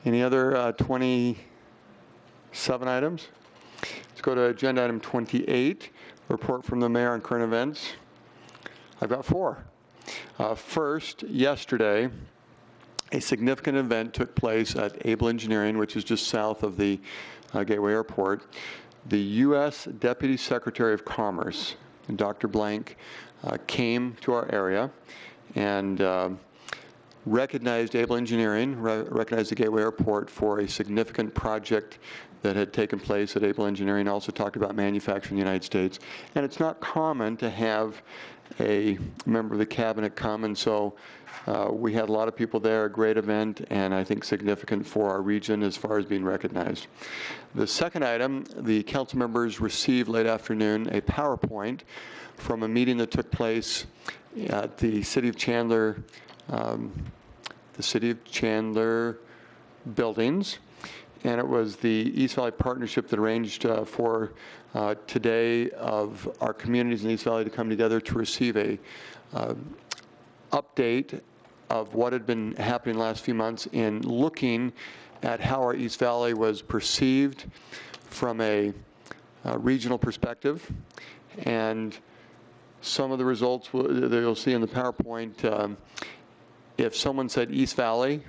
Any other 27 items? Let's go to agenda item 28, report from the mayor on current events. I've got 4. First, yesterday, a significant event took place at Able Engineering, which is just south of the Gateway Airport. The U.S. Deputy Secretary of Commerce, Dr. Blank, came to our area and recognized Able Engineering, recognized the Gateway Airport for a significant project that had taken place at Able Engineering, also talked about manufacturing in the United States. And it's not common to have a member of the cabinet come, and so we had a lot of people there, a great event, and I think significant for our region as far as being recognized. The second item, the council members received late afternoon a PowerPoint from a meeting that took place at the City of Chandler buildings, and it was the East Valley Partnership that arranged for today of our communities in East Valley to come together to receive a update of what had been happening the last few months in looking at how our East Valley was perceived from a regional perspective. And some of the results that you'll see in the PowerPoint, if someone said East Valley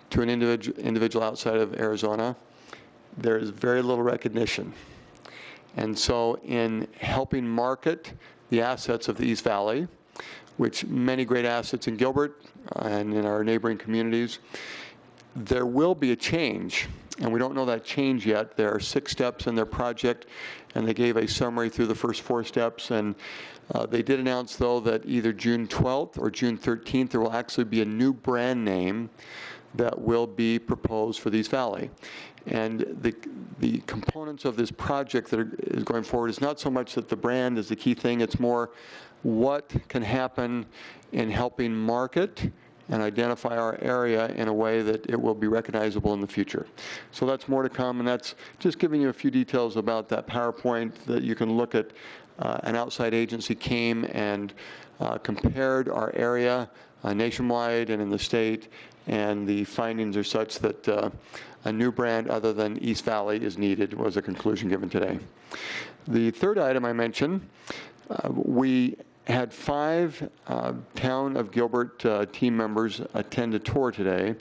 to an individual outside of Arizona, there is very little recognition. And so in helping market the assets of the East Valley, which many great assets in Gilbert and in our neighboring communities, there will be a change, and we don't know that change yet. There are 6 steps in their project, and they gave a summary through the first 4 steps, and they did announce, though, that either June 12th or June 13th, there will actually be a new brand name that will be proposed for the East Valley. And the components of this project that is going forward is not so much that the brand is the key thing, it's more what can happen in helping market and identify our area in a way that it will be recognizable in the future. So that's more to come, and that's just giving you a few details about that PowerPoint that you can look at. An outside agency came and compared our area nationwide and in the state, and the findings are such that a new brand other than East Valley is needed, was a conclusion given today. The third item I mentioned, we had 5 Town of Gilbert team members attend a tour today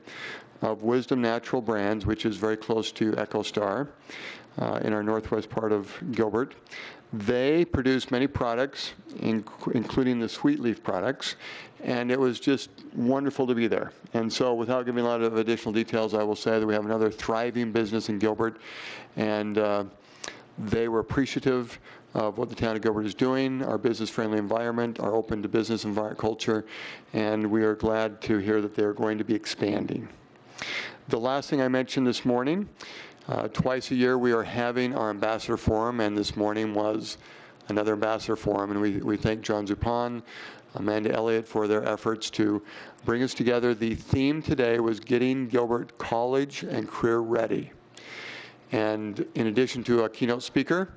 of Wisdom Natural Brands, which is very close to EchoStar in our northwest part of Gilbert. They produce many products, including the sweet leaf products, and it was just wonderful to be there. And so without giving a lot of additional details, I will say that we have another thriving business in Gilbert, and they were appreciative of what the town of Gilbert is doing, our business-friendly environment, our open-to-business culture, and we are glad to hear that they're going to be expanding. The last thing I mentioned this morning, twice a year we are having our Ambassador Forum, and this morning was another Ambassador Forum, and we thank John Zupan, Amanda Elliott for their efforts to bring us together. The theme today was getting Gilbert college and career ready. And in addition to a keynote speaker,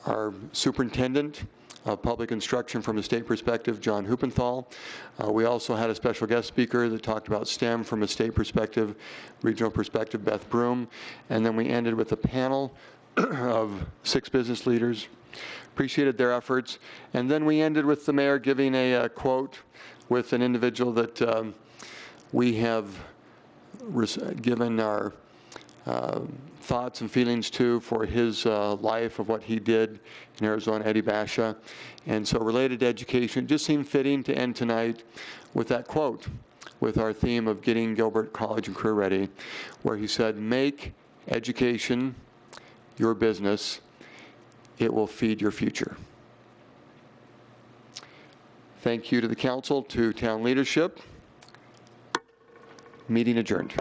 our superintendent of public instruction from a state perspective, John Huppenthal. We also had a special guest speaker that talked about STEM from a state perspective, regional perspective, Beth Broom. And then we ended with a panel of 6 business leaders, appreciated their efforts. And then we ended with the mayor giving a quote with an individual that we have given our thoughts and feelings to for his life of what he did in Arizona, Eddie Basha. And so related to education, it just seemed fitting to end tonight with that quote with our theme of getting Gilbert College and Career Ready, where he said, make education your business. It will feed your future. Thank you to the council, to town leadership. Meeting adjourned.